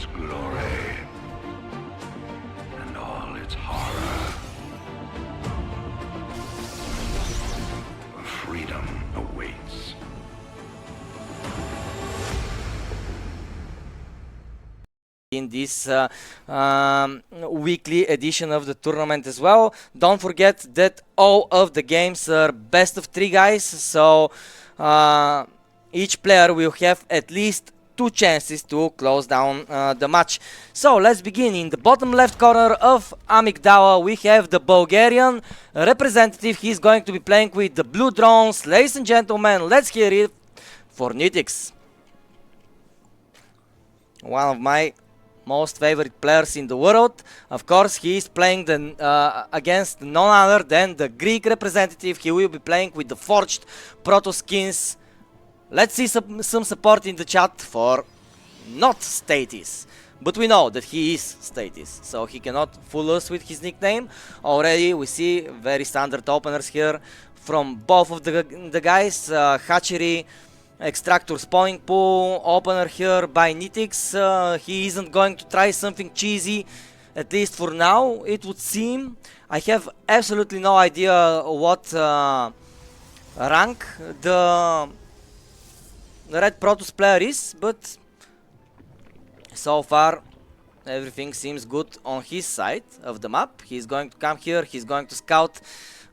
its glory and all its horror. Freedom awaits. In this weekly edition of the tournament as well. Don't forget that all of the games are best of 3, guys, so each player will have at least 2 chances to close down the match. So let's begin. In the bottom left corner of Amygdala we have the Bulgarian representative. He's going to be playing with the blue drones. Ladies and gentlemen, let's hear it for Nitix. One of my most favorite players in the world. Of course, he is playing against none other than the Greek representative. He will be playing with the forged proto skins. Let's see some support in the chat for not Status, but we know that he is Status, so he cannot fool us with his nickname. Already we see very standard openers here from both of the guys. Hatchery, Extractor spawning pool, opener here by Nitix. He isn't going to try something cheesy, at least for now, it would seem. I have absolutely no idea what rank the Red Protoss player is, but so far everything seems good on his side of the map. He's going to come here, he's going to scout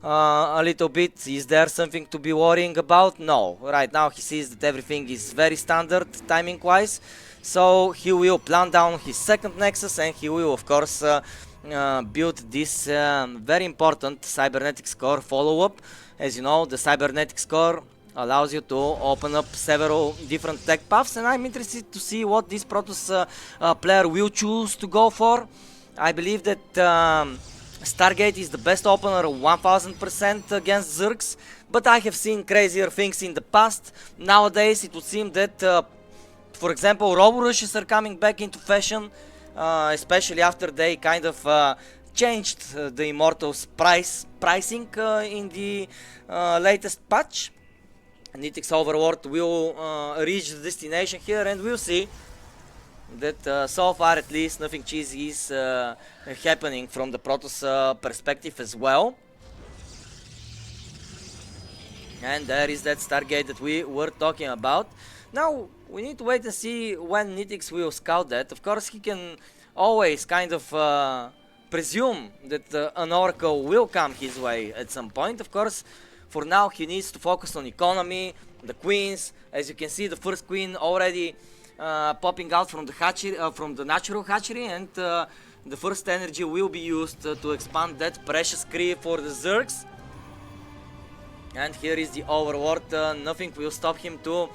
a little bit. Is there something to be worrying about? No. Right now he sees that everything is very standard timing wise, so he will plant down his second nexus and he will of course build this very important cybernetics core follow-up. As you know, the cybernetics core allows you to open up several different tech paths, and I'm interested to see what this Protoss player will choose to go for. I believe that Stargate is the best opener 1000% against Zergs, but I have seen crazier things in the past. Nowadays it would seem that for example Robo Rushes are coming back into fashion, especially after they kind of changed the Immortals pricing in the latest patch. Nitix Overworld will reach the destination here, and we'll see that so far at least nothing cheesy is happening from the Protoss perspective as well. And there is that Stargate that we were talking about. Now we need to wait and see when Nitix will scout that. Of course he can always kind of presume that an Oracle will come his way at some point. Of course for now he needs to focus on economy, the queens. As you can see, the first queen already popping out from the hatchery, from the natural hatchery, and the first energy will be used to expand that precious Kree for the Zergs. And here is the Overworld. Nothing will stop him to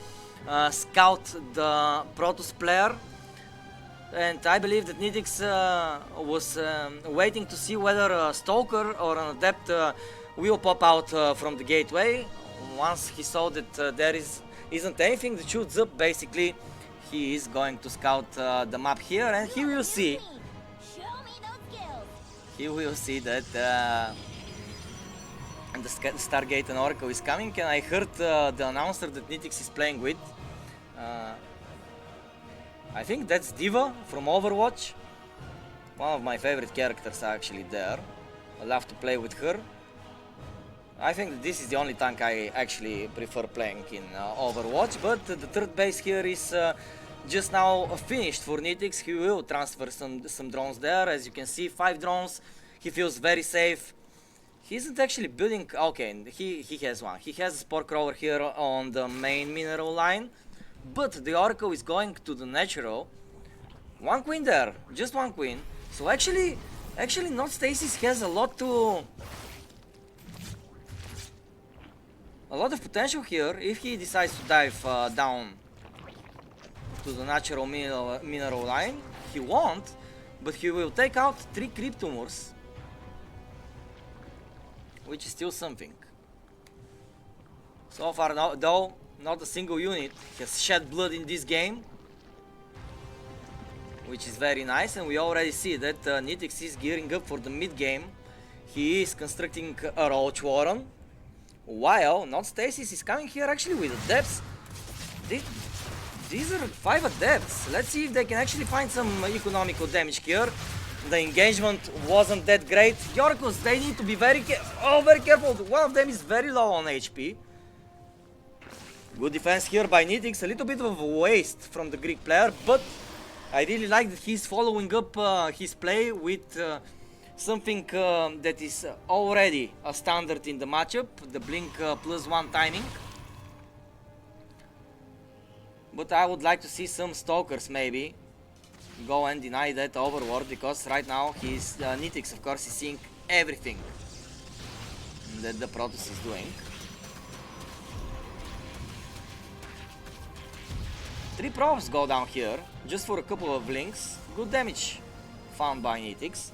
scout the Protoss player. And I believe that Nitix was waiting to see whether a Stalker or an Adept will pop out from the gateway. Once he saw that there isn't anything that shoots up, basically he is going to scout the map here, and he will see that the Stargate and Oracle is coming. And I heard the announcer that Nitix is playing with, I think that's Diva from Overwatch, one of my favorite characters actually there. I love to play with her. I think that this is the only tank I actually prefer playing in Overwatch, but the third base here is just now finished for Nitix. He will transfer some drones there. As you can see, 5 drones. He feels very safe. He isn't actually building... Okay, he has one. He has a Spore Crawler here on the main mineral line, but the Oracle is going to the natural. One queen there, just one queen. So actually Not Stasis has a lot of potential here if he decides to dive down to the natural mineral line. He won't, but he will take out 3 creep tumors, which is still something. So far though, not a single unit has shed blood in this game, which is very nice, and we already see that Nitix is gearing up for the mid game. He is constructing a Roach Warren, while Not Stasis is coming here actually with the depths. these are 5 adepts. Let's see if they can actually find some economical damage here. The engagement wasn't that great. Yorkos, they need to be very careful. One of them is very low on HP. Good defense here by Nitix. A little bit of a waste from the Greek player, but I really like that he's following up his play with something that is already a standard in the matchup, the blink +1 timing. But I would like to see some stalkers maybe go and deny that overward, because right now he's Nitix of course is seeing everything that the Protoss is doing. 3 probes go down here just for a couple of blinks. Good damage found by Nitix.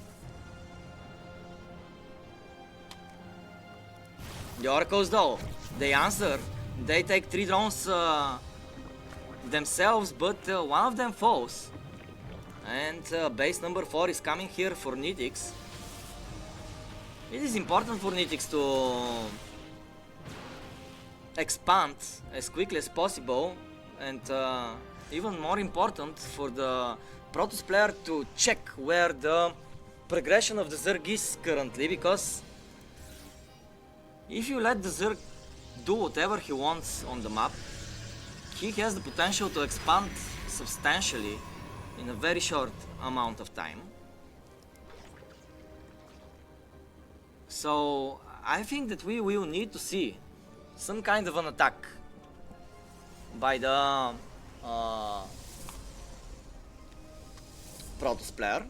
The Oracles though, they answer. They take 3 drones themselves, but one of them falls. And base number 4 is coming here for Nitix. It is important for Nitix to expand as quickly as possible, and even more important for the Protoss player to check where the progression of the Zerg is currently, because if you let the Zerg do whatever he wants on the map, he has the potential to expand substantially in a very short amount of time. So I think that we will need to see some kind of an attack by the Protoss player.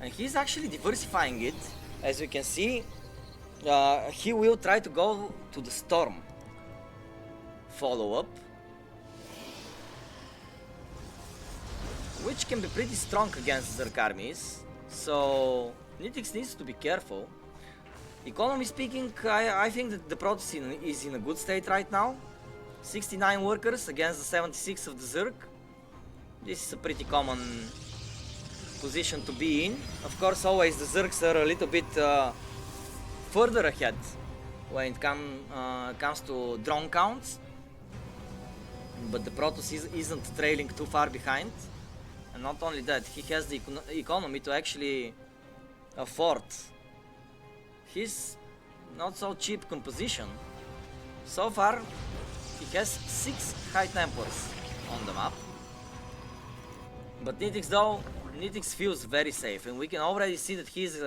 And he's actually diversifying it. As you can see, he will try to go to the Storm follow-up, which can be pretty strong against Zerg armies, so Nitix needs to be careful. Economy speaking, I think that the Protoss is in a good state right now. 69 workers against the 76 of the Zerg. This is a pretty common position to be in. Of course, always the Zergs are a little bit further ahead when it comes to drone counts, but the Protoss isn't trailing too far behind. And not only that, he has the economy to actually afford his not so cheap composition. So far, he has 6 high tempers on the map. But Nitix though, Nitix feels very safe, and we can already see that he's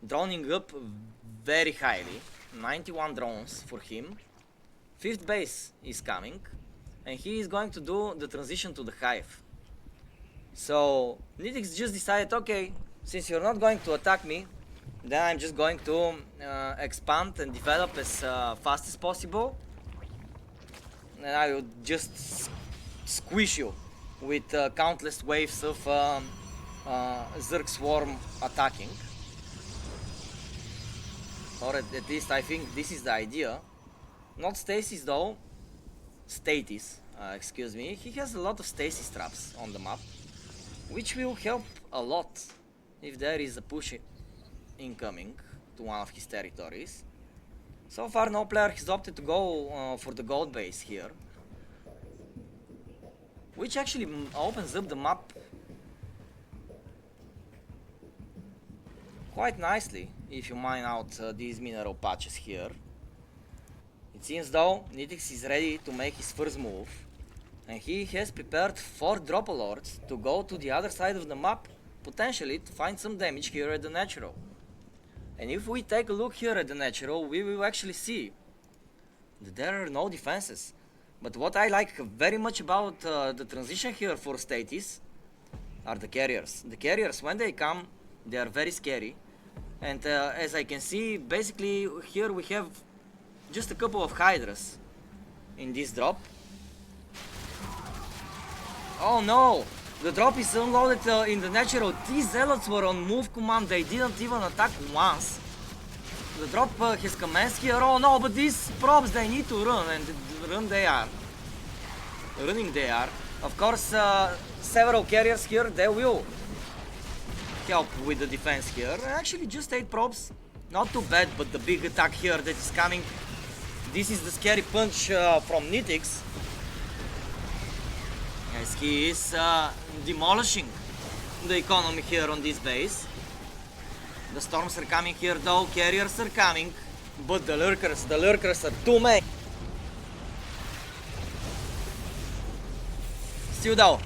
droning up very highly. 91 drones for him. 5th base is coming, and he is going to do the transition to the hive. So Nitix just decided, okay, since you're not going to attack me, then I'm just going to expand and develop as fast as possible, and I will just squish you with countless waves of Zerg Swarm attacking. Or at least I think this is the idea. Not Stasis though, Statis, excuse me. He has a lot of Stasis traps on the map, which will help a lot if there is a push incoming to one of his territories. So far no player has opted to go for the gold base here, which actually opens up the map quite nicely if you mine out these mineral patches here. It seems though Nitix is ready to make his first move, and he has prepared 4 Dropolords to go to the other side of the map, potentially to find some damage here at the natural. And if we take a look here at the natural, we will actually see that there are no defenses. But what I like very much about the transition here for Statis are the carriers. The carriers, when they come, they are very scary. And as I can see, basically here we have just a couple of Hydras in this drop. Oh no! The drop is unloaded in the natural. These zealots were on move command, they didn't even attack once. The drop has commenced here. Oh no, but these probes, they need to run, and run they are. Running they are. Of course, several carriers here, they will help with the defense here. Actually, just 8 probes. Not too bad, but the big attack here that is coming this is the scary punch from Nitix, as he is demolishing the economy here on this base. The storms are coming here though, carriers are coming, but the lurkers are too many. Still though,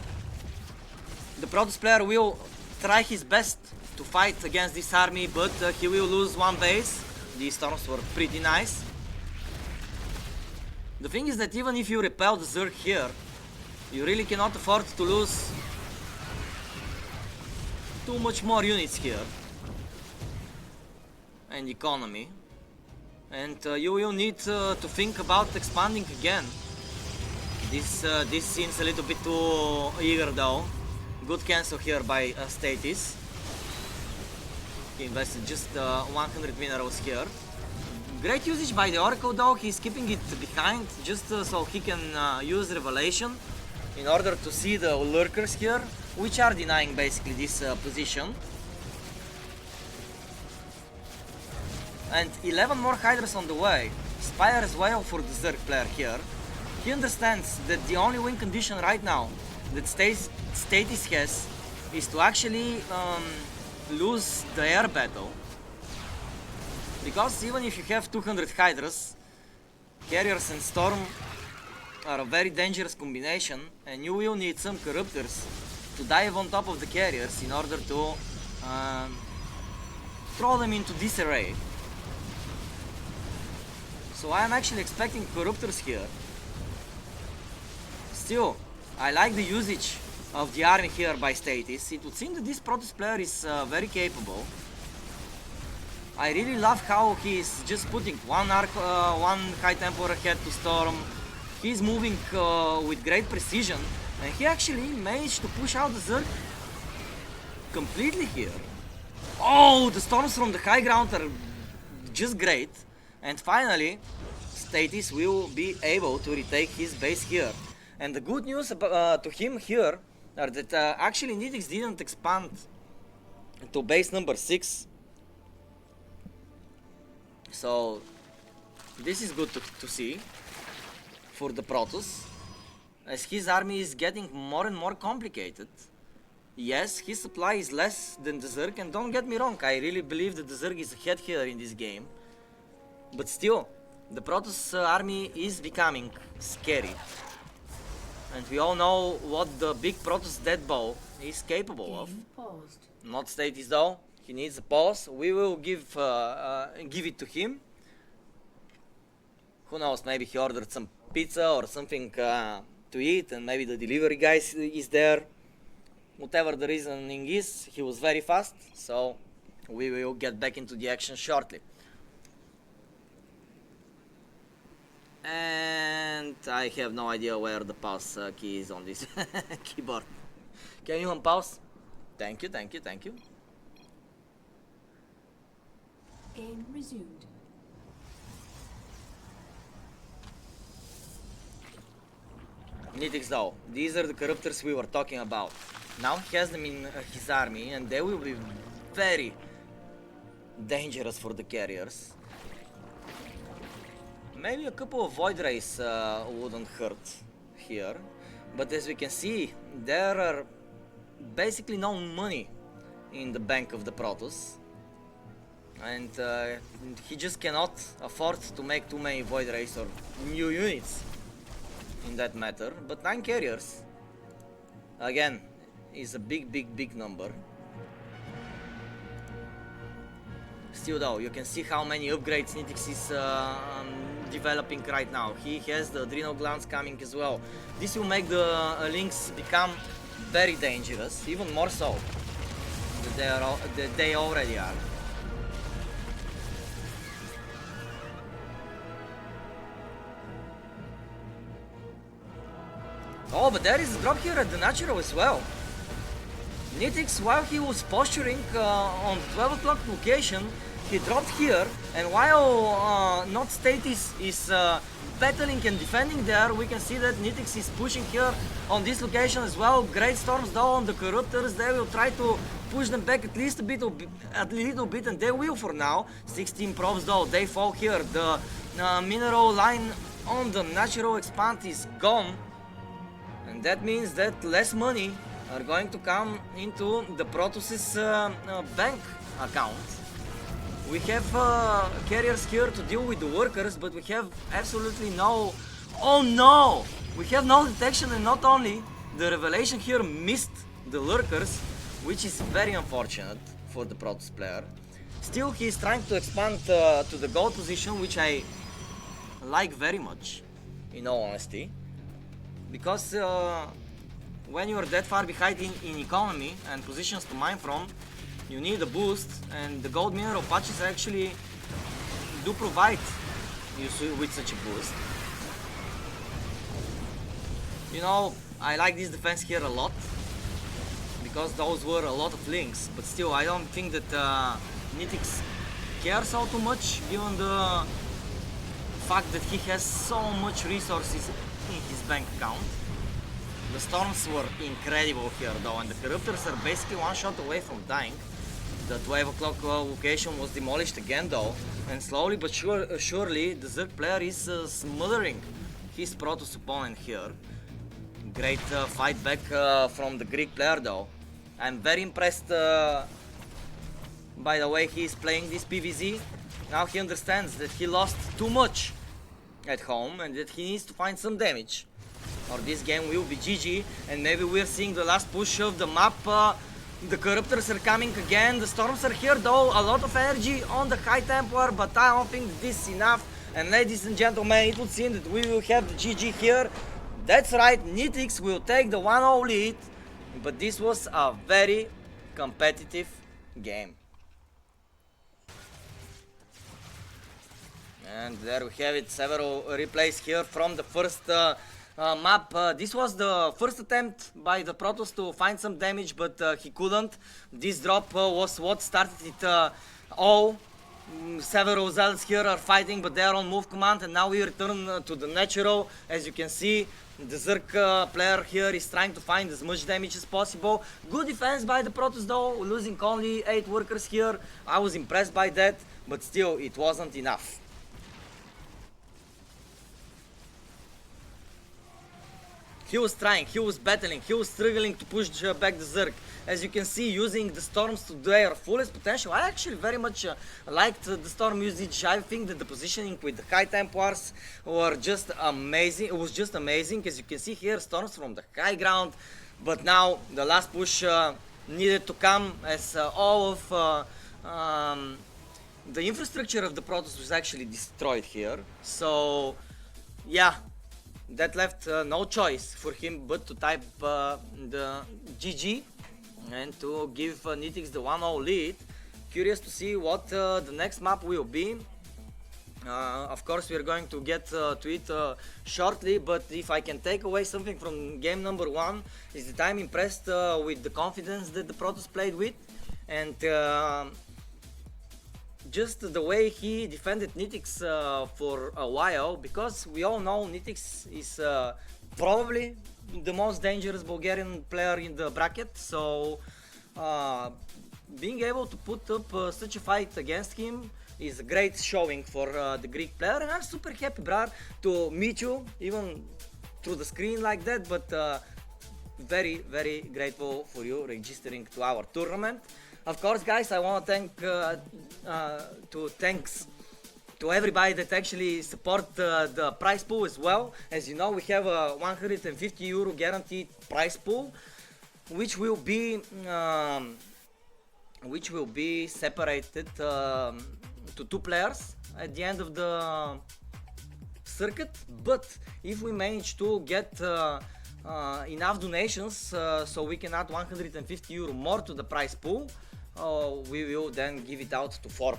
the Protoss player will try his best to fight against this army, but he will lose one base. These storms were pretty nice. The thing is that even if you repel the Zerg here, you really cannot afford to lose too much more units here and economy, and you will need to think about expanding again. This seems a little bit too eager though. Good cancel here by Statis. He invested just 100 minerals here. Great usage by the Oracle though. He's keeping it behind just so he can use Revelation in order to see the lurkers here, which are denying basically this position. And 11 more Hydras on the way. Spire as well for the Zerg player here. He understands that the only win condition right now that Statis has is to actually lose the air battle. Because even if you have 200 Hydras, carriers and Storm are a very dangerous combination, and you will need some Corruptors to dive on top of the carriers in order to throw them into disarray. So I am actually expecting Corruptors here. Still, I like the usage of the army here by Statis. It would seem that this Protoss player is very capable. I really love how he is just putting one High Templar ahead to Storm. He's moving with great precision, and he actually managed to push out the Zerg completely here. Oh, the Storms from the high ground are just great. And finally, Statis will be able to retake his base here. And the good news to him here are that actually Nitix didn't expand to base number 6. So this is good to see for the Protoss, as his army is getting more and more complicated. Yes, his supply is less than the Zerg, and don't get me wrong, I really believe that the Zerg is ahead here in this game. But still, the Protoss army is becoming scary. And we all know what the big Protoss Deadbow is capable of. Not Statis though, he needs a pause. We will give it to him. Who knows, maybe he ordered some pizza or something to eat, and maybe the delivery guy is there. Whatever the reasoning is, he was very fast, so we will get back into the action shortly. And I have no idea where the pause key is on this keyboard. Can you unpause? Thank you, thank you, thank you. Game resumed. Nitix though, these are the Corruptors we were talking about. Now he has them in his army, and they will be very dangerous for the carriers. Maybe a couple of Void Rays wouldn't hurt here, but as we can see, there are basically no money in the bank of the Protoss, and he just cannot afford to make too many Void Rays or new units in that matter. But 9 carriers, again, is a big number. Still though, you can see how many upgrades Nitix is developing right now. He has the adrenal glands coming as well. This will make the links become very dangerous, even more so than they already are. Oh, but there is a drop here at the natural as well. Nitix, while he was posturing on 12 o'clock location, he dropped here, and while not Statis is battling and defending there. We can see that Nitix is pushing here on this location as well. Great storms though on the Corruptors. They will try to push them back at least a little bit, and they will for now. 16 probes though, they fall here. The mineral line on the natural expand is gone, and that means that less money are going to come into the Protoss's bank account. We have carriers here to deal with the workers, but we have absolutely no... Oh no! We have no detection, and not only the revelation here missed the lurkers, which is very unfortunate for the Protoss player. Still, he is trying to expand to the gold position, which I like very much, in all honesty. Because when you are that far behind in economy and positions to mine from, you need a boost, and the gold mineral patches actually do provide you with such a boost. You know, I like this defense here a lot, because those were a lot of links, but still I don't think that Nitix cares all too much, given the fact that he has so much resources in his bank account. The storms were incredible here though, and the Corruptors are basically one shot away from dying. The 12 o'clock location was demolished again though, and slowly but surely the Zerg player is smothering his Protoss opponent here. Great fight back from the Greek player though. I'm very impressed by the way he is playing this PvZ. Now he understands that he lost too much at home and that he needs to find some damage, or this game will be GG, and maybe we're seeing the last push of the map. The Corruptors are coming again, the storms are here though, a lot of energy on the High Templar, but I don't think this is enough. And ladies and gentlemen, it would seem that we will have the GG here. That's right, Nitix will take the 1-0 lead, but this was a very competitive game. And there we have it, several replays here from the first map. This was the first attempt by the Protoss to find some damage, but he couldn't. This drop was what started it all. Several Zealots here are fighting, but they are on move command, and now we return to the natural. As you can see, the Zerg player here is trying to find as much damage as possible. Good defense by the Protoss though, losing only 8 workers here. I was impressed by that, but still it wasn't enough. He was trying, he was battling, he was struggling to push back the Zerg. As you can see, using the storms to their fullest potential. I actually very much liked the storm usage. I think that the positioning with the High Templars were just amazing. It was just amazing. As you can see here, storms from the high ground. But now the last push needed to come, as all of the infrastructure of the Protoss was actually destroyed here. So yeah, that left no choice for him but to type the GG and to give Nitix the 1-0 lead. Curious to see what the next map will be. Of course we are going to get to it shortly, but if I can take away something from game number 1, is that I'm impressed with the confidence that the Protoss played with, and just the way he defended Nitix for a while, because we all know Nitix is probably the most dangerous Bulgarian player in the bracket, so being able to put up such a fight against him is a great showing for the Greek player, and I'm super happy, brother, to meet you even through the screen like that, but very, very grateful for you registering to our tournament. Of course, guys, I want to thanks to everybody that actually support the prize pool as well. As you know, we have a 150 euro guaranteed prize pool, which will be separated to 2 players at the end of the circuit. But if we manage to get enough donations so we can add 150 euro more to the prize pool, we will then give it out to 4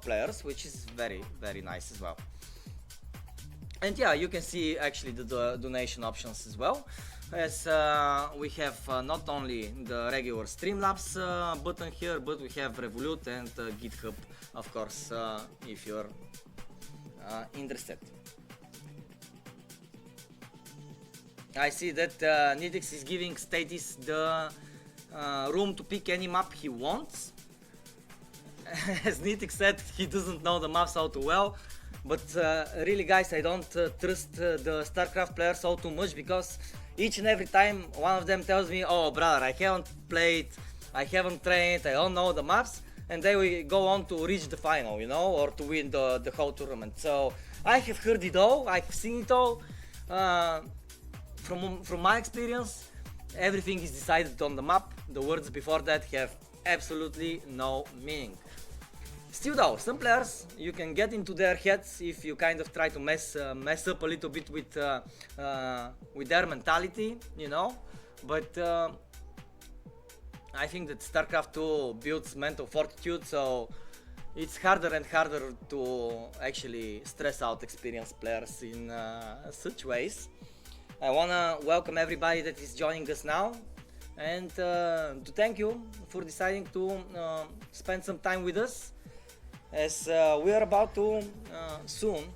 players, which is very, very nice as well. And yeah, you can see actually the donation options as well, as we have not only the regular Streamlabs button here, but we have Revolut and GitHub, of course, if you're interested. I see that Nidix is giving Statis the room to pick any map he wants. As Nidix said, he doesn't know the maps all too well. But really guys, I don't trust the StarCraft players all too much, because each and every time one of them tells me, oh brother, I haven't played, I haven't trained, I don't know the maps, and they will go on to reach the final, you know, or to win the whole tournament. So I have heard it all, I have seen it all. From my experience, everything is decided on the map. The words before that have absolutely no meaning. Still though, some players, you can get into their heads if you kind of try to mess up a little bit with their mentality, you know. But I think that StarCraft 2 builds mental fortitude, so it's harder and harder to actually stress out experienced players in such ways. I wanna welcome everybody that is joining us now, and to thank you for deciding to spend some time with us, as we are about to soon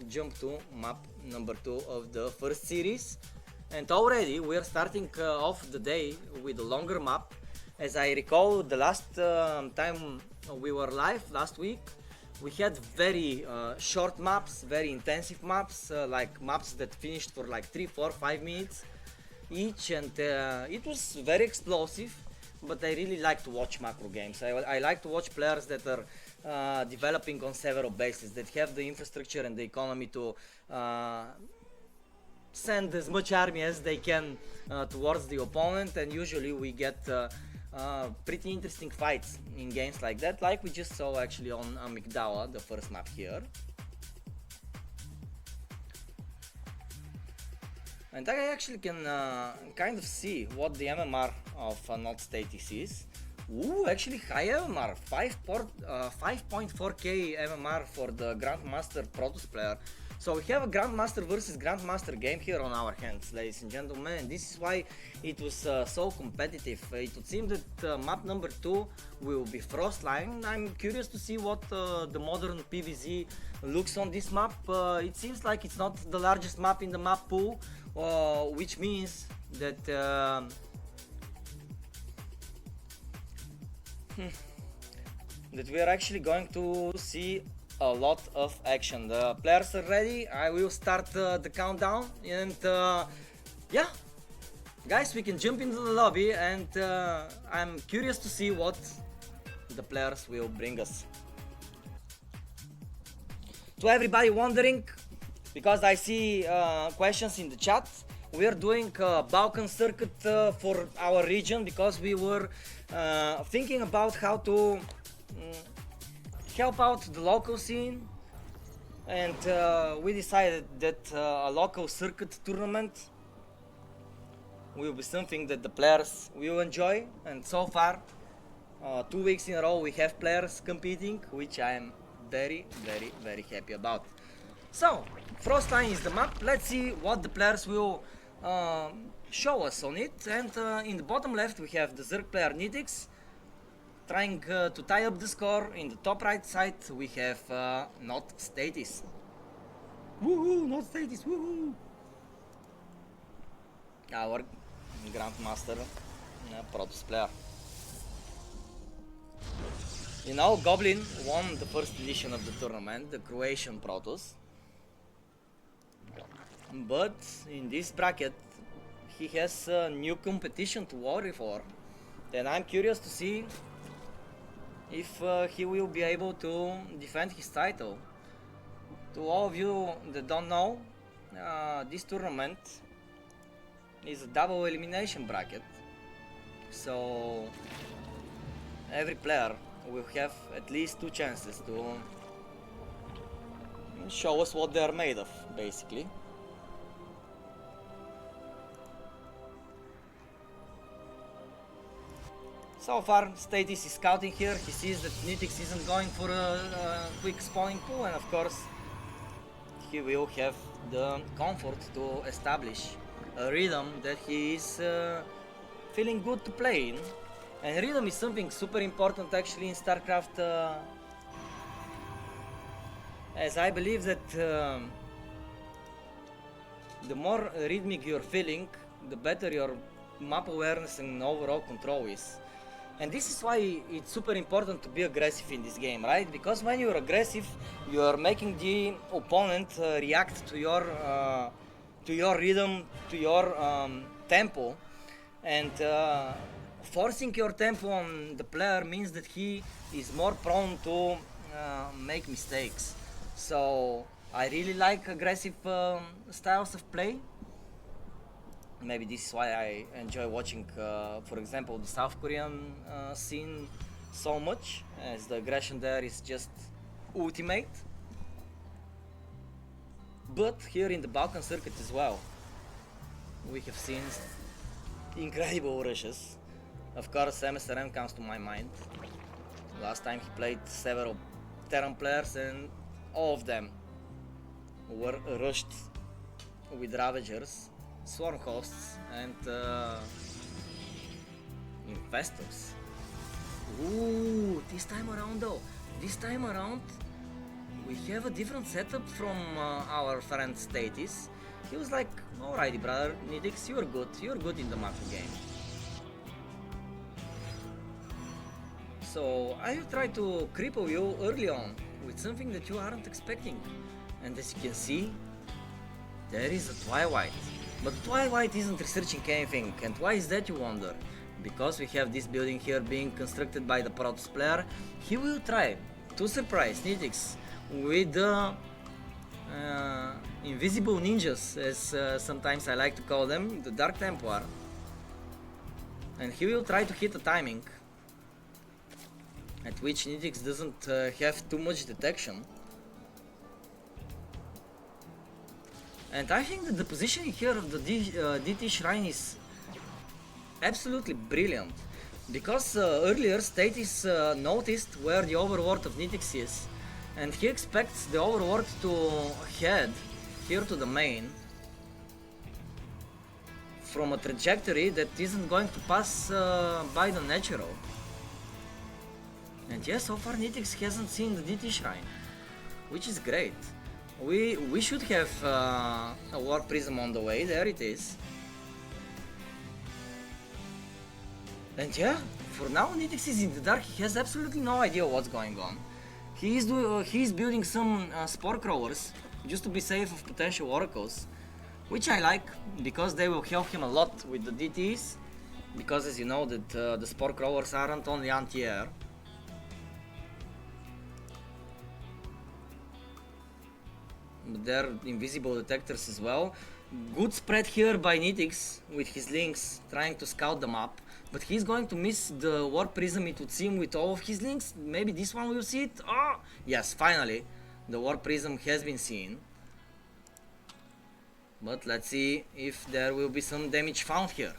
jump to map number 2 of the first series. And already we are starting off the day with a longer map. As I recall, the last time we were live last week, we had very short maps, very intensive maps, like maps that finished for like 3, 4, 5 minutes each, and it was very explosive. But I really like to watch macro games. I like to watch players that are developing on several bases, that have the infrastructure and the economy to send as much army as they can towards the opponent, and usually we get pretty interesting fights in games like that, like we just saw actually on Amygdala, the first map here. And I actually can kind of see what the MMR of Not Status is. Ooh, actually high MMR, 5.4k MMR for the Grandmaster Protoss player. So we have a Grandmaster versus Grandmaster game here on our hands, ladies and gentlemen, and this is why it was so competitive. It would seem that map number 2 will be Frostline. I'm curious to see what the modern PvZ looks on this map. It seems like it's not the largest map in the map pool, which means that that we are actually going to see a lot of action. The players are ready. I will start the countdown, and yeah, guys, we can jump into the lobby, and I'm curious to see what the players will bring us. To everybody wondering, because I see questions in the chat, we are doing a Balkan circuit for our region, because we were thinking about how to help out the local scene, and we decided that a local circuit tournament will be something that the players will enjoy. And so far, 2 weeks in a row we have players competing, which I am very happy about. So Frostline is the map. Let's see what the players will show us on it. And in the bottom left we have the Zerg player Nidix, trying to tie up the score. In the top right side we have Not Status. Woohoo, Not Status, woohoo! Our Grandmaster Protoss player. You know, Goblin won the first edition of the tournament, the Croatian Protoss. But in this bracket he has a new competition to worry for. And I'm curious to see if he will be able to defend his title. To all of you that don't know, this tournament is a double elimination bracket, so every player will have at least 2 chances to show us what they are made of, basically. So far, Status is scouting here. He sees that Nitix isn't going for a quick spawning pool, and of course he will have the comfort to establish a rhythm that he is feeling good to play in. And rhythm is something super important actually in StarCraft, as I believe that the more rhythmic you're feeling, the better your map awareness and overall control is. And this is why it's super important to be aggressive in this game, right? Because when you're aggressive, you're making the opponent react to your rhythm, to your tempo, and forcing your tempo on the player means that he is more prone to make mistakes. So I really like aggressive styles of play. Maybe this is why I enjoy watching, for example, the South Korean scene so much, as the aggression there is just ultimate. But here in the Balkan circuit as well, we have seen incredible rushes. Of course, MSRM comes to my mind. Last time he played several Terran players and all of them were rushed with Ravagers, Swarm Hosts and Infestors. Ooh, this time around we have a different setup from our friend Statis. He was like, alrighty brother, Nidix, you're good in the macro game. So I will try to cripple you early on with something that you aren't expecting. And as you can see, there is a Twilight. But Twilight isn't researching anything, and why is that, you wonder? Because we have this building here being constructed by the Protoss player. He will try to surprise Nidix with the invisible ninjas, as sometimes I like to call them, the Dark Templar. And he will try to hit the timing at which Nidix doesn't have too much detection. And I think that the positioning here of the DT Shrine is absolutely brilliant, because earlier Statis noticed where the overworld of Nidix is, and he expects the overworld to head here to the main from a trajectory that isn't going to pass by the natural. And yes, so far Nidix hasn't seen the DT Shrine, which is great. We should have a War Prism on the way. There it is. And yeah, for now Nidix is in the dark. He has absolutely no idea what's going on. He is building some Spore Crawlers just to be safe of potential oracles, which I like, because they will help him a lot with the DTs, because as you know that the Spore Crawlers aren't only anti-air. But they're invisible detectors as well. Good spread here by Nidix with his links trying to scout the map, but he's going to miss the Warp Prism, it would seem, with all of his links. Maybe this one will see it. Oh! Yes, finally the Warp Prism has been seen. But let's see if there will be some damage found here.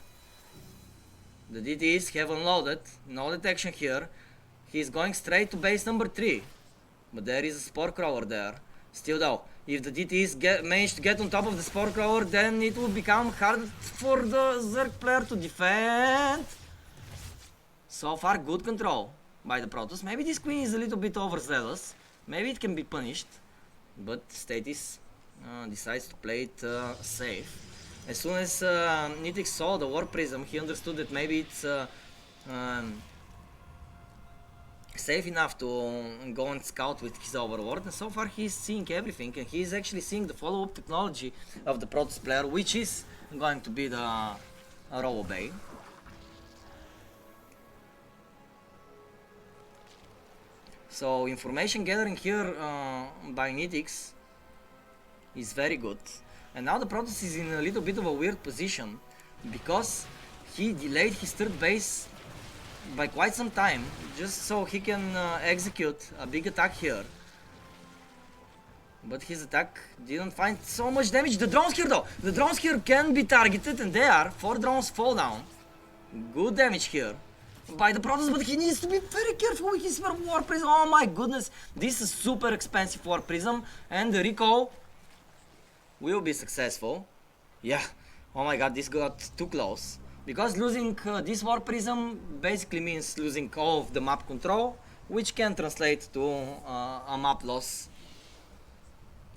The DTs have unloaded, no detection here. He's going straight to base number 3, but there is a Spore Crawler there. Still though, if the DTs manage to get on top of the Spore Crawler, then it will become hard for the Zerg player to defend. So far, good control by the Protoss. Maybe this Queen is a little bit overzealous. Maybe it can be punished. But Statis decides to play it safe. As soon as Nidix saw the Warp Prism, he understood that maybe it's safe enough to go and scout with his overworld, and so far he's seeing everything, and he's actually seeing the follow-up technology of the Protoss player, which is going to be the Robo Bay. So information gathering here by Nidix is very good, and now the Protoss is in a little bit of a weird position, because he delayed his third base by quite some time, just so he can execute a big attack here. But his attack didn't find so much damage. The drones here though, the drones here can be targeted, and they are. 4 drones fall down. Good damage here by the Protoss, but he needs to be very careful with his War Prism. Oh my goodness, this is super expensive War Prism, and the recall will be successful. Yeah, oh my god, this got too close. Because losing this War Prism basically means losing all of the map control, which can translate to a map loss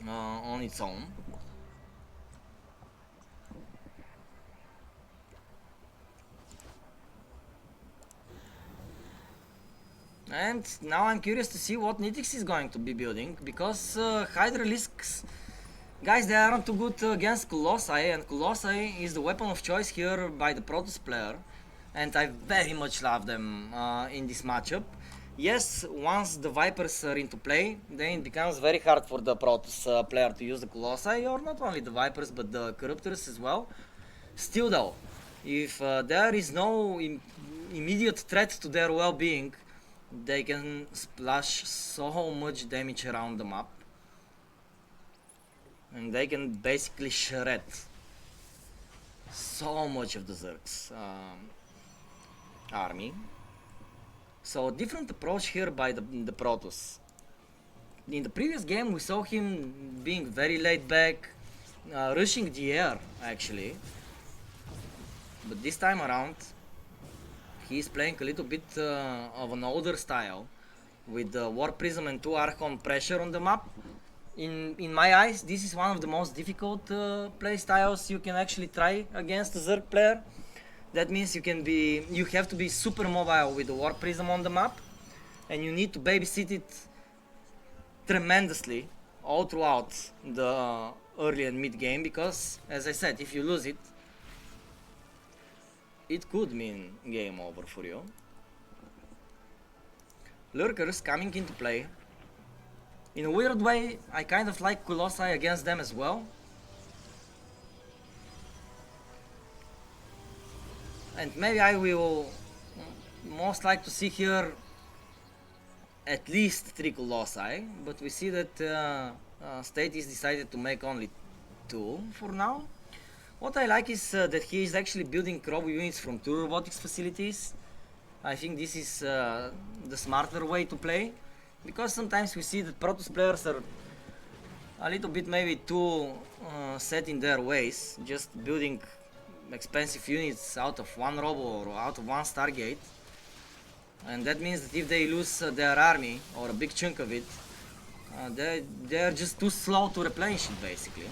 on its own. And now I'm curious to see what Nitix is going to be building, because Hydralisks, guys, they aren't too good against Colossi, and Colossi is the weapon of choice here by the Protoss player, and I very much love them in this matchup. Yes, once the Vipers are into play, then it becomes very hard for the Protoss player to use the Colossi, or not only the Vipers but the Corruptors as well. Still though, if there is no immediate threat to their well-being, they can splash so much damage around the map, and they can basically shred so much of the Zerg's army. So different approach here by the Protoss. In the previous game we saw him being very laid back, rushing the air actually, but this time around he's playing a little bit of an older style with the War Prism and 2 Archon pressure on the map. In my eyes, this is one of the most difficult play styles you can actually try against a Zerg player. That means you have to be super mobile with the War Prism on the map, and you need to babysit it tremendously all throughout the early and mid game, because as I said, if you lose it, it could mean game over for you. Lurkers coming into play. In a weird way, I kind of like Colossi against them as well. And maybe I will most like to see here at least 3 Colossi, but we see that State is decided to make only 2 for now. What I like is that he is actually building robo units from 2 robotics facilities. I think this is the smarter way to play, because sometimes we see that Protoss players are a little bit maybe too set in their ways, just building expensive units out of 1 robo or out of 1 Stargate, and that means that if they lose their army or a big chunk of it, they're just too slow to replenish it basically.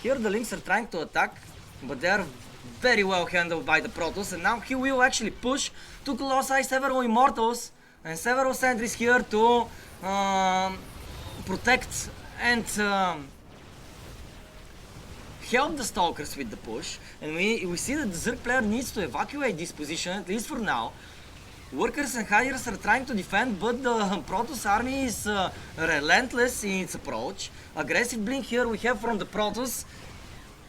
Here the Lynx are trying to attack, but they're very well handled by the Protoss, and now he will actually push 2 Colossi, several Immortals and several sentries here to protect and help the Stalkers with the push. And we see that the Zerg player needs to evacuate this position, at least for now. Workers and Hiders are trying to defend, but the Protoss army is relentless in its approach. Aggressive blink here we have from the Protoss.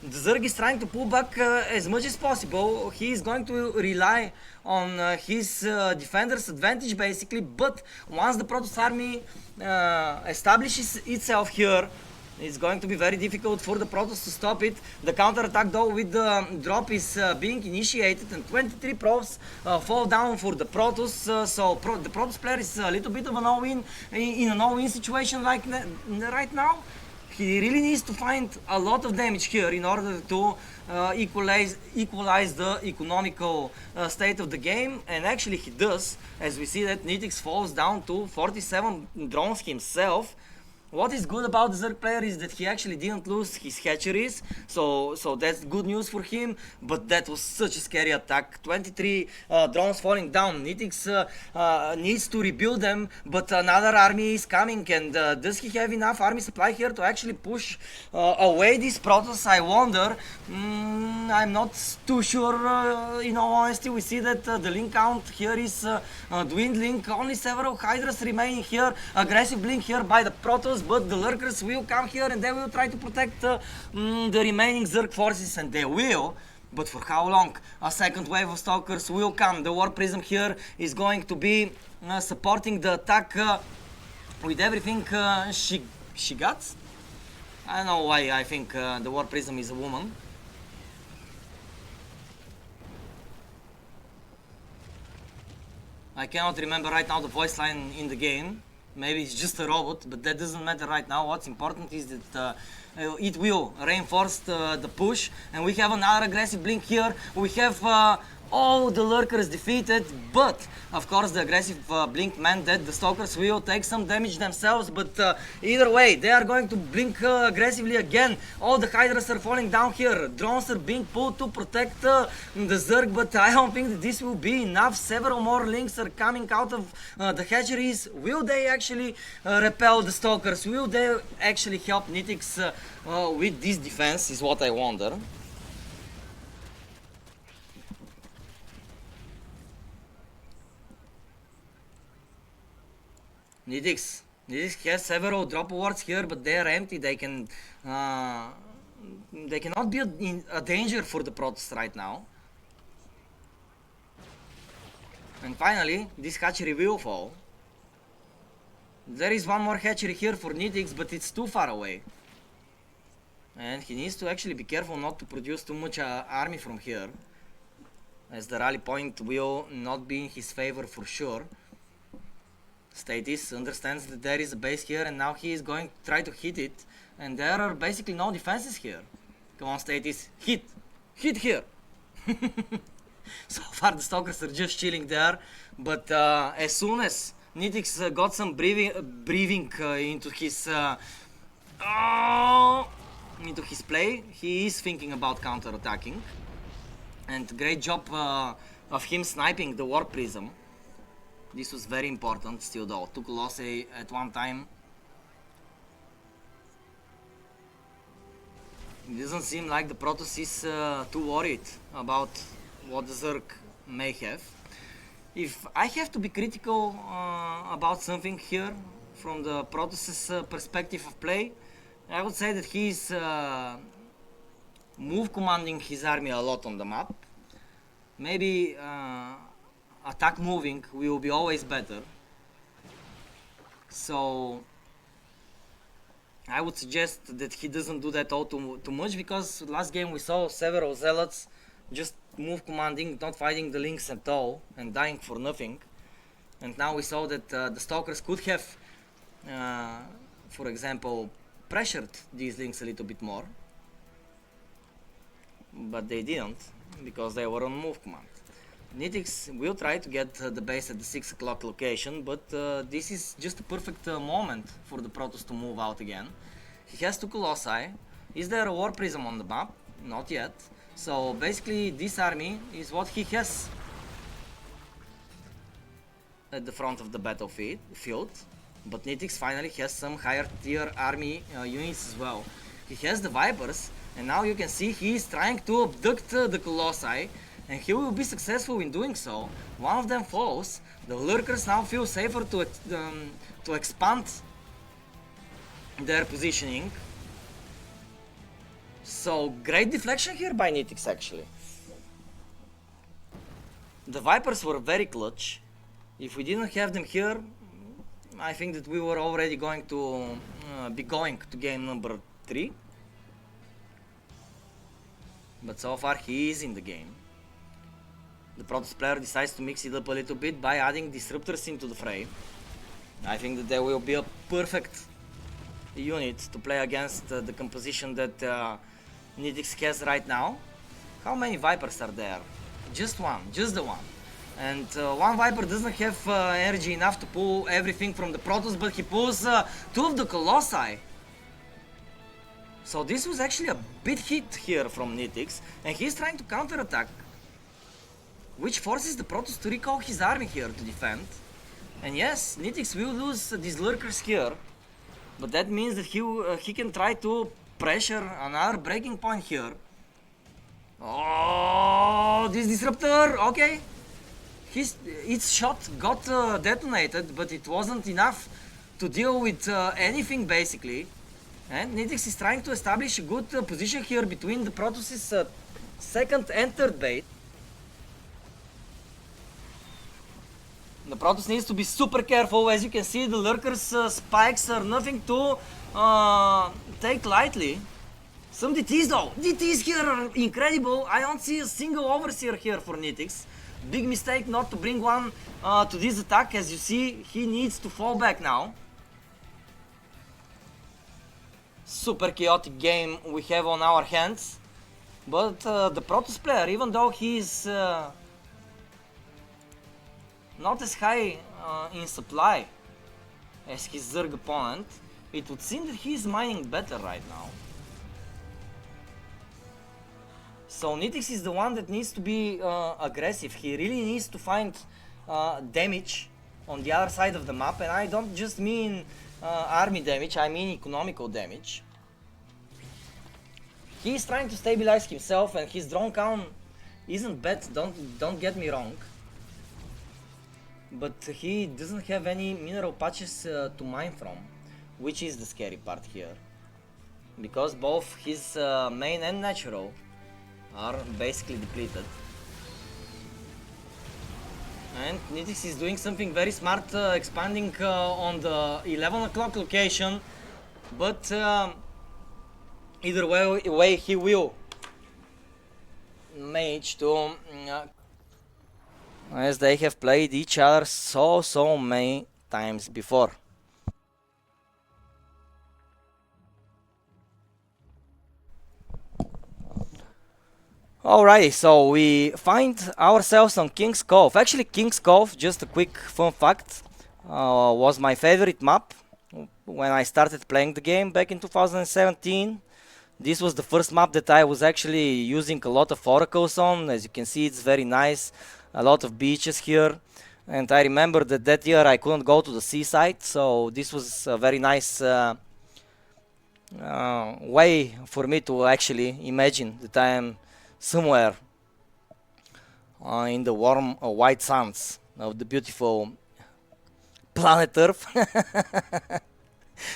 The Zerg is trying to pull back as much as possible. He is going to rely on his defender's advantage basically, but once the Protoss army establishes itself here, it's going to be very difficult for the Protoss to stop it. The counter-attack though with the drop is being initiated, and 23 probes fall down for the Protoss. So the Protoss player is a little bit of an all-in in an all-in situation like right now. He really needs to find a lot of damage here in order to equalize the economical state of the game, and actually he does, as we see that Nitix falls down to 47 drones himself. What is good about the Zerg player is that he actually didn't lose his hatcheries, so that's good news for him, but that was such a scary attack. 23 drones falling down. Nitix needs to rebuild them, but another army is coming, and does he have enough army supply here to actually push away these Protoss? I wonder. I'm not too sure, in all honesty. We see that the link count here is dwindling. Only several Hydras remaining here. Aggressive blink here by the Protoss, but the Lurkers will come here and they will try to protect the remaining Zerg forces, and they will. But for how long? A second wave of Stalkers will come. The War Prism here is going to be supporting the attack with everything she got. I don't know why I think the War Prism is a woman. I cannot remember right now the voice line in the game. Maybe it's just a robot, but that doesn't matter right now. What's important is that it will reinforce the push, and we have another aggressive blink here. We have Oh, the lurker is defeated, but of course the aggressive blink meant that the stalkers will take some damage themselves, but either way, they are going to blink aggressively again. All the hydras are falling down here. Drones are being pulled to protect the Zerg, but I don't think that this will be enough. Several more links are coming out of the hatcheries. Will they actually repel the stalkers? Will they actually help Nitix with this defense is what I wonder. Nidix has several drop wards here, but they are empty. They cannot be a danger for the Protoss right now. And finally, this hatchery will fall. There is one more hatchery here for Nidix, but it's too far away. And he needs to actually be careful not to produce too much army from here, as the rally point will not be in his favor for sure. Status understands that there is a base here, and now he is going to try to hit it, and there are basically no defenses here. Come on, Status, hit here. So far the stalkers are just chilling there, but as soon as Nitix got some breathing into his play, he is thinking about counter-attacking, and great job of him sniping the Warp Prism. This was very important still though. Took loss at one time. It doesn't seem like the Protoss is too worried about what the Zerg may have. If I have to be critical about something here from the Protoss's perspective of play, I would say that he's move commanding his army a lot on the map. Maybe attack moving will be always better. So I would suggest that he doesn't do that all too much, because last game we saw several zealots just move commanding, not fighting the links at all and dying for nothing. And now we saw that the stalkers could have, for example, pressured these links a little bit more, but they didn't because they were on move command. Nitix will try to get the base at the 6 o'clock location, but this is just a perfect moment for the Protoss to move out again. He has 2 Colossi. Is there a War Prism on the map? Not yet. So basically this army is what he has at the front of the battlefield. But Nitix finally has some higher tier army units as well. He has the Vipers, and now you can see he is trying to abduct the Colossi, and he will be successful in doing so. One of them falls. The lurkers now feel safer to expand their positioning. So great deflection here by Nitix actually. The Vipers were very clutch. If we didn't have them here, I think that we were already going to be going to game number 3. But so far he is in the game. The Protoss player decides to mix it up a little bit by adding disruptors into the fray. I think that there will be a perfect unit to play against the composition that Nitix has right now. How many Vipers are there? Just one, just the one. And one Viper doesn't have energy enough to pull everything from the Protoss, but he pulls 2 of the Colossi. So this was actually a big hit here from Nitix, and he's trying to counterattack, which forces the Protoss to recall his army here to defend. And yes, Nitix will lose these lurkers here, but that means that he can try to pressure another breaking point here. Oh, this disruptor, okay. Its shot got detonated, but it wasn't enough to deal with anything basically. And Nitix is trying to establish a good position here between the Protoss's second and third base. The Protoss needs to be super careful. As you can see, the lurkers spikes are nothing to take lightly. Some DTs though. DTs here are incredible. I don't see a single overseer here for Nitix. Big mistake not to bring one to this attack. As you see, he needs to fall back now. Super chaotic game we have on our hands. But the Protoss player, even though he is not as high in supply as his Zerg opponent, it would seem that he is mining better right now. So Nitix is the one that needs to be aggressive. He really needs to find damage on the other side of the map, and I don't just mean army damage, I mean economical damage. He is trying to stabilize himself, and his drone count isn't bad, don't get me wrong. But he doesn't have any mineral patches to mine from, which is the scary part here. Because both his main and natural are basically depleted. And Nitix is doing something very smart, expanding on the 11 o'clock location, but either way he will manage to, as they have played each other so many times before. Alrighty, so we find ourselves on King's Cove. Actually, King's Cove, just a quick fun fact, was my favorite map when I started playing the game back in 2017. This was the first map that I was actually using a lot of oracles on. As you can see, it's very nice. A lot of beaches here. And I remember that that year I couldn't go to the seaside, so this was a very nice way for me to actually imagine that I am somewhere in the warm white sands of the beautiful planet Earth.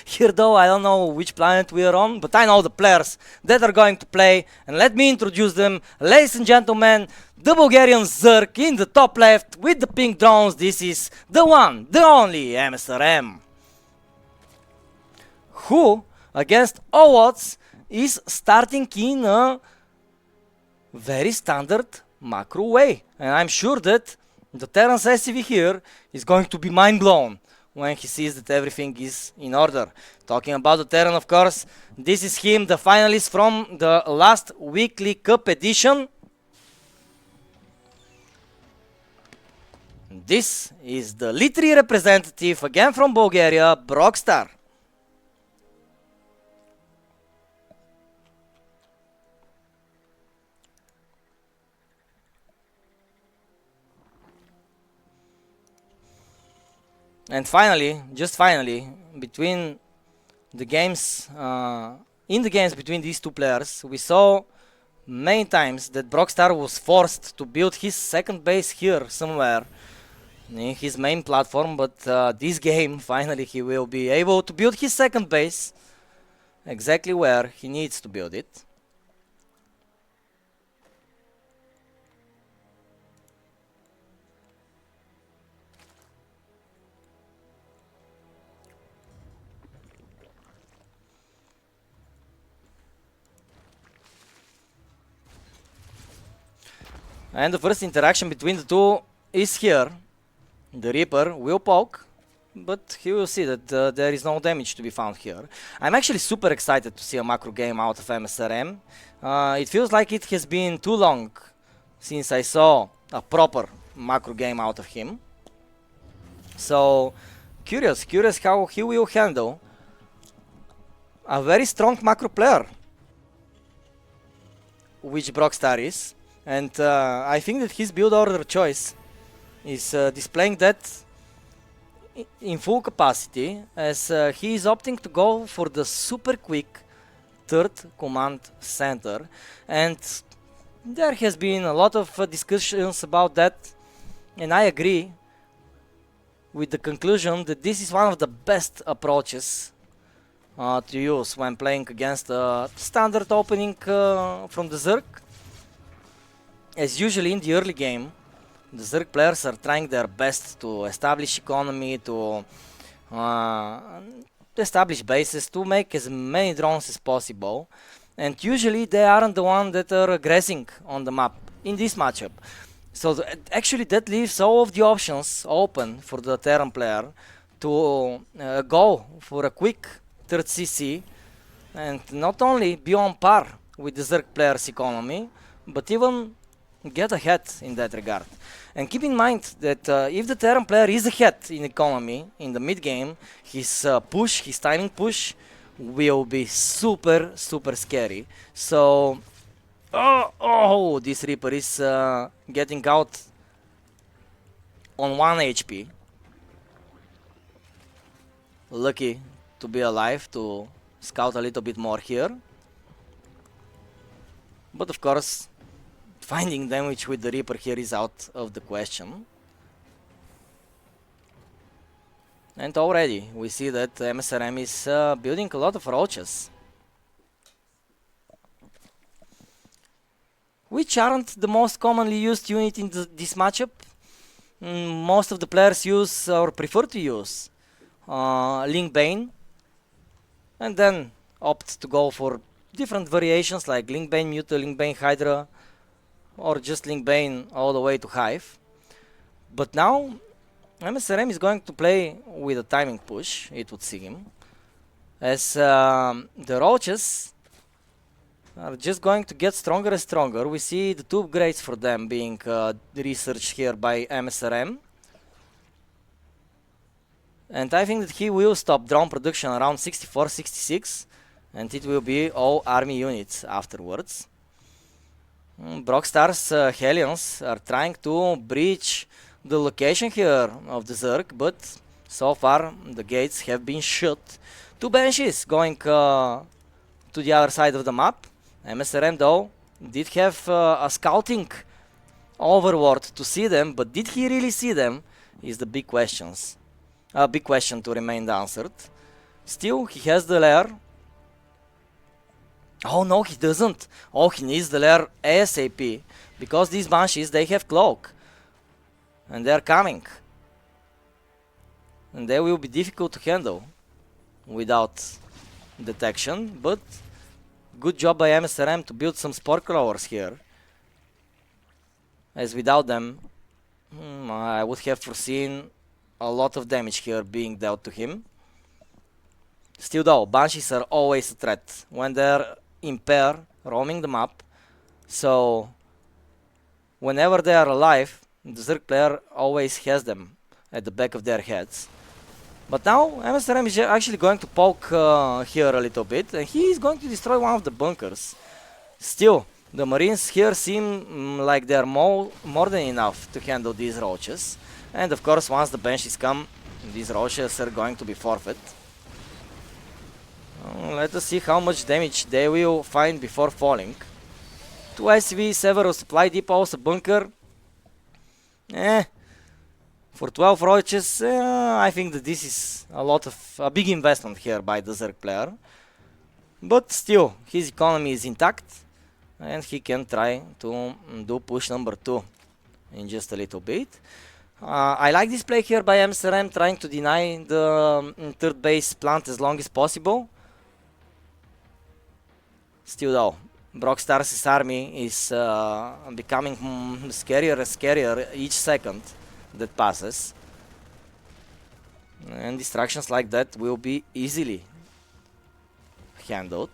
Here though, I don't know which planet we are on, but I know the players that are going to play, and let me introduce them. Ladies and gentlemen, the Bulgarian Zerg in the top left with the pink drones. This is the one, the only MSRM, who, against all odds, is starting in a very standard macro way, and I'm sure that the Terran's SCV here is going to be mind blown when he sees that everything is in order. Talking about the Terran, of course, this is him, the finalist from the last weekly cup edition. This is the Litri representative, again from Bulgaria, Brockstar. And finally, just finally, between the games, in the games between these two players, we saw many times that Brockstar was forced to build his second base here somewhere in his main platform, but this game, finally, he will be able to build his second base exactly where he needs to build it. And the first interaction between the two is here. The Reaper will poke, but he will see that there is no damage to be found here. I'm actually super excited to see a macro game out of MSRM. It feels like it has been too long since I saw a proper macro game out of him. So, curious how he will handle a very strong macro player, which Brockstar is. And I think that his build order choice is displaying that in full capacity, as he is opting to go for the super quick third command center. And there has been a lot of discussions about that, and I agree with the conclusion that this is one of the best approaches to use when playing against a standard opening from the Zerg. As usually in the early game, the Zerg players are trying their best to establish economy, to establish bases, to make as many drones as possible. And usually they aren't the ones that are aggressing on the map in this matchup. So actually that leaves all of the options open for the Terran player to go for a quick third CC and not only be on par with the Zerg player's economy, but even get ahead in that regard. And keep in mind that if the Terran player is ahead in economy in the mid game, his push, his timing push, will be super scary. So, oh, this Reaper is getting out on 1 HP. Lucky to be alive to scout a little bit more here. But of course, finding damage with the Reaper here is out of the question. And already we see that MSRM is building a lot of roaches, which aren't the most commonly used unit in this matchup. Most of the players use or prefer to use Link Bane, and then opt to go for different variations like Link Bane Muta, Link Bane Hydra, or just Link Bane all the way to Hive. But now MSRM is going to play with a timing push, it would seem, as the roaches are just going to get stronger and stronger. We see the 2 upgrades for them being researched here by MSRM. And I think that he will stop drone production around 64-66, and it will be all army units afterwards. Brockstar's Hellions are trying to breach the location here of the Zerg, but so far the gates have been shut. 2 Banshees going to the other side of the map. MSRM though did have a scouting overlord to see them, but did he really see them is the big questions. A big question to remain answered. Still, he has the lair. Oh no, he doesn't. Oh, he needs the lair ASAP, because these Banshees, they have cloak, and they're coming, and they will be difficult to handle without detection. But good job by MSRM to build some spore crawlers here, as without them I would have foreseen a lot of damage here being dealt to him. Still though, Banshees are always a threat when they're in pair roaming the map, so whenever they are alive, the Zerg player always has them at the back of their heads. But now MSRM is actually going to poke here a little bit, and he is going to destroy one of the bunkers. Still, the Marines here seem like they are more than enough to handle these roaches. And of course, once the Banshees come, these roaches are going to be forfeit. Let us see how much damage they will find before falling. 2 ICV, several supply depots, a bunker. For 12 roaches, I think that this is a big investment here by the Zerg player. But still, his economy is intact, and he can try to do push number 2 in just a little bit. I like this play here by MSRM, trying to deny the 3rd base plant as long as possible. Still though, Brockstar's army is becoming scarier and scarier each second that passes. And distractions like that will be easily handled.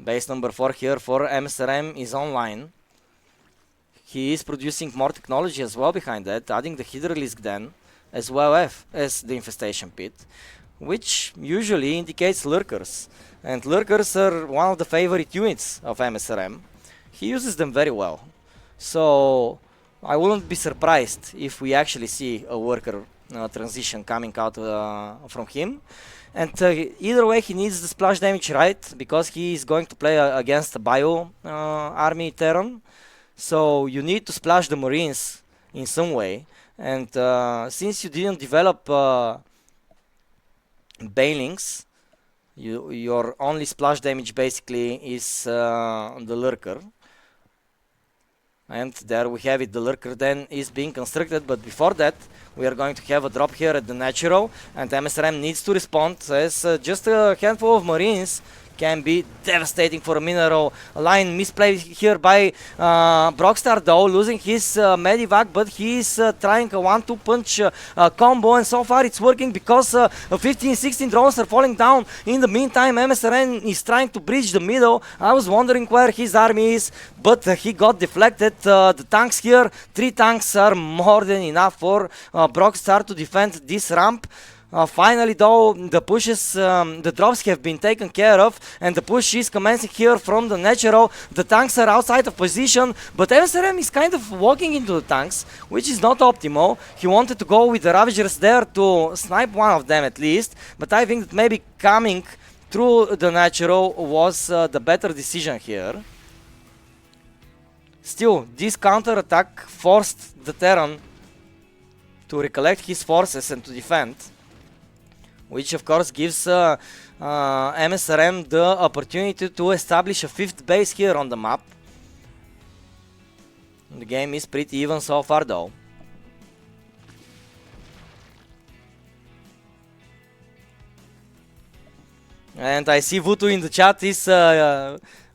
Base number 4 here for MSRM is online. He is producing more technology as well behind that, adding the Hydralisk Den as well as the Infestation Pit, which usually indicates lurkers. And lurkers are one of the favorite units of MSRM. He uses them very well. So I wouldn't be surprised if we actually see a worker transition coming out from him. And either way, he needs the splash damage right, because he is going to play against a bio army Terran. So you need to splash the Marines in some way. And since you didn't develop Banelings, your only splash damage basically is the lurker. And there we have it, the lurker then is being constructed, but before that we are going to have a drop here at the natural, and MSRM needs to respond as just a handful of Marines can be devastating for a mineral line. Misplay here by Brockstar though, losing his Medivac, but he's trying a 1-2 punch combo, and so far it's working because 15-16 drones are falling down. In the meantime, MSRN is trying to breach the middle. I was wondering where his army is, but he got deflected. The tanks here, 3 tanks are more than enough for Brockstar to defend this ramp. Finally though, the pushes, the drops have been taken care of, and the push is commencing here from the natural. The tanks are outside of position, but MSRM is kind of walking into the tanks, which is not optimal. He wanted to go with the Ravagers there to snipe one of them at least, but I think that maybe coming through the natural was the better decision here. Still, this counter attack forced the Terran to recollect his forces and to defend, which of course gives MSRM the opportunity to establish a 5th base here on the map. The game is pretty even so far though. And I see Vutu in the chat is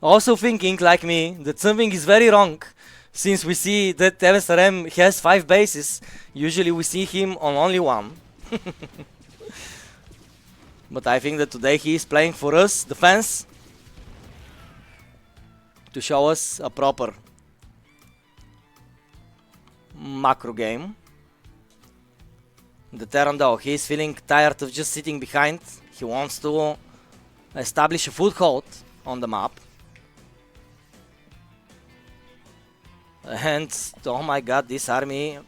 also thinking like me that something is very wrong, since we see that MSRM has 5 bases. Usually we see him on only 1. But I think that today he is playing for us, the fans, to show us a proper macro game. The Terran though, he is feeling tired of just sitting behind. He wants to establish a foothold on the map. And oh my god, this army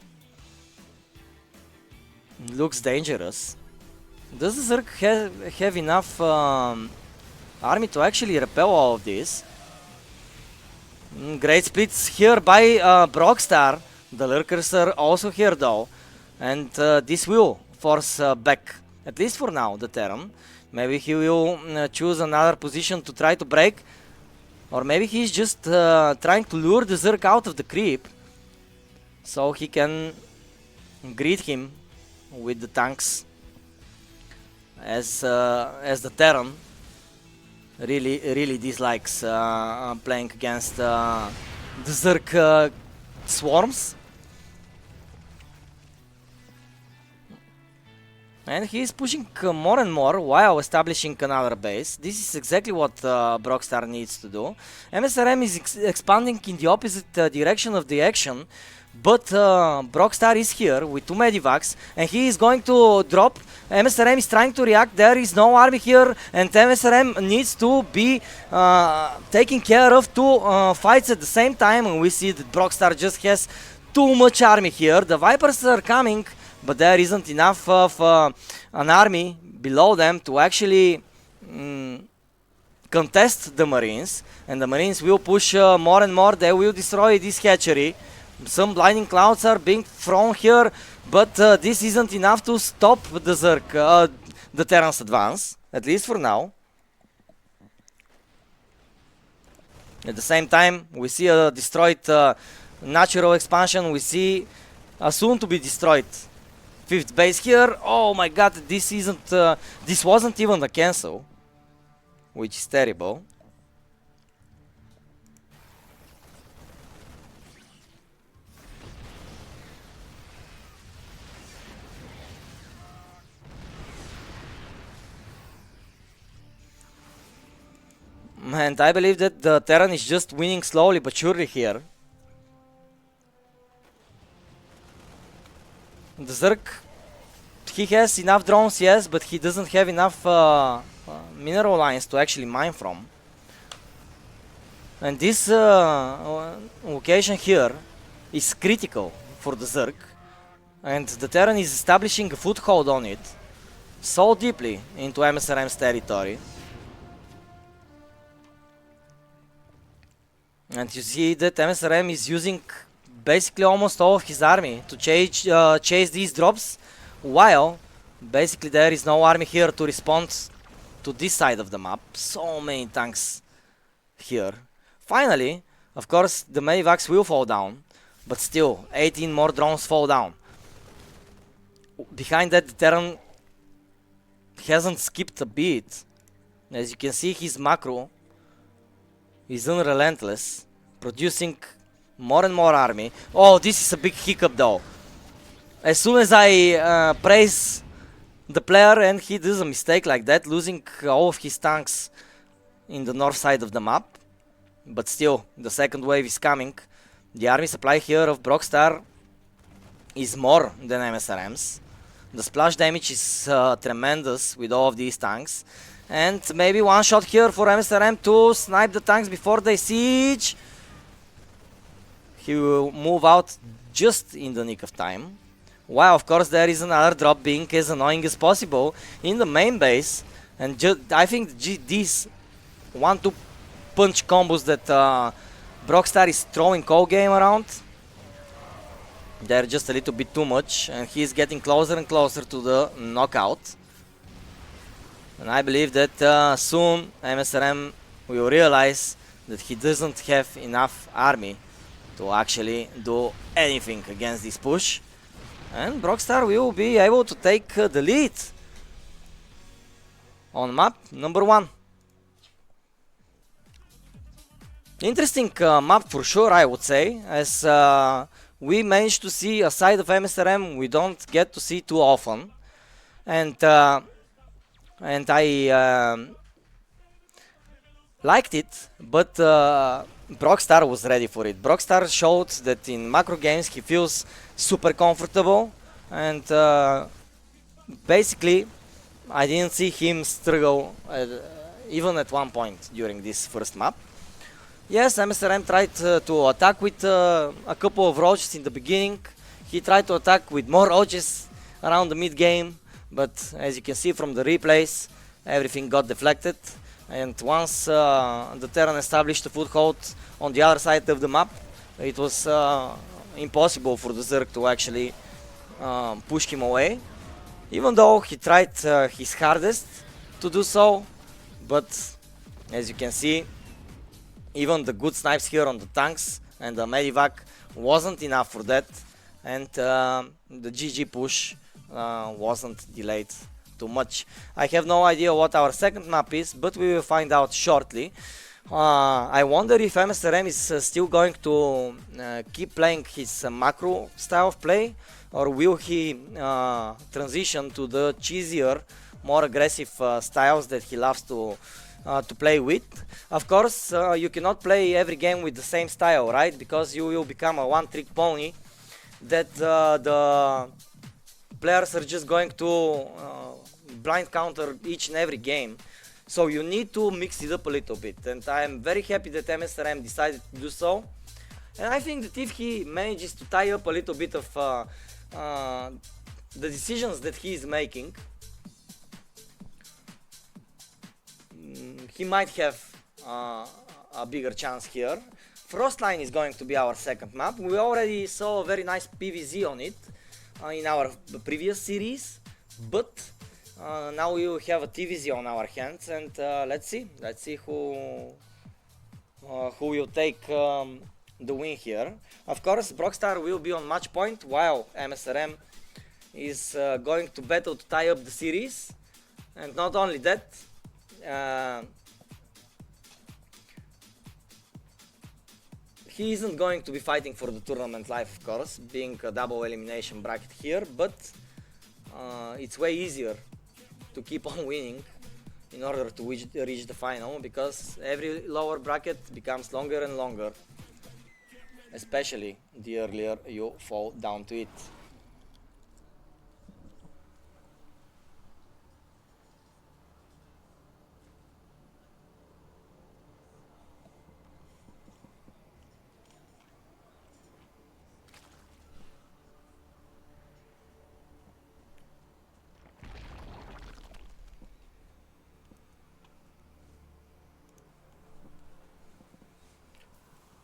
looks dangerous. Does the Zerg have enough army to actually repel all of this? Great splits here by Brockstar. The Lurkers are also here though, and this will force back, at least for now, the Terran. Maybe he will choose another position to try to break, or maybe he's just trying to lure the Zerg out of the creep so he can greet him with the tanks, as the Terran really dislikes playing against the Zerg swarms. And he is pushing more and more while establishing another base. This is exactly what Brockstar needs to do. MSRM is expanding in the opposite direction of the action, but Brockstar is here with 2 medivacs, and he is going to drop. MSRM is trying to react. There is no army here, and MSRM needs to be taking care of 2 fights at the same time, and we see that Brockstar just has too much army here. The Vipers are coming, but there isn't enough of an army below them to actually contest the Marines, and the Marines will push more and more. They will destroy this hatchery. Some blinding clouds are being thrown here, but this isn't enough to stop the Zerg, the Terran's advance, at least for now. At the same time, we see a destroyed natural expansion. We see a soon to be destroyed 5th base here. Oh my god, this wasn't even a cancel, which is terrible. And I believe that the Terran is just winning slowly but surely here. The Zerg, he has enough drones, yes, but he doesn't have enough mineral lines to actually mine from. And this location here is critical for the Zerg, and the Terran is establishing a foothold on it so deeply into MSRM's territory. And you see that MSRM is using basically almost all of his army to chase these drops, while basically there is no army here to respond to this side of the map. So many tanks here. Finally, of course, the medivacs will fall down, but still 18 more drones fall down. Behind that, the Terran hasn't skipped a beat. As you can see, his macro is unrelentless, producing more and more army. Oh, this is a big hiccup though. As soon as I praise the player and he does a mistake like that, losing all of his tanks in the north side of the map, but still, the second wave is coming. The army supply here of Brockstar is more than MSRM's. The splash damage is tremendous with all of these tanks. And maybe one shot here for MSRM to snipe the tanks before they siege. He will move out just in the nick of time. While of course there is another drop being as annoying as possible in the main base. And I think these 1-2 punch combos that Brockstar is throwing all game around, they're just a little bit too much, and he's getting closer and closer to the knockout. And I believe that soon MSRM will realize that he doesn't have enough army to actually do anything against this push. And Brockstar will be able to take the lead on map number 1. Interesting map for sure, I would say, as we managed to see a side of MSRM we don't get to see too often. And I liked it, but Brockstar was ready for it. Brockstar showed that in macro games he feels super comfortable, and basically I didn't see him struggle even at one point during this first map. Yes, MSRM tried to attack with a couple of roaches in the beginning. He tried to attack with more roaches around the mid game, but as you can see from the replays, everything got deflected. And once the Terran established a foothold on the other side of the map, it was impossible for the Zerg to actually push him away. Even though he tried his hardest to do so, but as you can see, even the good snipes here on the tanks and the medivac wasn't enough for that, and the GG push wasn't delayed too much. I have no idea what our second map is, but we will find out shortly. I wonder if MSRM is still going to keep playing his macro style of play, or will he transition to the cheesier, more aggressive styles that he loves to play with. Of course, you cannot play every game with the same style, right? Because you will become a one-trick pony that the players are just going to blind counter each and every game. So you need to mix it up a little bit, and I am very happy that MSRM decided to do so. And I think that if he manages to tie up a little bit of the decisions that he is making, he might have a bigger chance here. Frostline is going to be our second map. We already saw a very nice PvZ on it in our previous series, but now we will have a TVZ on our hands, and let's see who will take the win here. Of course, Brockstar will be on match point, while MSRM is going to battle to tie up the series. And not only that, he isn't going to be fighting for the tournament life, of course, being a double elimination bracket here, but it's way easier to keep on winning in order to reach the final, because every lower bracket becomes longer and longer, especially the earlier you fall down to it.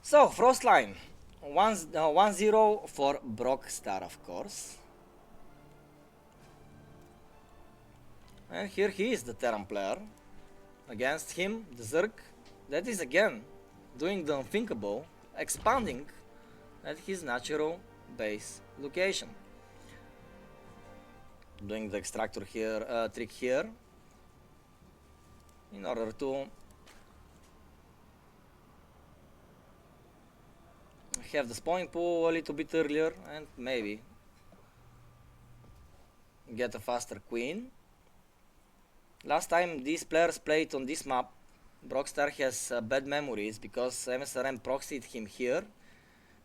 So, Frostline, 1-0 for Brockstar, of course. And here he is, the Terran player. Against him, the Zerg, that is again doing the unthinkable, expanding at his natural base location. Doing the extractor here, trick here. in order to have the spawning pool a little bit earlier and maybe get a faster queen. Last time these players played on this map, Brockstar has bad memories because MSRM proxied him here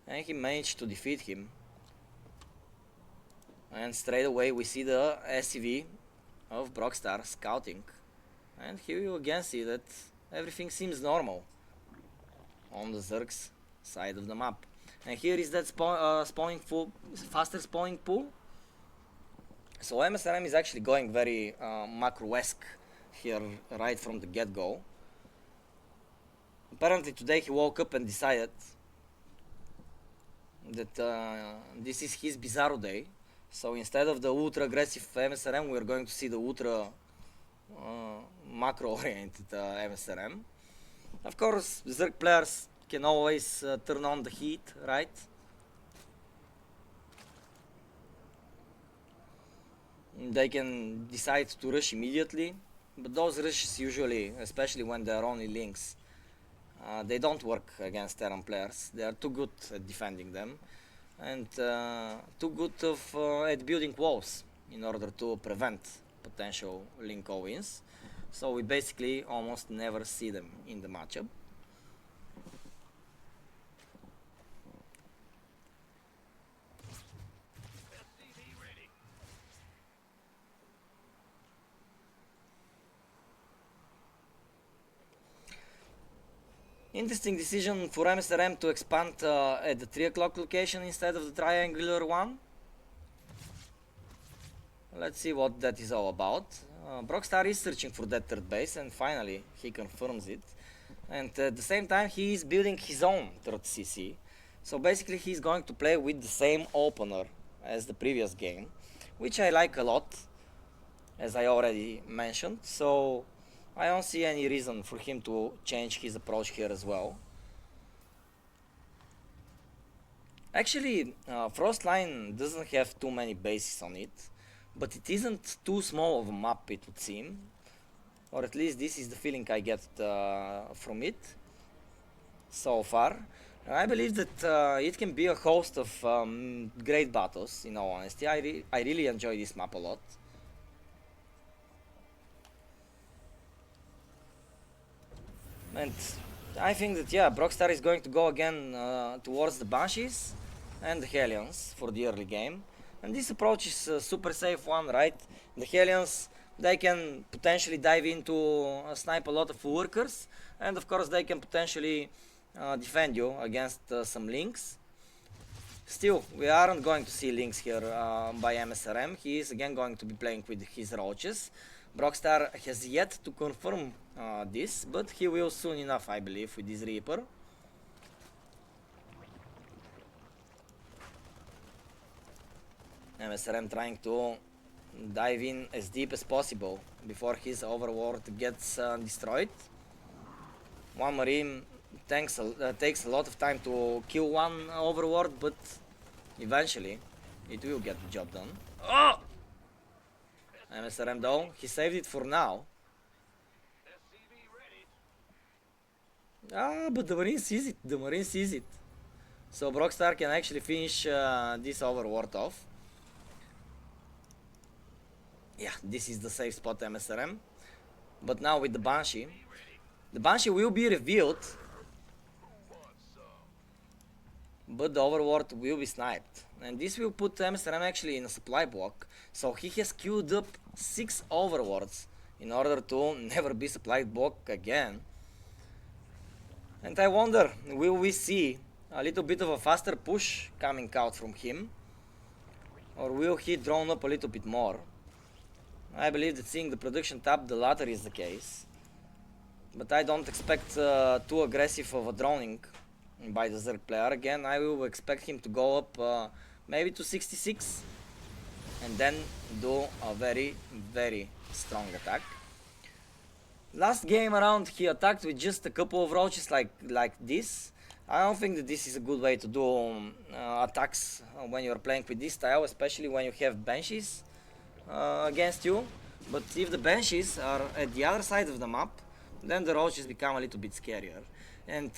and he managed to defeat him. And straight away we see the SCV of Brockstar scouting, and here you again see that everything seems normal on the Zerg's side of the map. And here is that spawning pool, faster spawning pool. So MSRM is actually going very macro-esque here right from the get-go. Apparently today he woke up and decided that this is his Bizarro day. So instead of the ultra aggressive MSRM, we're going to see the ultra macro oriented MSRM. Of course, Zerg players can always turn on the heat, right? They can decide to rush immediately, but those rushes usually, especially when they are only links, they don't work against Terran players. They are too good at defending them and too good at building walls in order to prevent potential link wins. So we basically almost never see them in the matchup. Interesting decision for MSRM to expand at the 3 o'clock location instead of the triangular one. Let's see what that is all about. Brockstar is searching for that third base and finally he confirms it. And at the same time he is building his own third CC. So basically he's going to play with the same opener as the previous game, which I like a lot, as I already mentioned. So I don't see any reason for him to change his approach here as well. Actually, Frostline doesn't have too many bases on it, but it isn't too small of a map, it would seem. Or at least this is the feeling I get from it so far. And I believe that it can be a host of great battles, in all honesty. I really enjoy this map a lot. And I think that, yeah, Brockstar is going to go again towards the Banshees and the Hellions for the early game. And this approach is a super safe one, right? The Hellions, they can potentially dive into snipe a lot of workers, and of course they can potentially defend you against some links. Still, we aren't going to see links here by MSRM. He is again going to be playing with his roaches. Brockstar has yet to confirm this, but he will soon enough, I believe, with this Reaper. MSRM trying to dive in as deep as possible before his overworld gets destroyed. One Marine takes a lot of time to kill one overworld, but eventually it will get the job done. Oh! MSRM though, he saved it for now. Ah, but the Marine sees it. The Marine sees it. So Brockstar can actually finish this overworld off. Yeah, this is the safe spot MSRM. But now with the Banshee will be revealed, but the overworld will be sniped. And this will put MSRM actually in a supply block. So he has queued up 6 overworlds in order to never be supplied block again. And I wonder, will we see a little bit of a faster push coming out from him? Or will he drone up a little bit more? I believe that seeing the production tab, the latter is the case. But I don't expect too aggressive of a droning by the Zerg player. Again, I will expect him to go up maybe to 66 and then do a very, very strong attack. Last game around he attacked with just a couple of roaches like this. I don't think that this is a good way to do attacks when you're playing with this style, especially when you have Banshees against you. But if the Banshees are at the other side of the map, then the roaches become a little bit scarier. And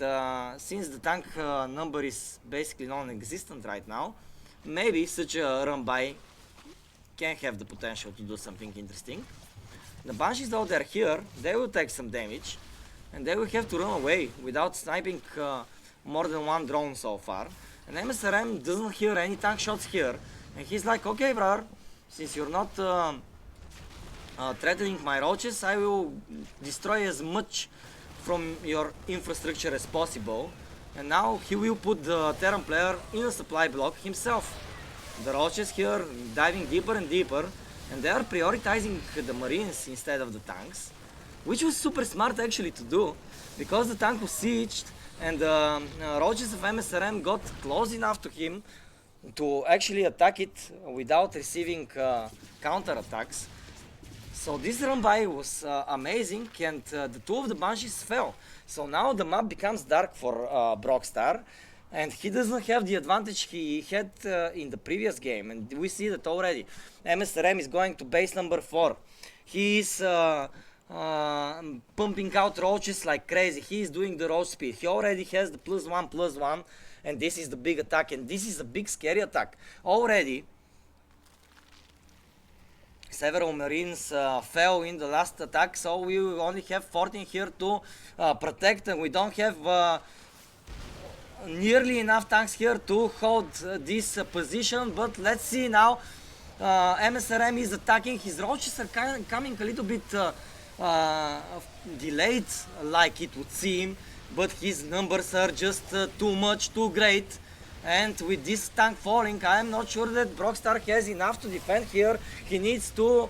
since the tank number is basically non-existent right now, maybe such a run by can have the potential to do something interesting. The Banshees, though they're here, they will take some damage, and they will have to run away without sniping more than one drone so far. And MSRM doesn't hear any tank shots here, and he's like, okay brother, since you're not threatening my roaches, I will destroy as much from your infrastructure as possible. And now he will put the Terran player in a supply block himself. The roaches here diving deeper and deeper, and they are prioritizing the marines instead of the tanks, which was super smart actually to do, because the tank was sieged and the roaches of MSRM got close enough to him to actually attack it without receiving counter attacks. So this run by was amazing, and the two of the Banshees fell. So now the map becomes dark for Brockstar, and he doesn't have the advantage he had in the previous game, and we see that already. MSRM is going to base number 4. He is pumping out roaches like crazy. He is doing the roach speed. He already has the +1/+1, and this is the big attack, and this is a big scary attack. Already several marines fell in the last attack, so we only have 14 here to protect, and we don't have nearly enough tanks here to hold this position. But let's see now. MSRM is attacking. His roaches are coming a little bit delayed, like it would seem, but his numbers are just too much, too great. And with this tank falling, I am not sure that Brockstar has enough to defend here. He needs to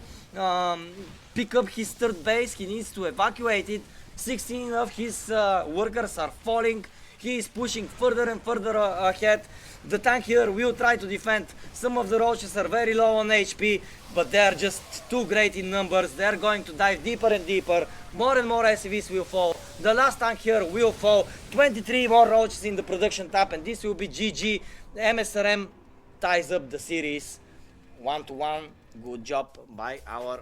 pick up his third base. He needs to evacuate it. 16 of his workers are falling. He is pushing further and further ahead. The tank here will try to defend. Some of the roaches are very low on HP, but they are just too great in numbers. They are going to dive deeper and deeper. More and more SCVs will fall. The last tank here will fall. 23 more roaches in the production tab, and this will be GG. MSRM ties up the series 1-1. Good job by our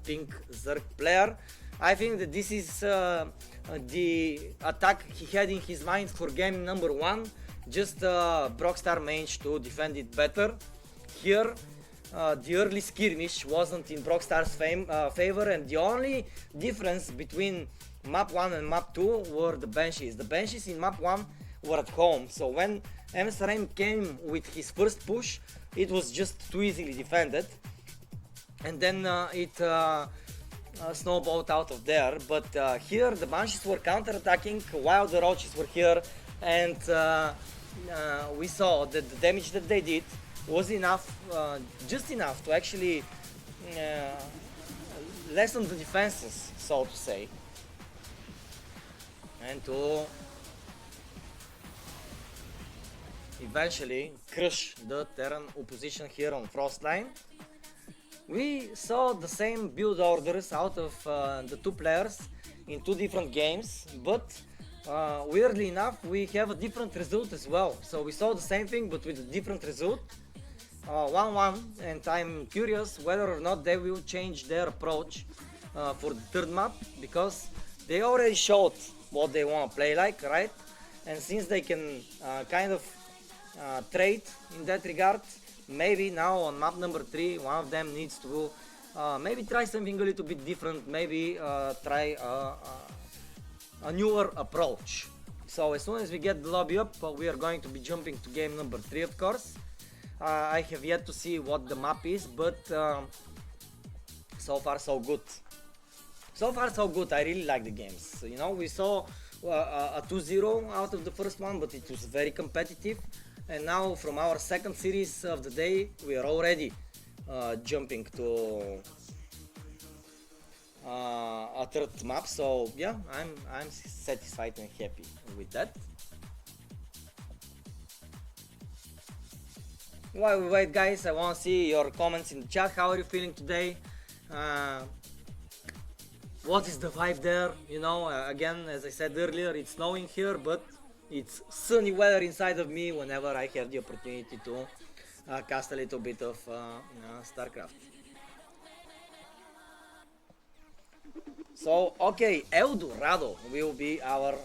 pink Zerg player. I think that this is the attack he had in his mind for game number 1. Just Brockstar managed to defend it better. Here, the early skirmish wasn't in Brockstar's favor, and the only difference between map 1 and map 2 were the Banshees. The Banshees in map 1 were at home, so when MSRM came with his first push, it was just too easily defended, and then it snowballed out of there. But here the Banshees were counter-attacking while the roaches were here, and we saw that the damage that they did was enough, just enough to actually lessen the defenses, so to say, and to eventually crush the Terran opposition here on Frostline. We saw the same build orders out of the two players in two different games, but weirdly enough we have a different result as well. So we saw the same thing but with a different result, 1-1, and I'm curious whether or not they will change their approach for the third map, because they already showed what they want to play like, right? And since they can kind of trade in that regard, maybe now on map number 3 one of them needs to maybe try something a little bit different, maybe try a newer approach. So as soon as we get the lobby up, we are going to be jumping to game number 3, of course. I have yet to see what the map is, but so far so good. So far so good. I really like the games. You know, we saw a 2-0 out of the first one, but it was very competitive. And now from our second series of the day, we are already jumping to a third map. So yeah, I'm satisfied and happy with that. While we wait, guys, I want to see your comments in the chat. How are you feeling today? What is the vibe there? You know, again, as I said earlier, it's snowing here, but it's sunny weather inside of me whenever I have the opportunity to cast a little bit of StarCraft. So, okay, El Dorado will be our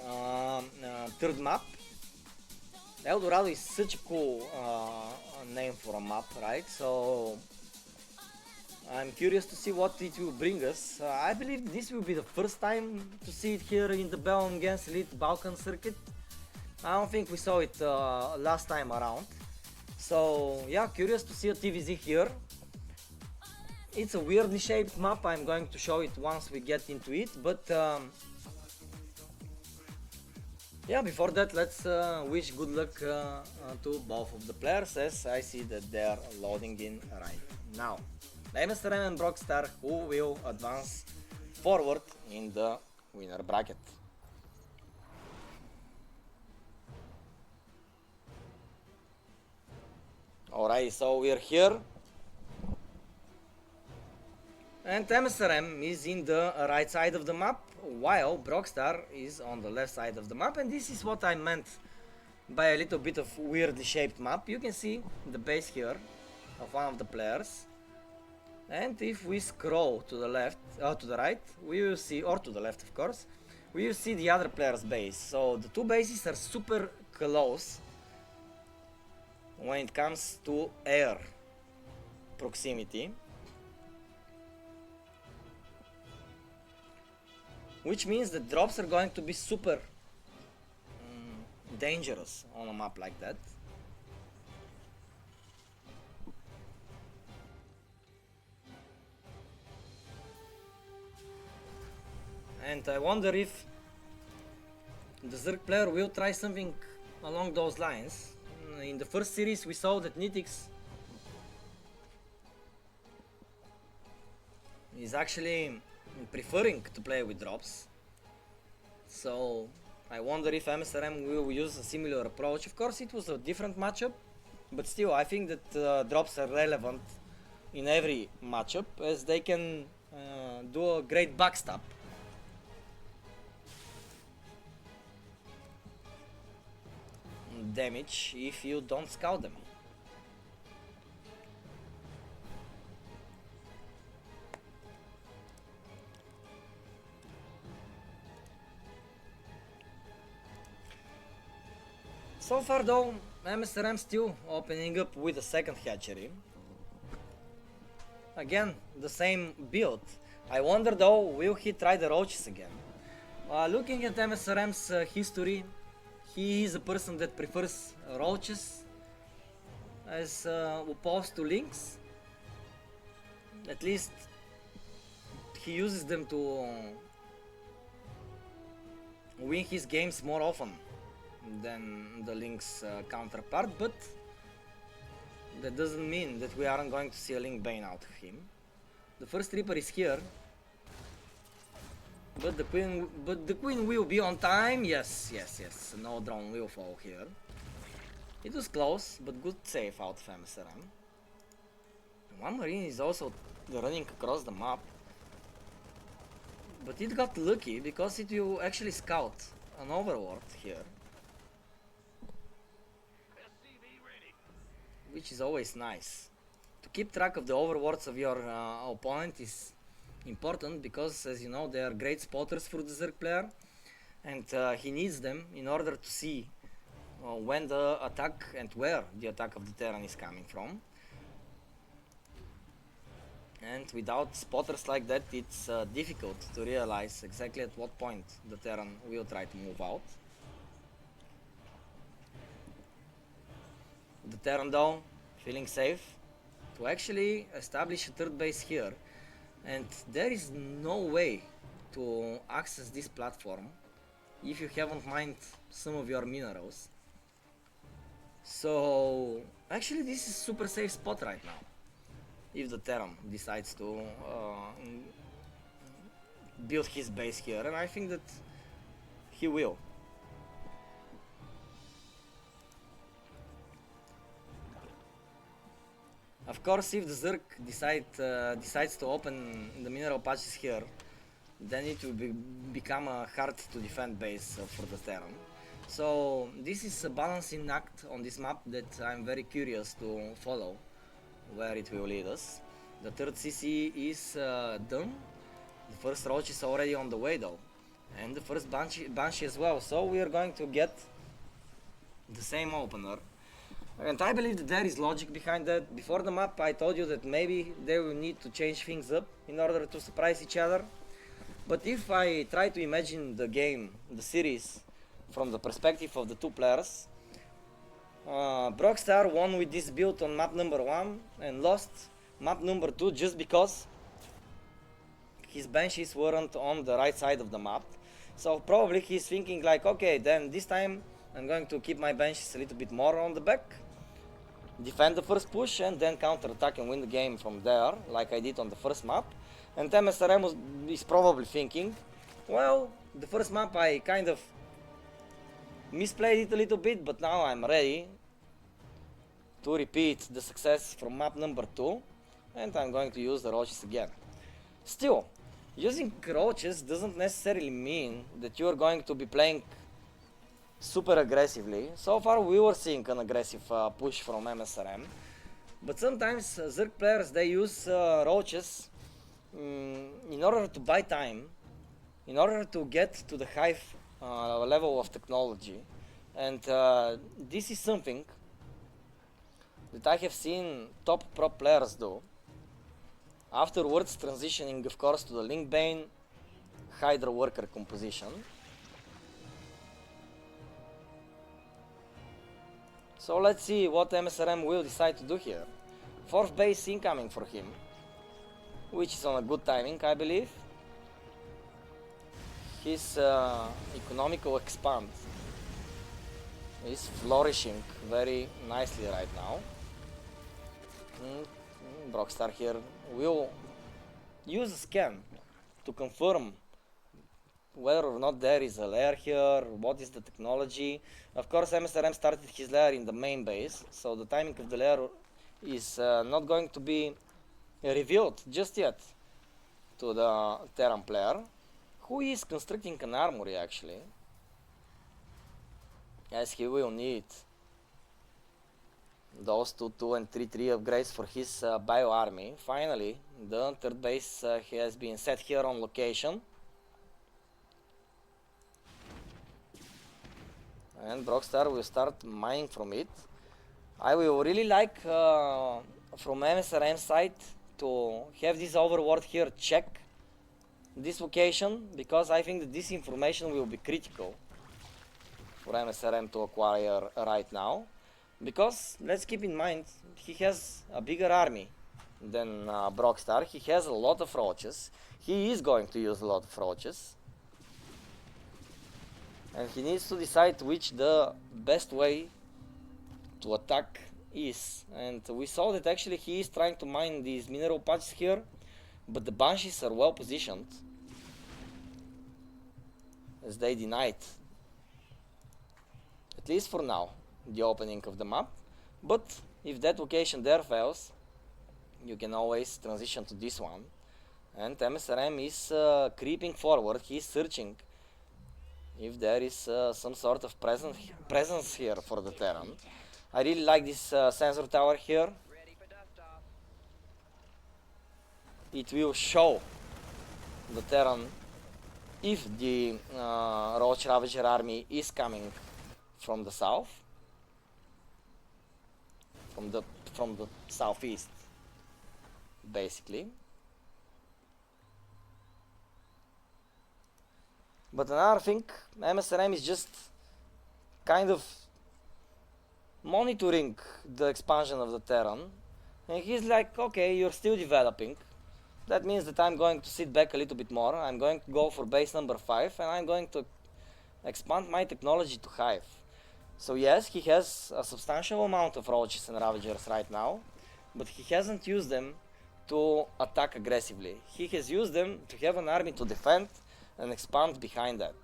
third map. El Dorado is such a cool name for a map, right? So, I'm curious to see what it will bring us. I believe this will be the first time to see it here in the Bellum against Elite Balkan circuit. I don't think we saw it last time around. So yeah, curious to see a TVZ here. It's a weirdly shaped map. I'm going to show it once we get into it. But yeah, before that, let's wish good luck to both of the players, as I see that they're loading in right now. MSRM and Brockstar, who will advance forward in the winner bracket. Alright, so we're here. And MSRM is in the right side of the map, while Brockstar is on the left side of the map. And this is what I meant by a little bit of weirdly shaped map. You can see the base here of one of the players. And if we scroll to the left, to the right, we will see, or to the left of course, we will see the other player's base. So the two bases are super close when it comes to air proximity. Which means the drops are going to be super dangerous on a map like that. And I wonder if the Zerg player will try something along those lines. In the first series we saw that Nitix is actually preferring to play with drops. So I wonder if MSRM will use a similar approach. Of course it was a different matchup, but still I think that drops are relevant in every matchup, as they can do a great backstab. Damage if you don't scout them. So far though, MSRM still opening up with a second hatchery. Again, the same build. I wonder though, will he try the roaches again? Looking at MSRM's history, he is a person that prefers roaches as opposed to lynx. At least he uses them to win his games more often than the lynx counterpart, but that doesn't mean that we aren't going to see a link bane out of him. The first Reaper is here, but the queen will be on time. Yes, no drone will fall here. It was close, but good save out of MSRM. One marine is also running across the map, but it got lucky because it will actually scout an overworld here, which is always nice. To keep track of the overworlds of your opponent is important, because as you know they are great spotters for the Zerg player, and he needs them in order to see when the attack and where the attack of the Terran is coming from. And without spotters like that, it's difficult to realize exactly at what point the Terran will try to move out. The Terran though, feeling safe to actually establish a third base here, and there is no way to access this platform if you haven't mined some of your minerals. So actually this is super safe spot right now, if the Terran decides to build his base here, and I think that he will. Of course, if the Zerg decides to open the mineral patches here, then it will become a hard to defend base for the Terran. So this is a balancing act on this map that I'm very curious to follow, where it will lead us. The third CC is done, The first roach is already on the way though. And the first Banshee as well. So we are going to get the same opener. And I believe that there is logic behind that. Before the map I told you that maybe they will need to change things up in order to surprise each other. But if I try to imagine the game, the series, from the perspective of the two players, Brockstar won with this build on map number 1 and lost map number 2 just because his Banshees weren't on the right side of the map. So probably he's thinking like, okay, then this time I'm going to keep my Banshees a little bit more on the back, defend the first push and then counter attack and win the game from there, like I did on the first map. And MSRM is probably thinking, well, the first map I kind of misplayed it a little bit, but now I'm ready to repeat the success from map number 2 and I'm going to use the roaches again. Still, using roaches doesn't necessarily mean that you're going to be playing super aggressively. So far we were seeing an aggressive push from MSRM, but sometimes Zerg players, they use roaches in order to buy time, in order to get to the high level of technology. And this is something that I have seen top pro players do, afterwards transitioning of course to the Linkbane Hydra Worker composition. So let's see what MSRM will decide to do here. 4th base incoming for him, which is on a good timing, I believe. His economical expand is flourishing very nicely right now. Brockstar here will use a scan to confirm whether or not there is a lair here, what is the technology. Of course MSRM started his lair in the main base, so the timing of the lair is not going to be revealed just yet to the Terran player, who is constructing an armory actually, as he will need those 2 and 3 upgrades for his bio army. Finally, the 3rd base has been set here on location. And Brockstar will start mining from it. I will really like from MSRM side to have this overlord here check this location, because I think that this information will be critical for MSRM to acquire right now. Because let's keep in mind, he has a bigger army than Brockstar. He has a lot of roaches. He is going to use a lot of roaches. And he needs to decide which the best way to attack is. And we saw that actually he is trying to mine these mineral patches here, but the Banshees are well positioned, as they denied, at least for now, the opening of the map. But if that location there fails, you can always transition to this one. And MSRM is creeping forward. He is searching if there is some sort of presence here for the Terran. I really like this sensor tower here. It will show the Terran if the Roach Ravager army is coming from the south, from the southeast, basically. But another thing, MSRM is just kind of monitoring the expansion of the Terran, and he's like, okay, you're still developing. That means that I'm going to sit back a little bit more. I'm going to go for base number 5 and I'm going to expand my technology to Hive. So yes, he has a substantial amount of Roaches and Ravagers right now, but he hasn't used them to attack aggressively. He has used them to have an army to defend and expand behind that.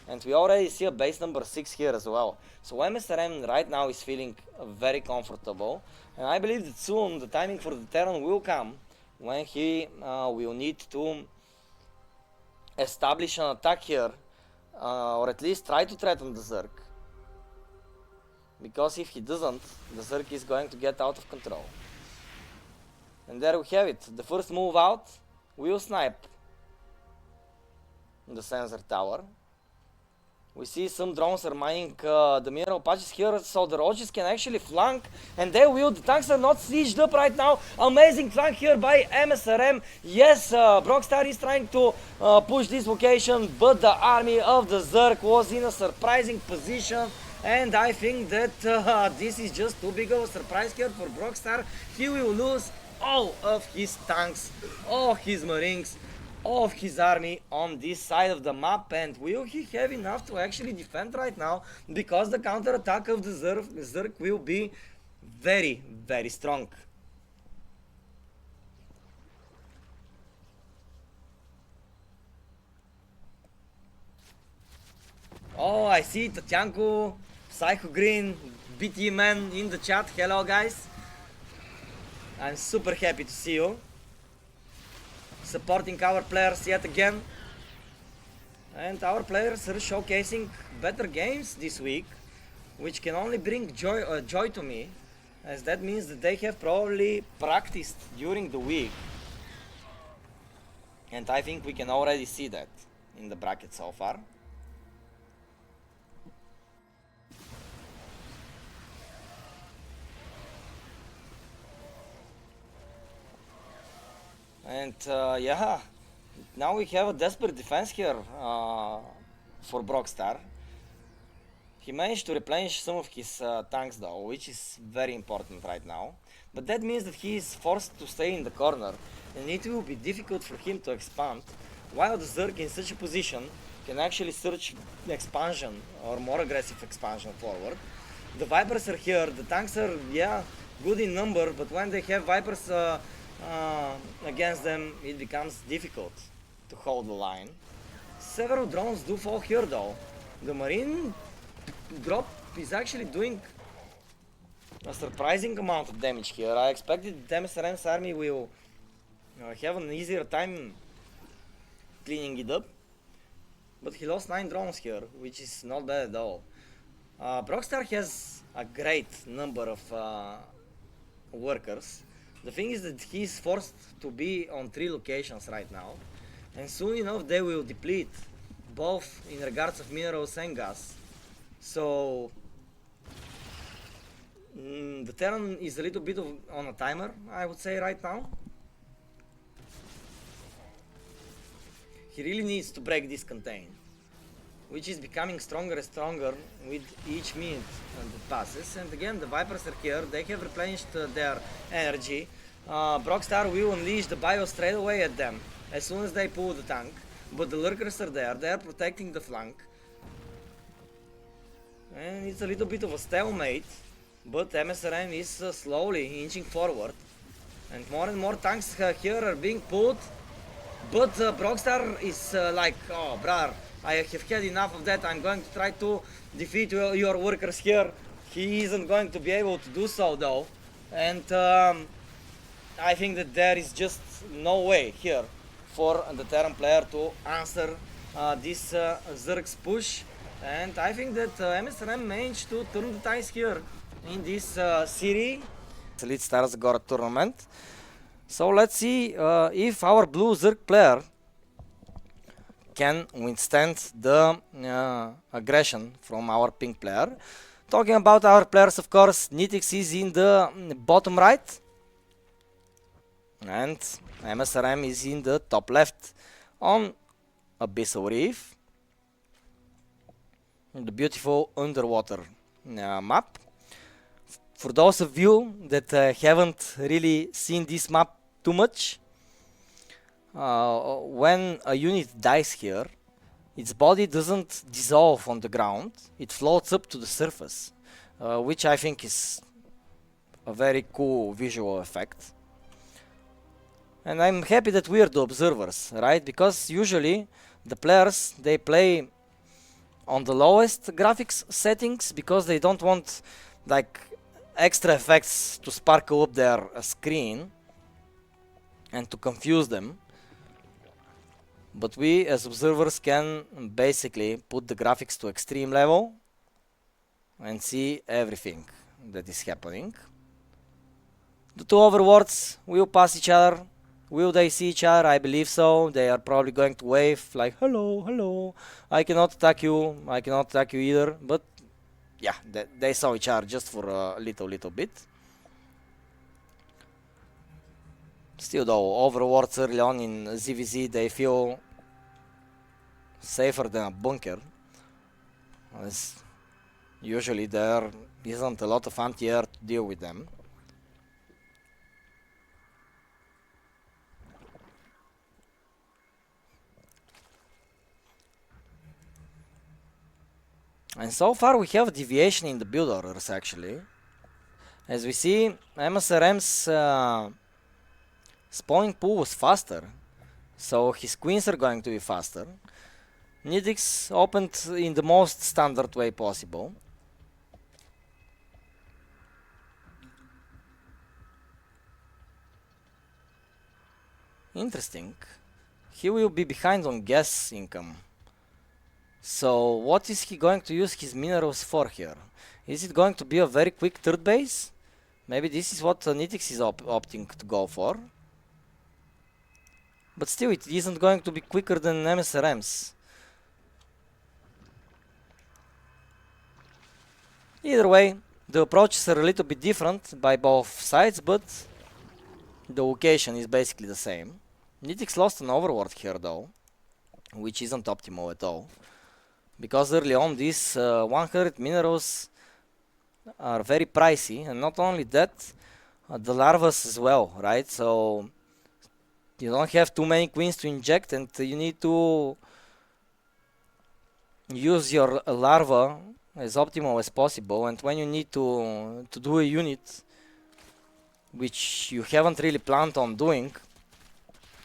And we already see a base number 6 here as well. So MSRM right now is feeling very comfortable, and I believe that soon the timing for the Terran will come when he will need to establish an attack here, or at least try to threaten the Zerg. Because if he doesn't, the Zerg is going to get out of control. And there we have it. The first move out will snipe the sensor tower. We see some drones are mining the mineral patches here, so the roaches can actually flank, and they will. The tanks are not sieged up right now. Amazing flank here by MSRM. Yes, Brockstar is trying to push this location, but the army of the Zerg was in a surprising position. And I think that this is just too big of a surprise here for Brockstar. He will lose all of his tanks, all his marines, all of his army on this side of the map, and will he have enough to actually defend right now, because the counter attack of the Zerg will be very, very strong. Oh, I see Tatyanko, Psycho Green, BT Man in the chat. Hello guys, I'm super happy to see you supporting our players yet again, and our players are showcasing better games this week, which can only bring joy to me, as that means that they have probably practiced during the week, and I think we can already see that in the bracket so far. And yeah, now we have a desperate defense here for Brockstar. He managed to replenish some of his tanks though, which is very important right now. But that means that he is forced to stay in the corner, and it will be difficult for him to expand, while the Zerg in such a position can actually search expansion or more aggressive expansion forward. The Vipers are here, the tanks are, yeah, good in number, but when they have Vipers against them, it becomes difficult to hold the line. Several drones do fall here though. The Marine drop is actually doing a surprising amount of damage here. I expected the MSRM's army will have an easier time cleaning it up, but he lost 9 drones here, which is not bad at all. Brockstar has a great number of workers. The thing is that he is forced to be on 3 locations right now, and soon enough they will deplete, both in regards of minerals and gas. So the Terran is a little bit on a timer, I would say, right now. He really needs to break this contain, which is becoming stronger and stronger with each minute that passes. And again, the Vipers are here, they have replenished their energy. Brockstar will unleash the bio straight away at them as soon as they pull the tank, but the lurkers are there, they are protecting the flank. And it's a little bit of a stalemate, but MSRM is slowly inching forward, and more tanks here are being pulled. But Brockstar is like, oh brother, I have had enough of that, I'm going to try to defeat your workers here. He isn't going to be able to do so though, and I think that there is just no way here for the Terran player to answer this Zerg's push, and I think that MSRM managed to turn the tides here in this city. Elite Stars got a tournament. So let's see if our blue Zerg player can withstand the aggression from our pink player. Talking about our players, of course, Nitix is in the bottom right, and MSRM is in the top left on Abyssal Reef, the beautiful underwater map. For those of you that haven't really seen this map too much, when a unit dies here, its body doesn't dissolve on the ground, it floats up to the surface, which I think is a very cool visual effect. And I'm happy that we're the observers, right? Because usually the players, they play on the lowest graphics settings because they don't want like extra effects to sparkle up their screen and to confuse them. But we as observers can basically put the graphics to extreme level and see everything that is happening. The two overlords will pass each other Will they see each other? I believe so. They are probably going to wave like, hello, hello. I cannot attack you. I cannot attack you either. But yeah, they saw each other just for a little bit. Still though, overworlds early on in ZVZ, they feel safer than a bunker. As usually there isn't a lot of anti-air to deal with them. And so far we have a deviation in the build orders actually. As we see, MSRM's spawning pool was faster, so his queens are going to be faster. Nidix opened in the most standard way possible. Interesting. He will be behind on gas income. So what is he going to use his minerals for here? Is it going to be a very quick third base? Maybe this is what Nitix is opting to go for. But still, it isn't going to be quicker than MSRM's. Either way, the approaches are a little bit different by both sides, but the location is basically the same. Nitix lost an overworld here though, which isn't optimal at all. Because early on these 100 minerals are very pricey, and not only that, the larvas as well, right? So you don't have too many queens to inject, and you need to use your larva as optimal as possible. And when you need to do a unit which you haven't really planned on doing,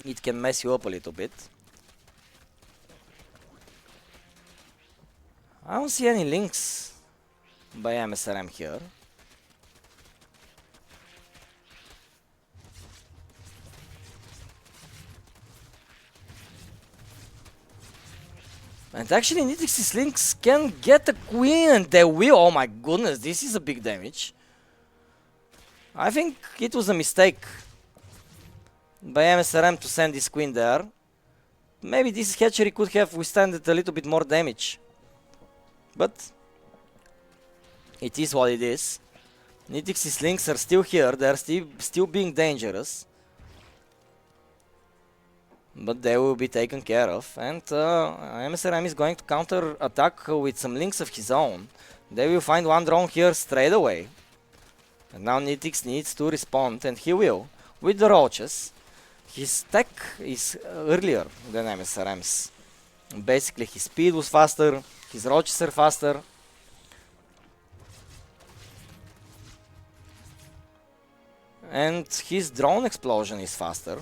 it can mess you up a little bit. I don't see any links by MSRM here. And actually Nitix's links can get a queen, and they will. Oh my goodness, this is a big damage. I think it was a mistake by MSRM to send this queen there. Maybe this hatchery could have withstanded a little bit more damage. But it is what it is. Nitix's links are still here, they're still being dangerous. But they will be taken care of, and MSRM is going to counter attack with some links of his own. They will find one drone here straight away. And now Nitix needs to respond, and he will, with the roaches. His tech is earlier than MSRM's. Basically his speed was faster, his roaches are faster. And his drone explosion is faster.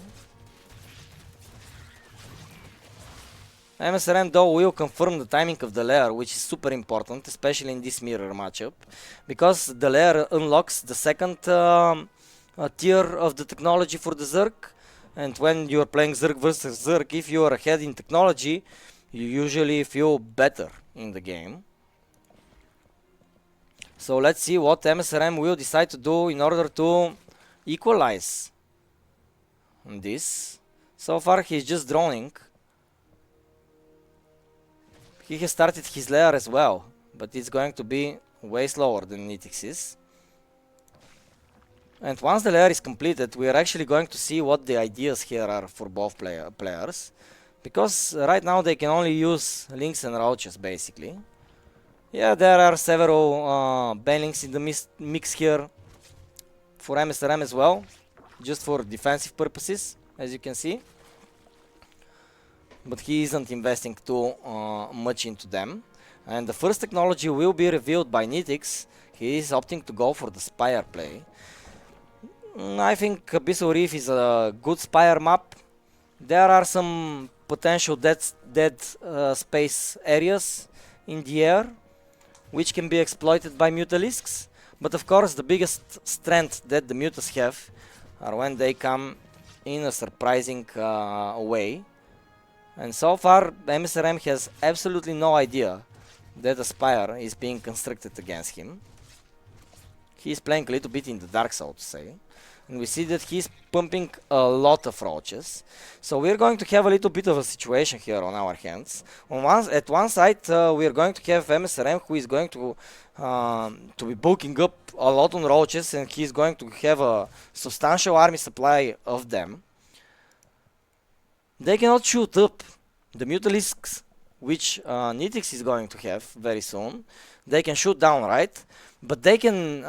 MSRM though will confirm the timing of the lair, which is super important, especially in this mirror matchup, because the lair unlocks the second tier of the technology for the Zerg, and when you are playing Zerg versus Zerg, if you are ahead in technology, you usually feel better in the game. So let's see what MSRM will decide to do in order to equalize this. So far he's just droning. He has started his lair as well, but it's going to be way slower than Nitix is. And once the lair is completed, we are actually going to see what the ideas here are for both players. Because right now they can only use links and roaches basically. Yeah, there are several banelings in the mix here for MSRM as well, just for defensive purposes, as you can see. But he isn't investing too much into them. And the first technology will be revealed by Nitix. He is opting to go for the Spire play. I think Abyssal Reef is a good Spire map. There are some potential dead space areas in the air, which can be exploited by Mutalisks. But of course the biggest strength that the Mutas have are when they come in a surprising way. And so far, MSRM has absolutely no idea that a Spire is being constructed against him. He is playing a little bit in the dark, so to say. And we see that he's pumping a lot of roaches. So we're going to have a little bit of a situation here on our hands. At one side, we're going to have MSRM, who is going to be bulking up a lot on roaches, and he's going to have a substantial army supply of them. They cannot shoot up the Mutalisks, which Nitix is going to have very soon. They can shoot down, right? But they can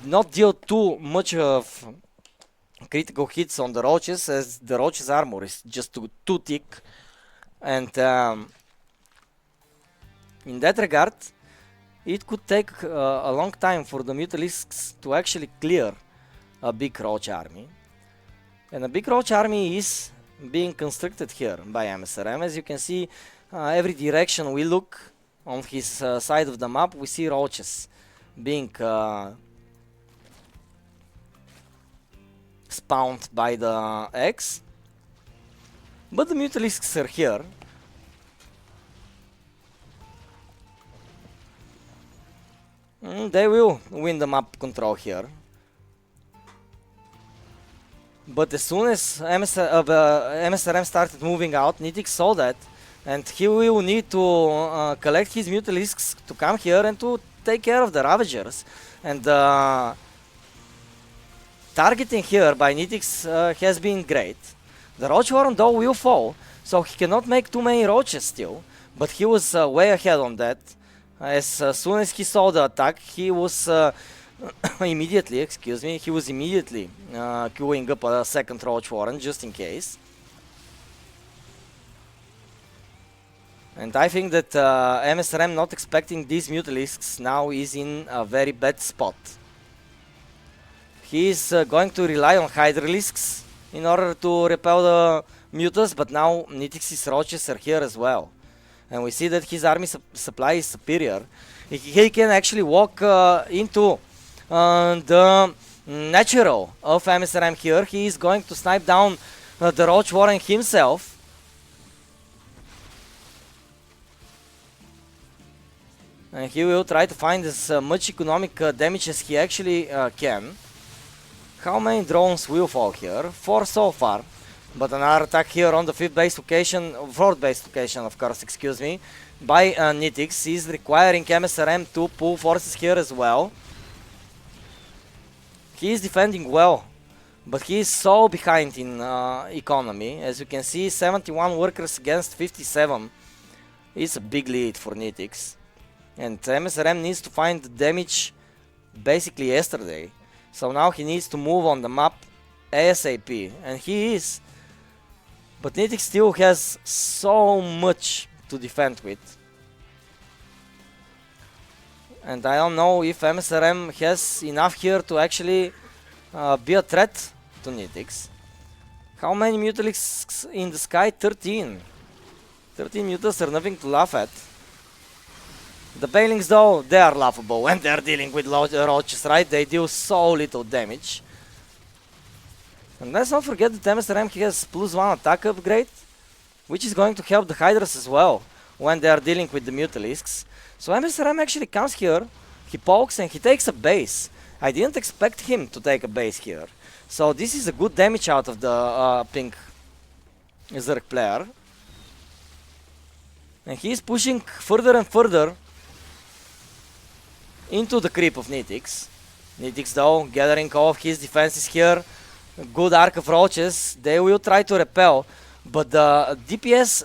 not deal too much of critical hits on the roaches, as the roaches armor is just too thick. And in that regard, it could take a long time for the Mutalisks to actually clear a big roach army. And a big roach army is being constructed here by MSRM. As you can see, every direction we look on his side of the map, we see roaches being spawned by the X. But the Mutalisks are here. They will win the map control here. But as soon as MSRM started moving out, Nitix saw that, and he will need to collect his Mutalisks to come here and to take care of the Ravagers. And targeting here by Nitix has been great. The Roach Warren though will fall, so he cannot make too many roaches still, but he was way ahead on that. As soon as he saw the attack, he was immediately queuing up a second Roach Warren just in case. And I think that MSRM not expecting these Mutalisks now is in a very bad spot. He is going to rely on Hydralisks in order to repel the Mutas, but now Nitix's Roaches are here as well. And we see that his army supply is superior. He can actually walk into the natural of MSRM here. He is going to snipe down the Roach Warren himself. And he will try to find as much economic damage as he actually can. How many drones will fall here? 4 so far. But another attack here on the 4th base location, of course, excuse me, by Nitix is requiring MSRM to pull forces here as well. He is defending well, but he is so behind in economy. As you can see, 71 workers against 57 is a big lead for Nitix. And MSRM needs to find the damage basically yesterday. So now he needs to move on the map ASAP, and he is. But Nitix still has so much to defend with. And I don't know if MSRM has enough here to actually be a threat to Nitix. How many Mutalisks in the sky? 13. 13 Mutas are nothing to laugh at. The Bailings though, they are laughable when they are dealing with roaches, right? They deal so little damage. And let's not forget that MSRM has +1 attack upgrade, which is going to help the Hydras as well when they are dealing with the Mutalisks. So MSRM actually comes here, he pokes and he takes a base. I didn't expect him to take a base here. So this is a good damage out of the pink Zerg player. And he is pushing further and further into the creep of Nitix. Nitix though, gathering all of his defenses here. Good arc of roaches, they will try to repel, but the DPS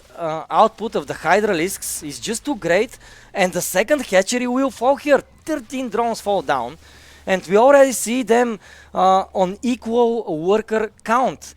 output of the Hydralisks is just too great, and the second hatchery will fall here. 13 drones fall down, and we already see them on equal worker count.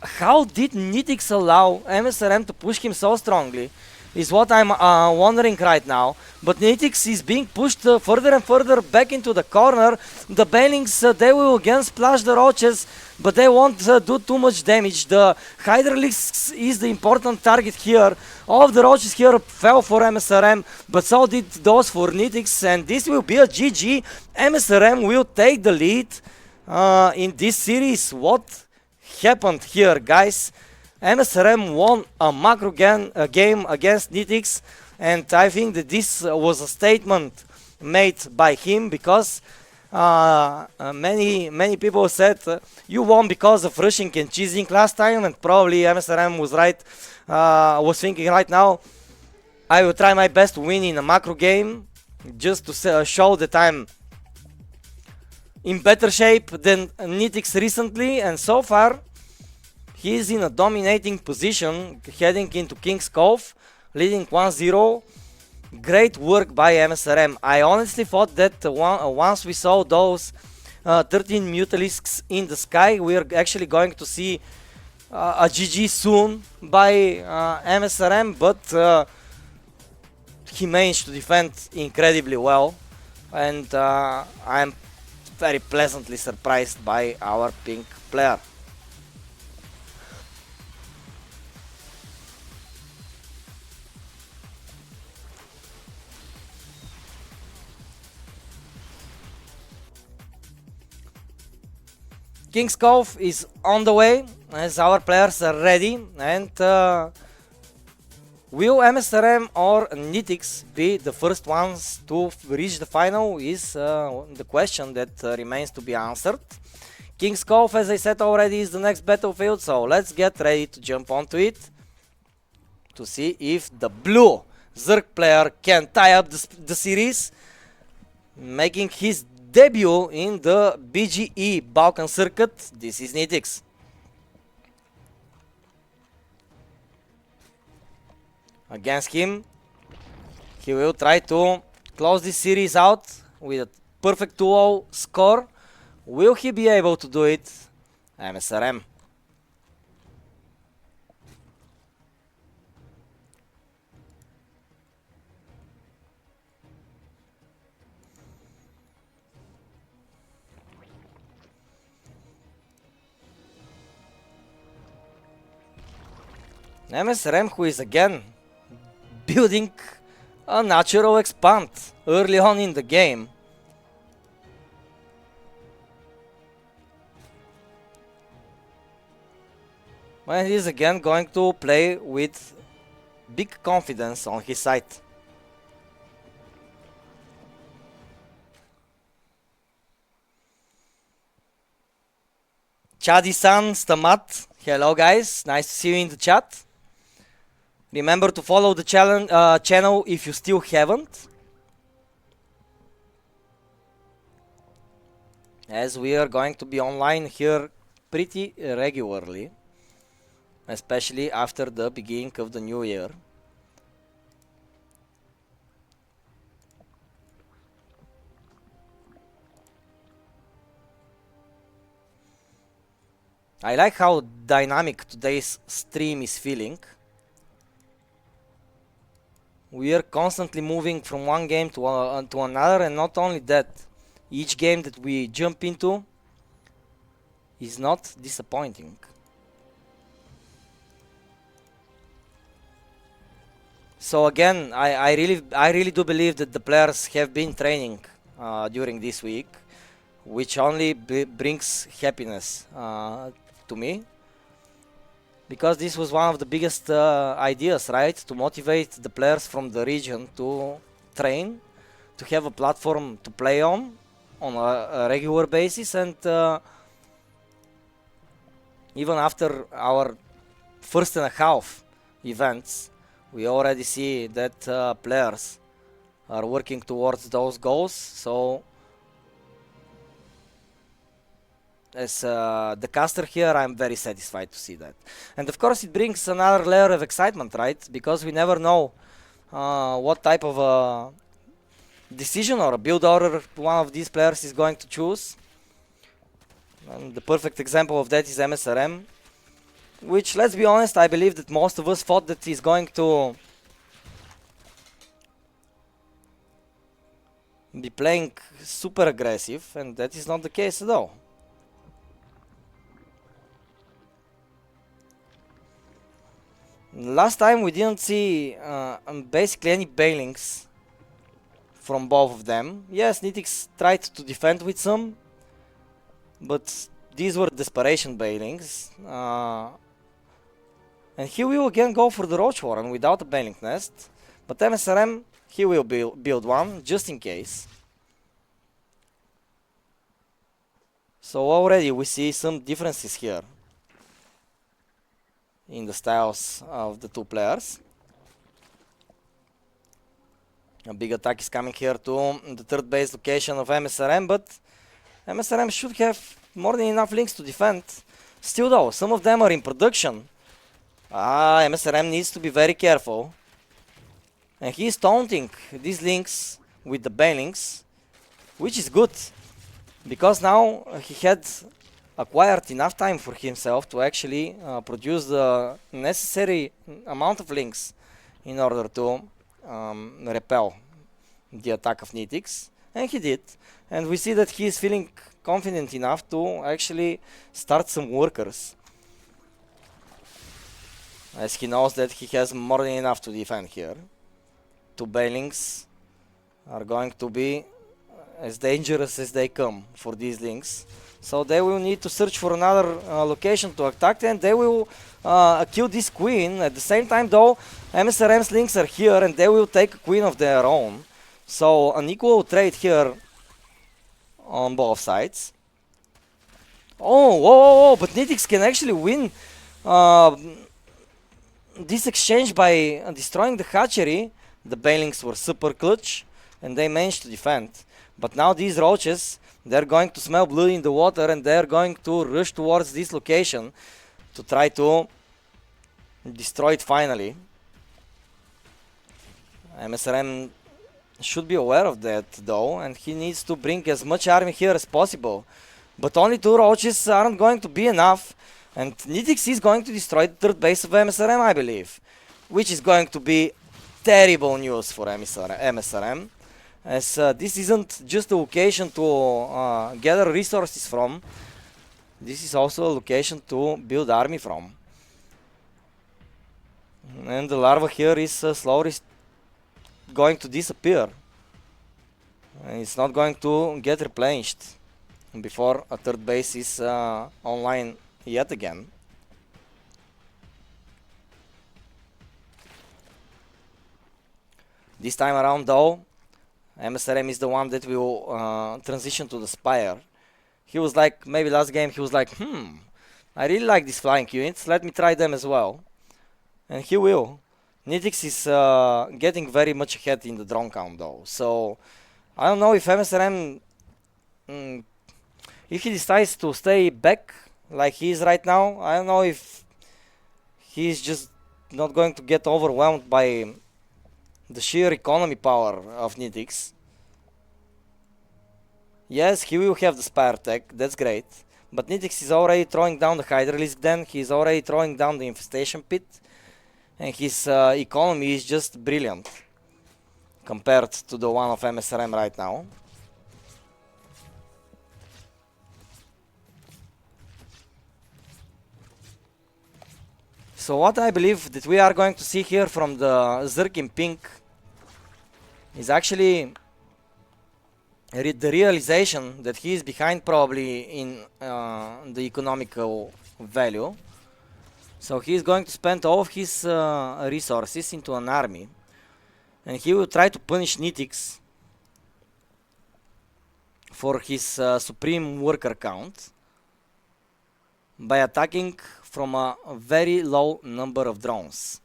How did Nitix allow MSRM to push him so strongly is what I'm wondering right now. But Nitix is being pushed further and further back into the corner. The Bailings, they will again splash the roaches, but they won't do too much damage. The Hydralisks is the important target here. All of the roaches here fell for MSRM, but so did those for Nitix, and this will be a GG. MSRM will take the lead in this series. What happened here, guys? MSRM won a macro game against Nitix, and I think that this was a statement made by him, because many people said you won because of rushing and cheesing last time, and probably MSRM was right. Was thinking right now, I will try my best to win in a macro game, just to show that I'm in better shape than Nitix recently, and so far he is in a dominating position, heading into King's Cove, leading 1-0. Great work by MSRM. I honestly thought that once we saw those 13 Mutalisks in the sky, we are actually going to see a GG soon by MSRM, but he managed to defend incredibly well, and I'm very pleasantly surprised by our pink player. King's Cove is on the way as our players are ready, and will MSRM or Nitix be the first ones to reach the final is the question that remains to be answered. King's Cove, as I said already, is the next battlefield, so let's get ready to jump onto it to see if the blue Zerg player can tie up the series, making his debut in the BGE Balkan circuit. This is Nitix. Against him, he will try to close this series out with a perfect 2-0 score. Will he be able to do it? MSRM. MSRM, who is again building a natural expand early on in the game. When he is again going to play with big confidence on his side. Chadi-san, Stamat, hello guys, nice to see you in the chat. Remember to follow the channel if you still haven't, as we are going to be online here pretty regularly, especially after the beginning of the new year. I like how dynamic today's stream is feeling. We are constantly moving from one game to another, and not only that, each game that we jump into is not disappointing. So again, I really do believe that the players have been training during this week, which only brings happiness to me. Because this was one of the biggest ideas, right? To motivate the players from the region to train, to have a platform to play on a regular basis, and even after our first and a half events, we already see that players are working towards those goals. So as the caster here, I'm very satisfied to see that. And of course it brings another layer of excitement, right? Because we never know what type of decision or a build order one of these players is going to choose. And the perfect example of that is MSRM, which, let's be honest, I believe that most of us thought that he's going to be playing super aggressive, and that is not the case at all. Last time we didn't see basically any bailings from both of them. Yes, Nitix tried to defend with some, but these were desperation bailings. And he will again go for the Roach Warren without a bailing nest. But MSRM, he will build one just in case. So already we see some differences here in the styles of the two players. A big attack is coming here to the third base location of MSRM, but MSRM should have more than enough links to defend. Still though, some of them are in production. MSRM needs to be very careful. And he is taunting these links with the banelings, which is good, because now he had acquired enough time for himself to actually produce the necessary amount of links in order to repel the attack of Nitix, and he did. And we see that he is feeling confident enough to actually start some workers, as he knows that he has more than enough to defend here. Two Bailings are going to be as dangerous as they come for these links, so they will need to search for another location to attack, and they will kill this queen. At the same time though, MSRM's links are here and they will take a queen of their own, so an equal trade here on both sides. Oh, but Nitix can actually win this exchange by destroying the hatchery. The Bailings were super clutch and they managed to defend. But now these roaches, they're going to smell blood in the water and they're going to rush towards this location to try to destroy it finally. MSRM should be aware of that though, and he needs to bring as much army here as possible. But only two roaches aren't going to be enough, and Nitix is going to destroy the third base of MSRM, I believe, which is going to be terrible news for MSRM, as this isn't just a location to gather resources from, this is also a location to build army from. And the larva here is slowly going to disappear, and it's not going to get replenished before a third base is online yet again. This time around though, MSRM is the one that will transition to the Spire. He was like, maybe last game he was like, I really like these flying units, let me try them as well. And he will. Nitix is getting very much ahead in the drone count though, so I don't know if MSRM, if he decides to stay back like he is right now, I don't know if he is just not going to get overwhelmed by the sheer economy power of Nitix. Yes, he will have the Spire tech, that's great, but Nitix is already throwing down the Hydralisk den, he is already throwing down the Infestation Pit, and his economy is just brilliant compared to the one of MSRM right now. So what I believe that we are going to see here from the Zerg in pink is actually the realization that he is behind probably in the economical value. So he is going to spend all of his resources into an army, and he will try to punish Nitix for his supreme worker count by attacking from a very low number of drones.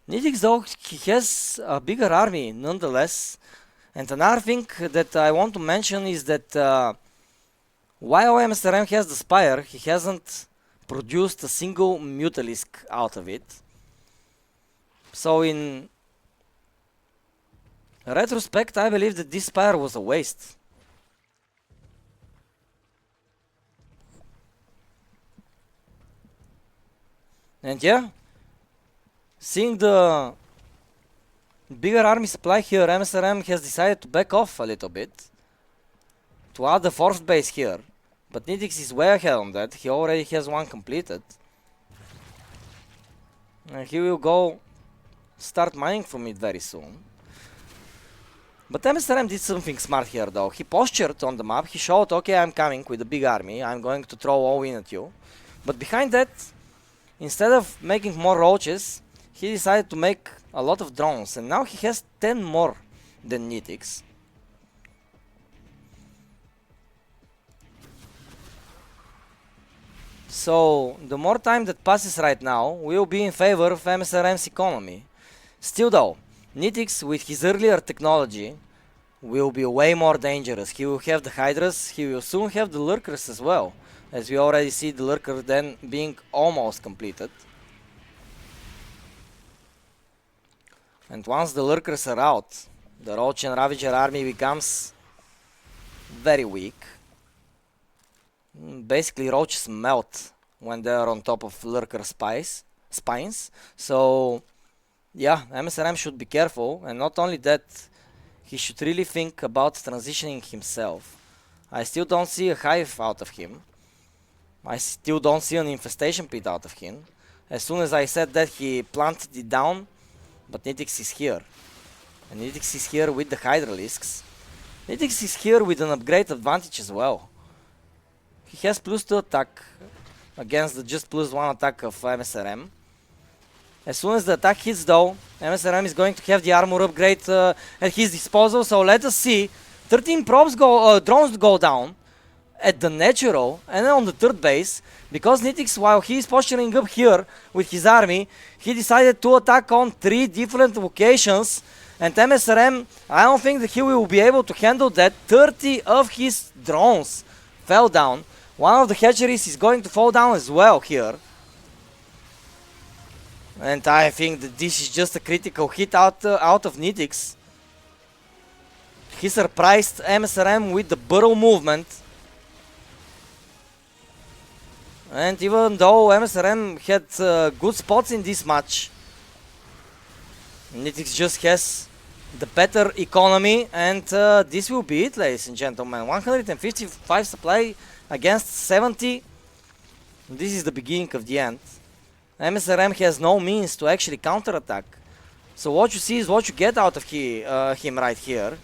Nitix though, he has a bigger army nonetheless, and another thing that I want to mention is that while MSRM has the Spire, he hasn't produced a single Mutalisk out of it. So in retrospect, I believe that this Spire was a waste. And yeah, seeing the bigger army supply here, MSRM has decided to back off a little bit to add the fourth base here. But Nitix is way ahead on that, he already has one completed. And he will go start mining from it very soon. But MSRM did something smart here though. He postured on the map, he showed, okay, I'm coming with a big army, I'm going to throw all in at you. But behind that, instead of making more roaches, he decided to make a lot of drones, and now he has 10 more than Nitix. So the more time that passes right now will be in favor of MSRM's economy. Still though, Nitix with his earlier technology will be way more dangerous. He will have the Hydras, he will soon have the Lurkers as well, as we already see the Lurker then being almost completed. And once the Lurkers are out, the Roach and Ravager army becomes very weak. Basically Roaches melt when they are on top of Lurker spines. So yeah, MSRM should be careful, and not only that, he should really think about transitioning himself. I still don't see a hive out of him. I still don't see an infestation pit out of him. As soon as I said that, he planted it down, but Nitix is here. And Nitix is here with the Hydralisks. Nitix is here with an upgrade advantage as well. He has +2 attack against the just +1 attack of MSRM. As soon as the attack hits though, MSRM is going to have the armor upgrade at his disposal, so let us see. 13 drones go down at the natural and on the third base, because Nitix, while he is posturing up here with his army, he decided to attack on 3 different locations, and MSRM, I don't think that he will be able to handle that. 30 of his drones fell down. One of the hatcheries is going to fall down as well here. And I think that this is just a critical hit out of Nitix. He surprised MSRM with the burrow movement. And even though MSRM had good spots in this match, Nitix just has the better economy, and this will be it, ladies and gentlemen. 155 supply against 70. This is the beginning of the end. MSRM has no means to actually counterattack. So what you see is what you get out of him right here.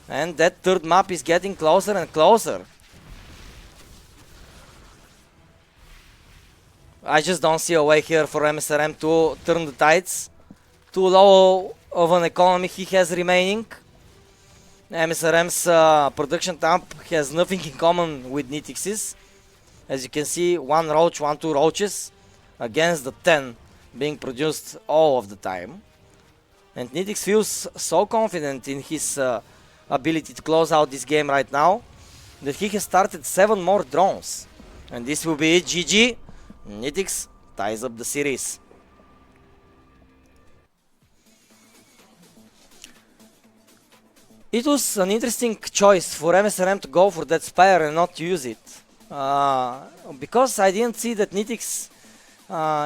And that third map is getting closer and closer. I just don't see a way here for MSRM to turn the tides. Too low of an economy he has remaining. MSRM's production temp has nothing in common with Nitix's. As you can see, 1 roach, 2 roaches against the 10 being produced all of the time. And Nitix feels so confident in his ability to close out this game right now that he has started 7 more drones. And this will be it. GG. Nitix ties up the series. It was an interesting choice for MSRM to go for that Spire and not use it. Because I didn't see that Nitix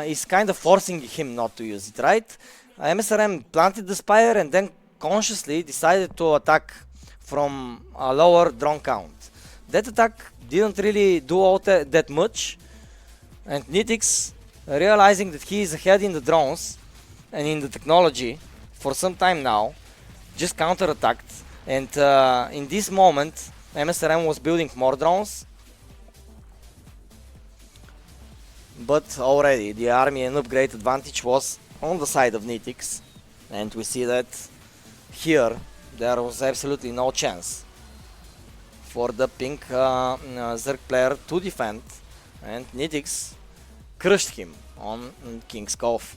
is kind of forcing him not to use it, right? MSRM planted the Spire and then consciously decided to attack from a lower drone count. That attack didn't really do all that much, and Nitix, realizing that he is ahead in the drones and in the technology for some time now, just counterattacked. And in this moment, MSRM was building more drones, but already the army and upgrade advantage was on the side of Nitix, and we see that here there was absolutely no chance for the pink Zerg player to defend, and Nitix crushed him on King's Cove.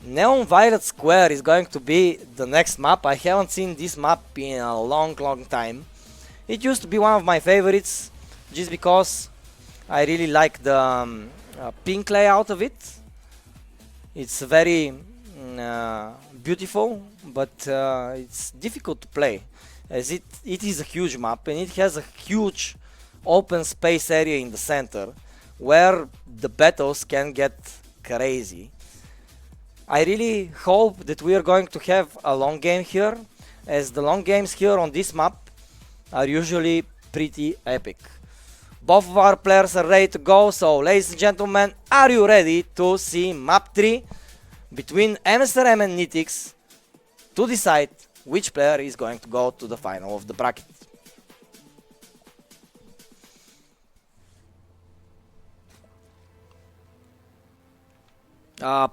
Neon Violet Square is going to be the next map. I haven't seen this map in a long time. It used to be one of my favorites just because I really like the pink layout of it. It's very beautiful, but it's difficult to play, as it is a huge map and it has a huge open space area in the center where the battles can get crazy. I really hope that we are going to have a long game here, as the long games here on this map are usually pretty epic. Both of our players are ready to go, so ladies and gentlemen, are you ready to see map 3 between MSRM and Nitix to decide which player is going to go to the final of the bracket?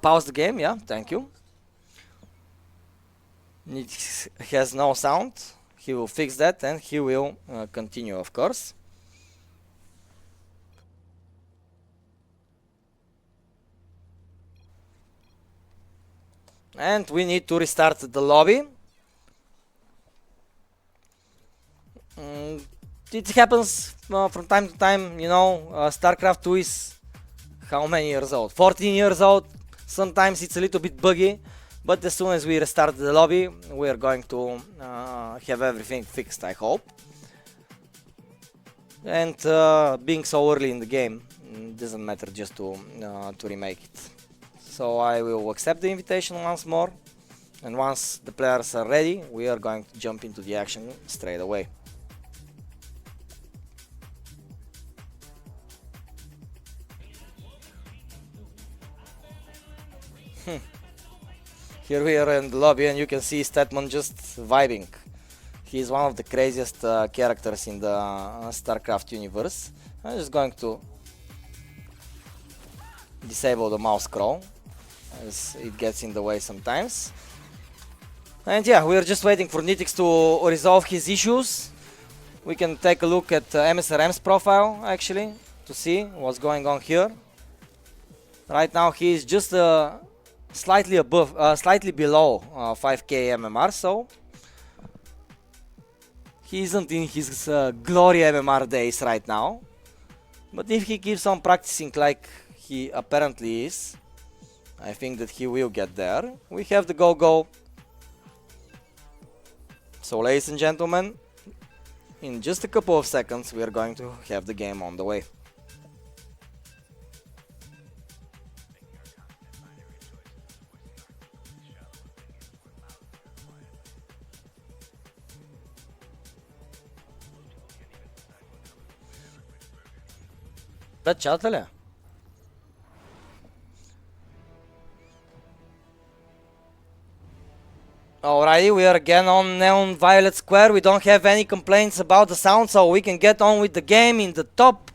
Pause the game, yeah, thank you. Nitix has no sound. He will fix that and he will continue, of course. And we need to restart the lobby. It happens from time to time, you know. StarCraft 2 is how many years old? 14 years old. Sometimes it's a little bit buggy, but as soon as we restart the lobby, we are going to have everything fixed, I hope. And being so early in the game, doesn't matter just to remake it. So I will accept the invitation once more, and once the players are ready, we are going to jump into the action straight away. Here we are in the lobby, and you can see Statman just vibing. He's one of the craziest characters in the StarCraft universe. I'm just going to disable the mouse scroll, as it gets in the way sometimes. And yeah, we're just waiting for Nitix to resolve his issues. We can take a look at MSRM's profile, actually, to see what's going on here. Right now he is just slightly below 5k MMR, so he isn't in his glory MMR days right now. But if he keeps on practicing like he apparently is, I think that he will get there. We have the go-go. So ladies and gentlemen, in just a couple of seconds we are going to have the game on the way. Chatele. Alrighty, we are again on Neon Violet Square. We don't have any complaints about the sound, so we can get on with the game. In the top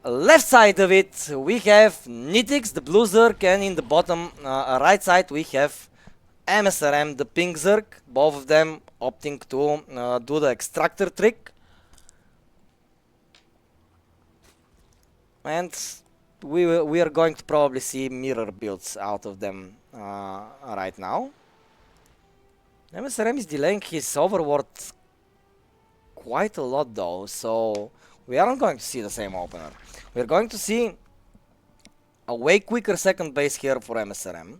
left side of it, we have Nitix, the blue Zerg, and in the bottom right side, we have MSRM, the pink Zerg. Both of them opting to do the extractor trick. And we are going to probably see mirror builds out of them right now. MSRM is delaying his overword quite a lot though, so we aren't going to see the same opener. We're going to see a way quicker second base here for MSRM.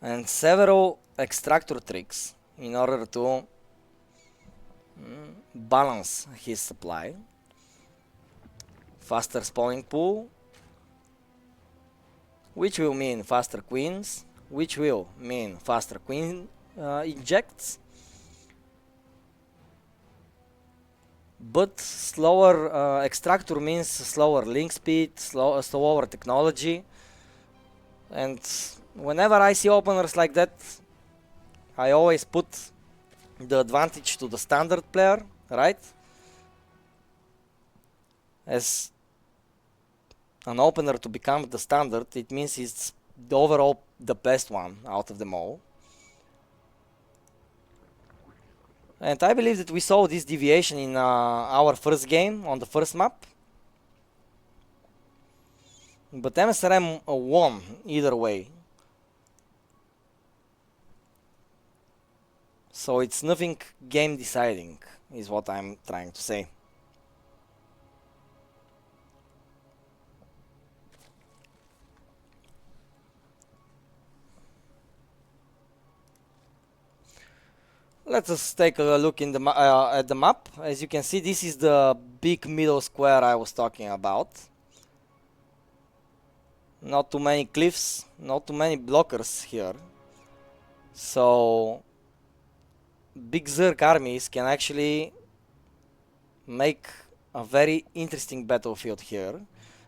And several extractor tricks in order to balance his supply. Faster spawning pool, which will mean faster queens, which will mean faster queen ejects. But slower extractor means slower link speed, slower technology. And whenever I see openers like that, I always put the advantage to the standard player, right? As an opener to become the standard, it means it's the overall the best one out of them all. And I believe that we saw this deviation in our first game on the first map. But MSRM won either way. So it's nothing game deciding, is what I'm trying to say. Let us take a look in the at the map. As you can see, this is the big middle square I was talking about. Not too many cliffs, not too many blockers here. So big Zerg armies can actually make a very interesting battlefield here.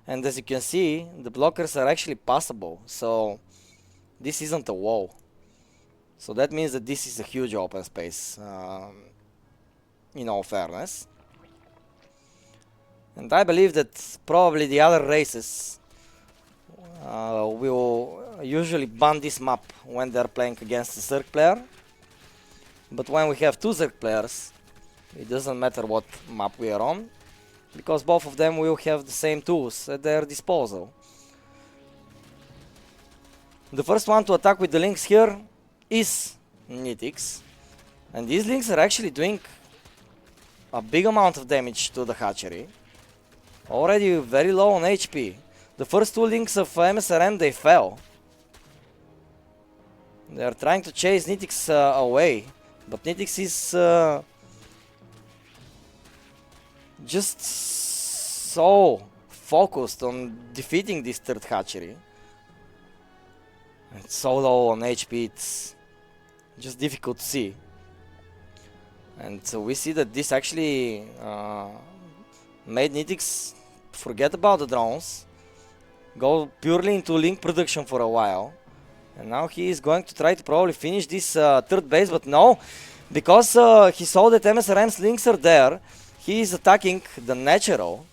And as you can see, the blockers are actually passable. So this isn't a wall. So that means that this is a huge open space, in all fairness. And I believe that probably the other races will usually ban this map when they're playing against a Zerg player. But when we have two Zerg players, it doesn't matter what map we are on. because both of them will have the same tools at their disposal. The first one to attack with the links here is Nitix, and these links are actually doing a big amount of damage to the hatchery. Already very low on HP. The first two links of MSRM, they fell. They are trying to chase Nitix away, but Nitix is just so focused on defeating this third hatchery. And so low on HP, it's just difficult to see. And so we see that this actually made Nitix forget about the drones, go purely into link production for a while. And now he is going to try to probably finish this third base, but no, because he saw that MSRM's links are there, he is attacking the natural.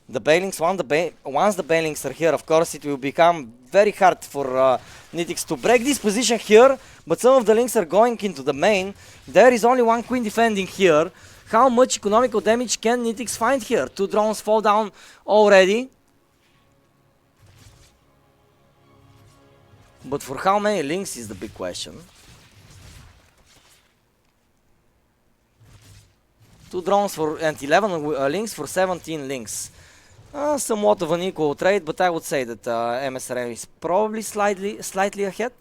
The Bailings, once the Bailings are here, of course it will become very hard for Nitix to break this position here, but some of the links are going into the main. There is only one queen defending here. How much economical damage can Nitix find here? Two drones fall down already. But for how many links is the big question. Two drones for and 11 links for 17 links. Somewhat of an equal trade, but I would say that MSRM is probably slightly ahead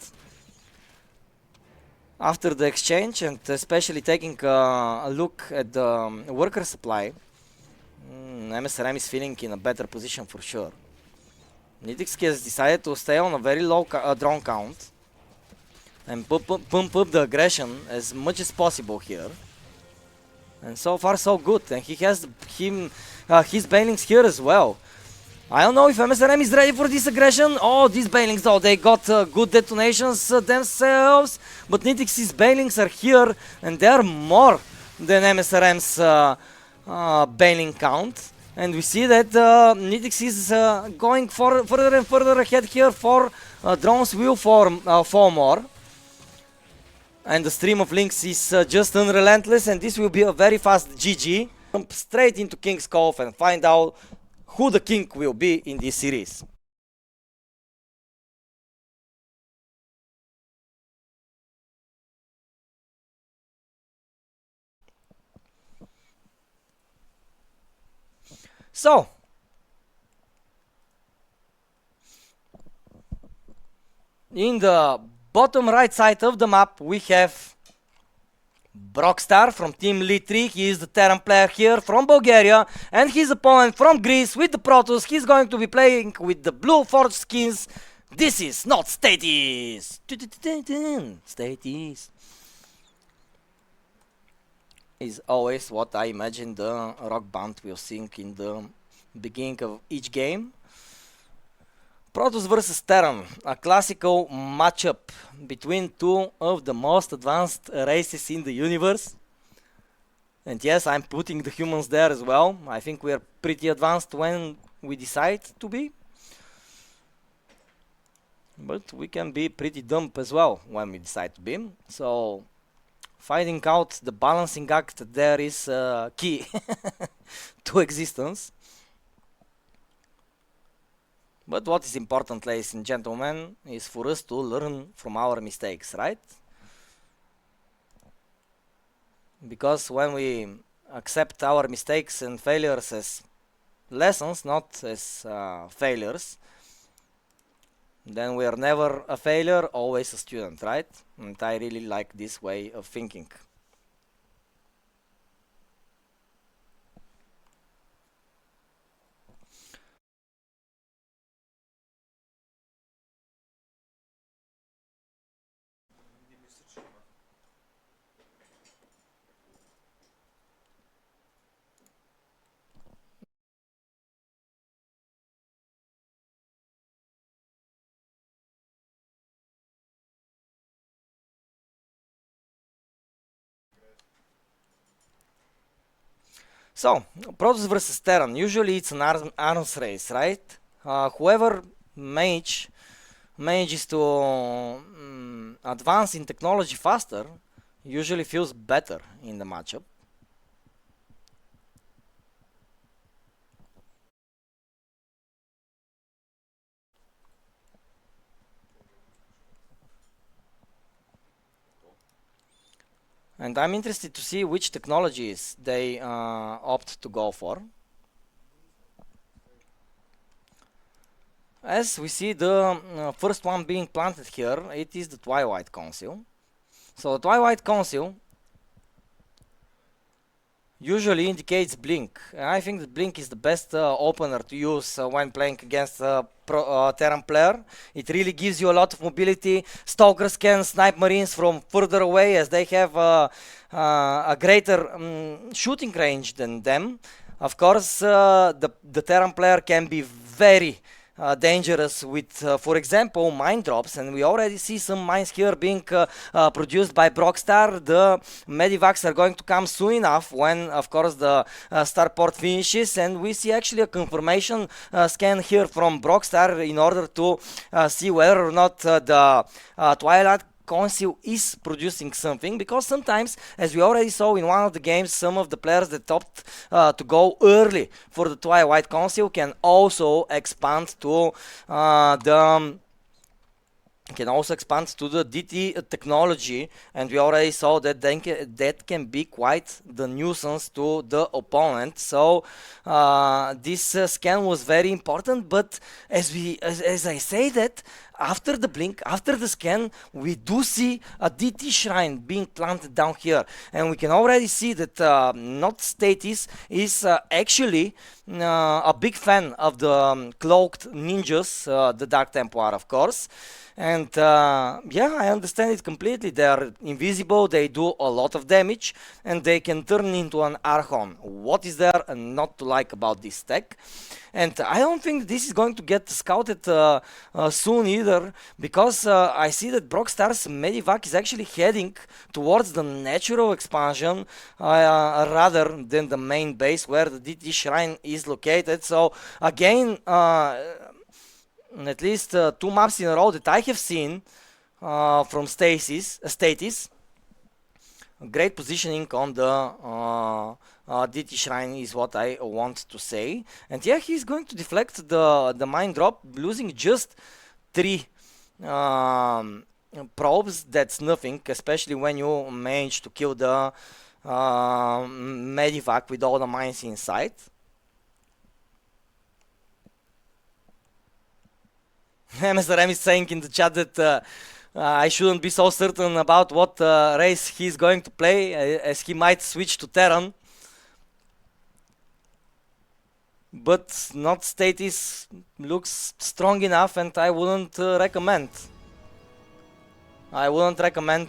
after the exchange, and especially taking a look at the worker supply. MSRM is feeling in a better position for sure. Nitix has decided to stay on a very low drone count and pump up the aggression as much as possible here. And so far so good, and he has his Bailings here as well. I don't know if MSRM is ready for this aggression. Oh, these Bailings though, they got good detonations themselves, but Nitix's Bailings are here and they are more than MSRM's Bailing count. And we see that Nitix is going further and further ahead here. For drones will fall more. And the stream of links is just unrelentless, and this will be a very fast GG. Jump straight into King's Cove and find out who the king will be in this series. So, in the bottom right side of the map, we have Brockstar from Team Lead 3. He is the Terran player here from Bulgaria, and his opponent from Greece with the Protoss. He's going to be playing with the blue Forge skins. This is not Statis. Statis is always what I imagine the rock band will sing in the beginning of each game. Protoss versus Terran, a classical matchup between two of the most advanced races in the universe. And yes, I'm putting the humans there as well. I think we are pretty advanced when we decide to be. But we can be pretty dumb as well when we decide to be. So, finding out the balancing act there is key to existence. But what is important, ladies and gentlemen, is for us to learn from our mistakes, right? Because when we accept our mistakes and failures as lessons, not as failures, then we are never a failure, always a student, right? And I really like this way of thinking. So, Protoss versus Terran, usually it's an arms race, right? Whoever manages to advance in technology faster usually feels better in the matchup. And I'm interested to see which technologies they opt to go for. As we see the first one being planted here, it is the Twilight Council. So the Twilight Council usually indicates Blink. And I think that Blink is the best opener to use when playing against a Terran player. It really gives you a lot of mobility. Stalkers can snipe Marines from further away as they have a greater shooting range than them. Of course, the Terran player can be very dangerous with, for example, mine drops, and we already see some mines here being produced by Brockstar. The Medivacs are going to come soon enough when, of course, the starport finishes, and we see actually a confirmation scan here from Brockstar in order to see whether or not the Twilight Council is producing something, because sometimes, as we already saw in one of the games, some of the players that opt to go early for the Twilight Council can also expand to the DT technology, and we already saw that that can be quite the nuisance to the opponent. So this scan was very important, but as I say that, after the blink, after the scan, we do see a DT shrine being planted down here, and we can already see that Not Status is actually a big fan of the cloaked ninjas, the Dark Templar, of course. And yeah, I understand it completely. They are invisible, they do a lot of damage, and they can turn into an Archon. What is there not to like about this tech? And I don't think this is going to get scouted soon either, because I see that Brockstar's Medivac is actually heading towards the natural expansion rather than the main base where the DT Shrine is located. So again, at least 2 maps in a row that I have seen from Statis, great positioning on the DT Shrine is what I want to say. And yeah, he's going to deflect the mine drop, losing just 3 probes. That's nothing, especially when you manage to kill the Medivac with all the mines inside. MSRM is saying in the chat that I shouldn't be so certain about what race he's going to play, as he might switch to Terran. But Not Status looks strong enough, and I wouldn't recommend. I wouldn't recommend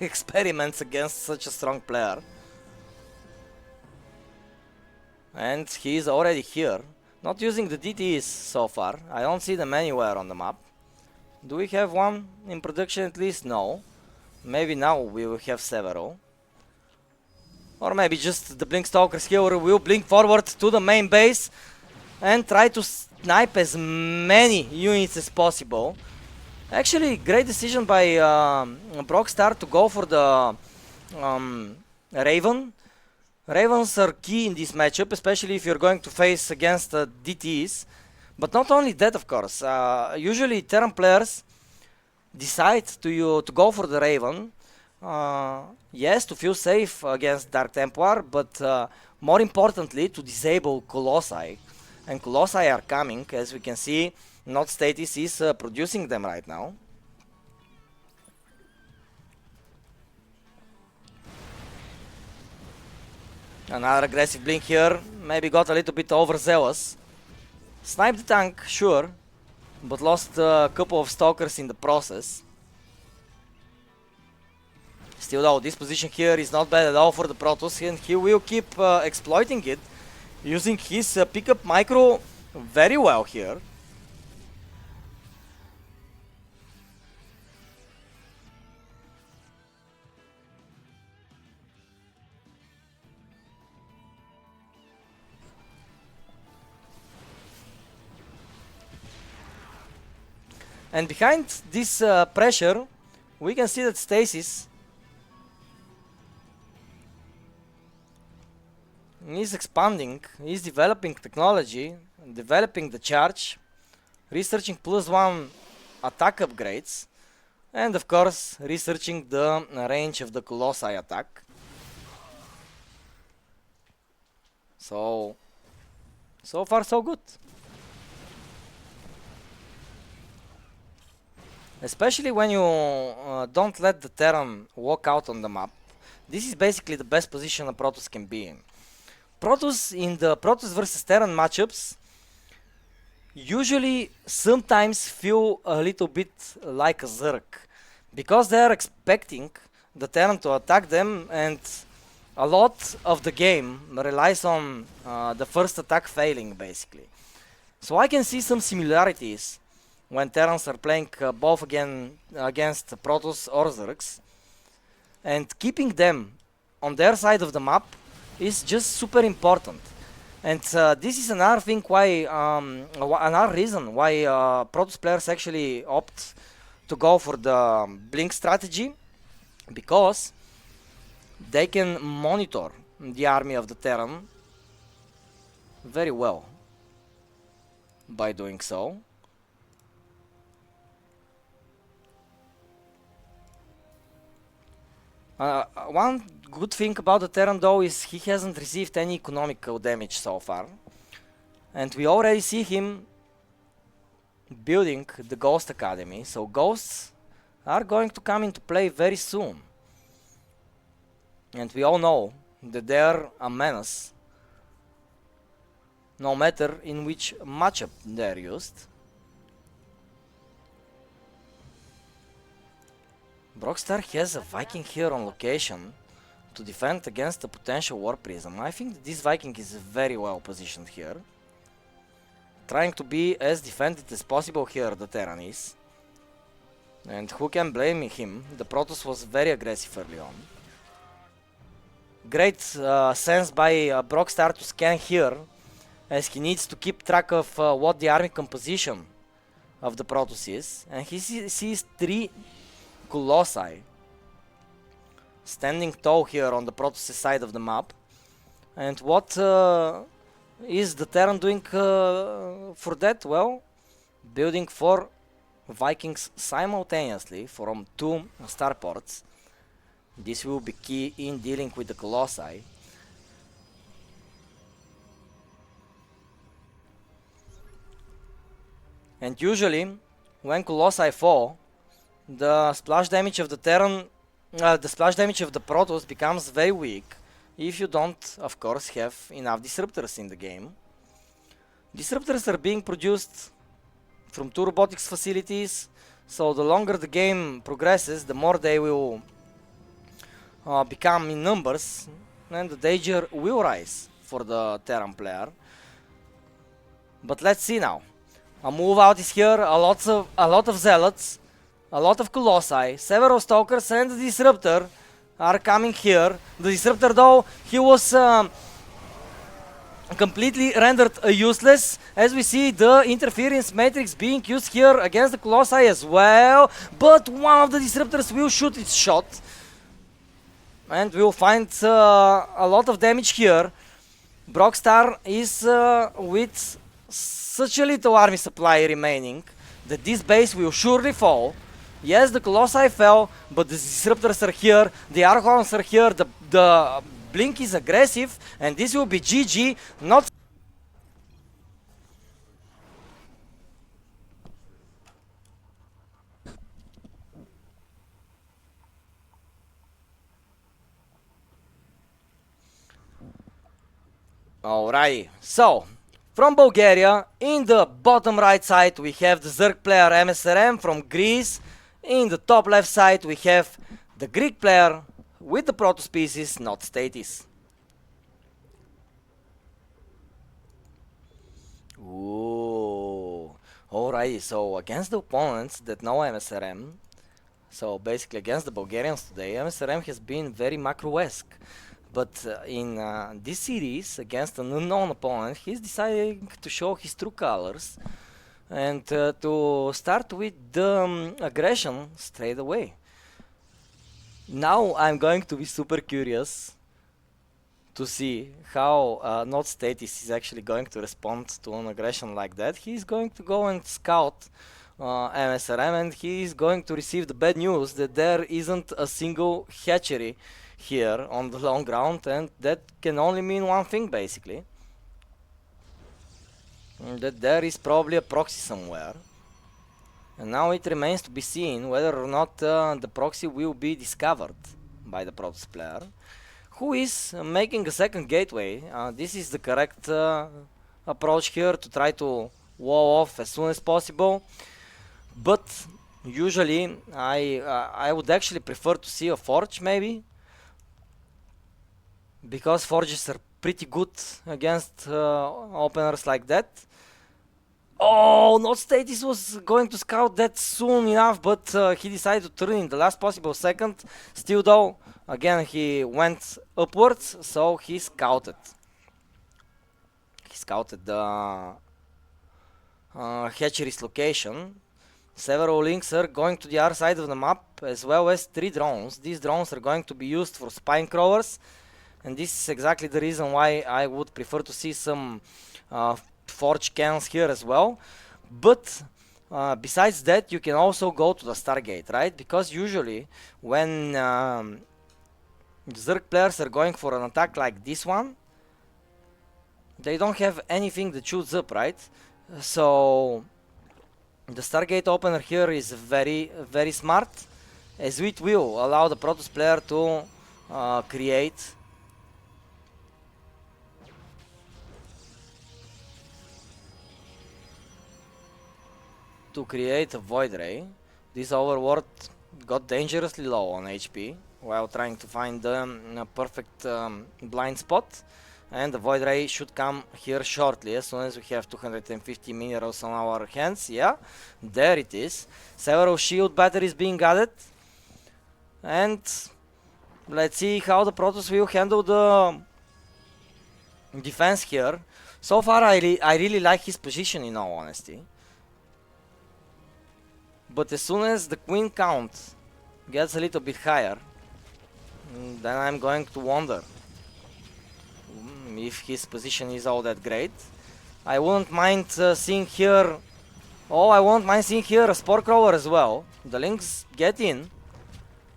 experiments against such a strong player. And he's already here. Not using the DTs so far. I don't see them anywhere on the map. Do we have one in production at least? No. Maybe now we will have several. Or maybe just the Blink Stalkers here will blink forward to the main base and try to snipe as many units as possible. Actually, great decision by Brockstar to go for the Raven. Ravens are key in this matchup, especially if you're going to face against DTs. But not only that, of course. Usually Terran players decide to go for the Raven. Yes, to feel safe against Dark Templar, but more importantly, to disable Colossi. And Colossi are coming, as we can see. Not Status is producing them right now. Another aggressive blink here, maybe got a little bit overzealous. Sniped the tank, sure, but lost a couple of stalkers in the process. Still though, this position here is not bad at all for the Protoss, and he will keep exploiting it, using his pickup micro very well here. And behind this pressure, we can see that Stasis is expanding, is developing technology, developing the charge, researching +1 attack upgrades, And of course, researching the range of the Colossi attack. So far so good. Especially when you don't let the Terran walk out on the map. This is basically the best position a Protoss can be in. Protoss in the Protoss versus Terran matchups usually sometimes feel a little bit like a Zerg, because they are expecting the Terran to attack them, and a lot of the game relies on the first attack failing basically. So I can see some similarities when Terrans are playing both against Protoss or Zergs, and keeping them on their side of the map is just super important. And this is another thing why, another reason why Protoss players actually opt to go for the blink strategy, because they can monitor the army of the Terran very well by doing so. One good thing about the Terran though is he hasn't received any economical damage so far, and we already see him building the Ghost Academy, so ghosts are going to come into play very soon. And we all know that they are a menace no matter in which matchup they are used. Brockstar has a Viking here on location to defend against a potential War Prism. I think that this Viking is very well positioned here, trying to be as defended as possible here, the Terran is. And who can blame him? The Protoss was very aggressive early on. Great sense by Brockstar to scan here, as he needs to keep track of what the army composition of the Protoss is. And he sees 3 Colossi standing tall here on the Protoss side of the map. And what is the Terran doing for that? Well, building 4 Vikings simultaneously from 2 starports. This will be key in dealing with the Colossi. And usually, when Colossi fall, the splash damage of the Terran, the splash damage of the Protoss becomes very weak if you don't, of course, have enough disruptors in the game. Disruptors are being produced from 2 robotics facilities, so the longer the game progresses, the more they will become in numbers, and the danger will rise for the Terran player. But let's see now. A move out is here, a lot of Zealots, a lot of Colossi, several Stalkers, and the Disruptor are coming here. The Disruptor though, he was completely rendered useless, as we see the interference matrix being used here against the Colossi as well, but one of the Disruptors will shoot its shot, and we'll find a lot of damage here. Brockstar is with such a little army supply remaining that this base will surely fall. Yes, the Colossi fell, but the Disruptors are here, the Archons are here, the Blink is aggressive, and this will be GG, not... Alrighty, so from Bulgaria, in the bottom right side we have the Zerg player MSRM from Greece. In the top left side we have the Greek player with the proto species, not status. Ooh, alright, so against the opponents that know MSRM, so basically against the Bulgarians today, MSRM has been very macro-esque. But in this series, against an unknown opponent, he's deciding to show his true colors and to start with the aggression straight away. Now I'm going to be super curious to see how Not Status is actually going to respond to an aggression like that. He's going to go and scout MSRM, and he is going to receive the bad news that there isn't a single hatchery here on the long ground, and that can only mean one thing basically. That there is probably a proxy somewhere. And now it remains to be seen whether or not the proxy will be discovered by the Protoss player, who is making a second gateway. This is the correct approach here, to try to wall off as soon as possible. But usually I would actually prefer to see a forge maybe, because forges are pretty good against openers like that. Oh, not Status was going to scout that soon enough, but he decided to turn in the last possible second. Still though, again he went upwards, so he scouted. He scouted the hatchery's location. Several links are going to the other side of the map, as well as 3 drones. These drones are going to be used for spine crawlers, and this is exactly the reason why I would prefer to see some forge cannons here as well. But besides that, you can also go to the Stargate, right? Because usually when Zerg players are going for an attack like this one, they don't have anything that shoots up, right? So the Stargate opener here is very, very smart, as it will allow the Protoss player to create a Void Ray. This Overlord got dangerously low on HP while trying to find the perfect blind spot, and the Void Ray should come here shortly, as soon as we have 250 minerals on our hands. Yeah, there it is. Several shield batteries being added, and let's see how the Protoss will handle the defense here. So far I really like his position, in all honesty. But as soon as the queen count gets a little bit higher, then I'm going to wonder if his position is all that great. I wouldn't mind seeing here... Oh, I won't mind seeing here a Spore Crawler as well. The links get in.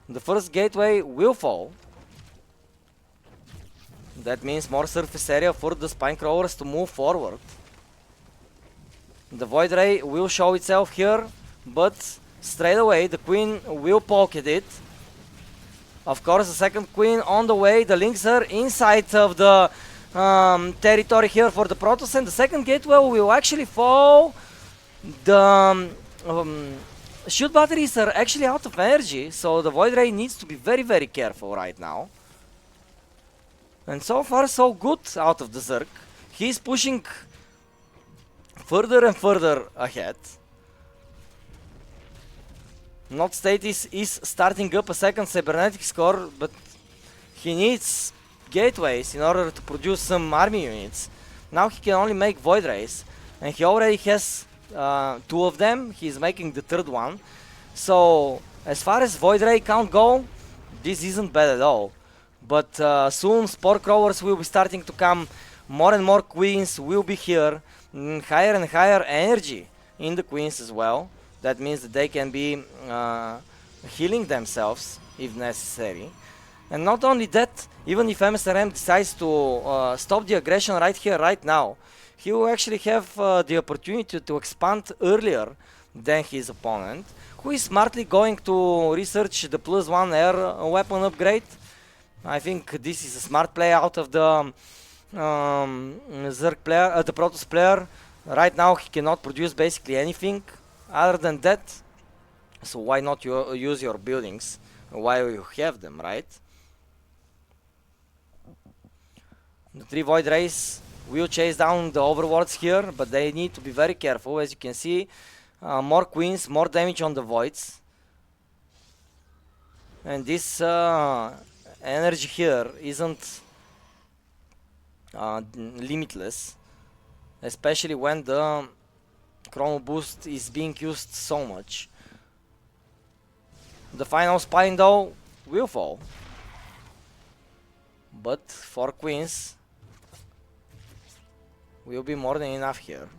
The first gateway will fall. That means more surface area for the Spine Crawlers to move forward. The Void Ray will show itself here, but straight away the queen will poke at it. Of course, the second queen on the way. The links are inside of the territory here for the Protoss, and the second gateway will actually fall. The shield batteries are actually out of energy, so the Void Ray needs to be very, very careful right now. And so far so good out of the Zerg. He's pushing further and further ahead. Not Status is starting up a second cybernetic score, but he needs gateways in order to produce some army units. Now he can only make Void Rays, and he already has 2 of them. He's making the 3rd one. So as far as Void Ray count go, this isn't bad at all. But soon Spore Crawlers will be starting to come. More and more queens will be here. Higher and higher energy in the queens as well. That means that they can be healing themselves if necessary. And not only that, even if MSRM decides to stop the aggression right here, right now, he will actually have the opportunity to expand earlier than his opponent, who is smartly going to research the +1 air weapon upgrade. I think this is a smart play out of the Zerg player, the Protoss player. Right now he cannot produce basically anything other than that, so why not use your buildings while you have them, right? The 3 Void Rays will chase down the Overlords here, but they need to be very careful. As you can see, more queens, more damage on the Voids. And this energy here isn't limitless, especially when the Chrono Boost is being used so much. The final spine though will fall, but 4 queens will be more than enough here.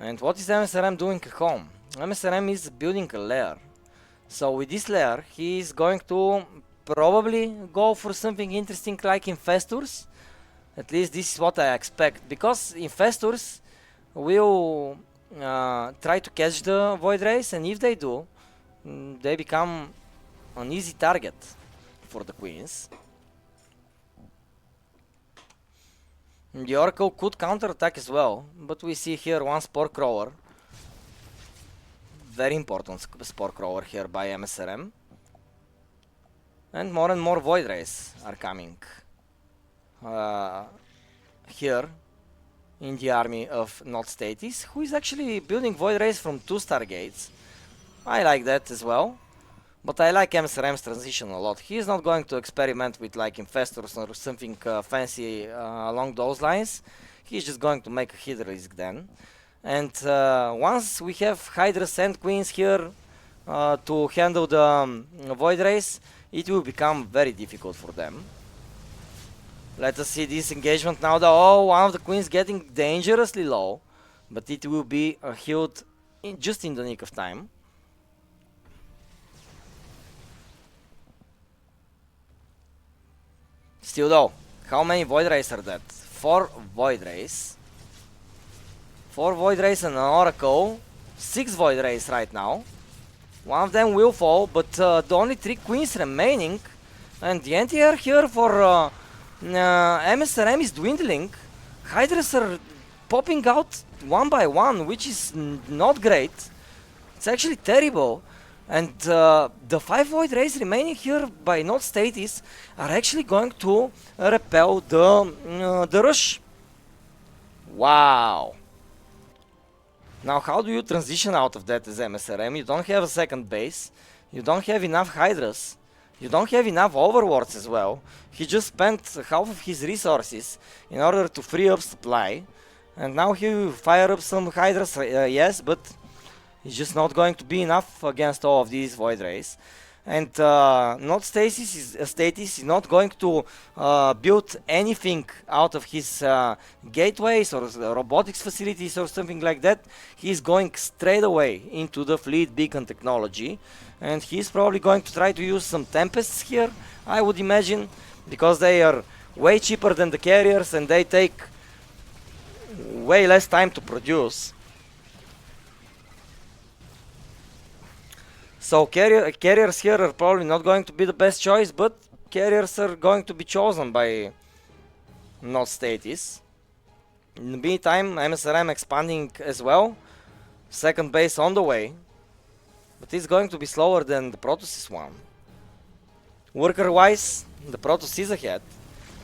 And what is MSRM doing at home? MSRM is building a lair. So with this lair, he is going to probably go for something interesting like infestors. At least this is what I expect, because infestors will try to catch the void race, and if they do, they become an easy target for the queens. The Oracle could counterattack as well, but we see here one Spore Crawler. Very important Spore Crawler here by MSRM. And more Void Rays are coming here in the army of Not Statis, who is actually building Void Rays from 2 Stargates. I like that as well. But I like MSRM's transition a lot. He is not going to experiment with like infestors or something fancy along those lines. He's just going to make a Hydralisk then. And once we have Hydras and Queens here to handle the Void Race, it will become very difficult for them. Let us see this engagement now. Oh, one of the Queens getting dangerously low, but it will be healed just in the nick of time. Still though, how many Void Rays are that? 4 Void Rays. 4 Void Rays and an Oracle. 6 Void Rays right now. One of them will fall, but the only 3 Queens remaining. And the anti-air here for MSRM is dwindling. Hydras are popping out one by one, which is not great. It's actually terrible. And the 5 Void Rays remaining here by Not Statis are actually going to repel the rush. Wow. Now how do you transition out of that as MSRM? You don't have a second base. You don't have enough Hydras. You don't have enough Overlords as well. He just spent half of his resources in order to free up supply. And now he will fire up some Hydras, yes, but it's just not going to be enough against all of these Void Rays. And Not Statis is not going to build anything out of his gateways or robotics facilities or something like that. He's going straight away into the Fleet Beacon technology. And he's probably going to try to use some Tempests here, I would imagine, because they are way cheaper than the carriers and they take way less time to produce. So carriers here are probably not going to be the best choice, but carriers are going to be chosen by Not Statis. In the meantime, MSRM expanding as well. Second base on the way. But it's going to be slower than the Protoss one. Worker-wise, the Protoss is ahead.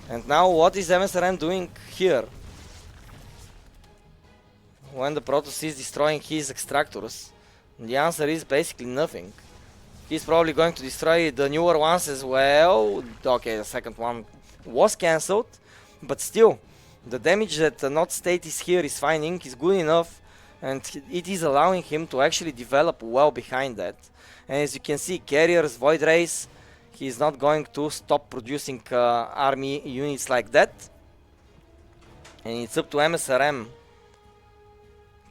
And now what is MSRM doing here? When the Protoss is destroying his extractors? The answer is basically nothing. He's probably going to destroy the newer ones as well. Okay, the second one was cancelled. But still, the damage that Not Statis here is finding is good enough. And it is allowing him to actually develop well behind that. And as you can see, carriers, Void Rays, he is not going to stop producing army units like that. And it's up to MSRM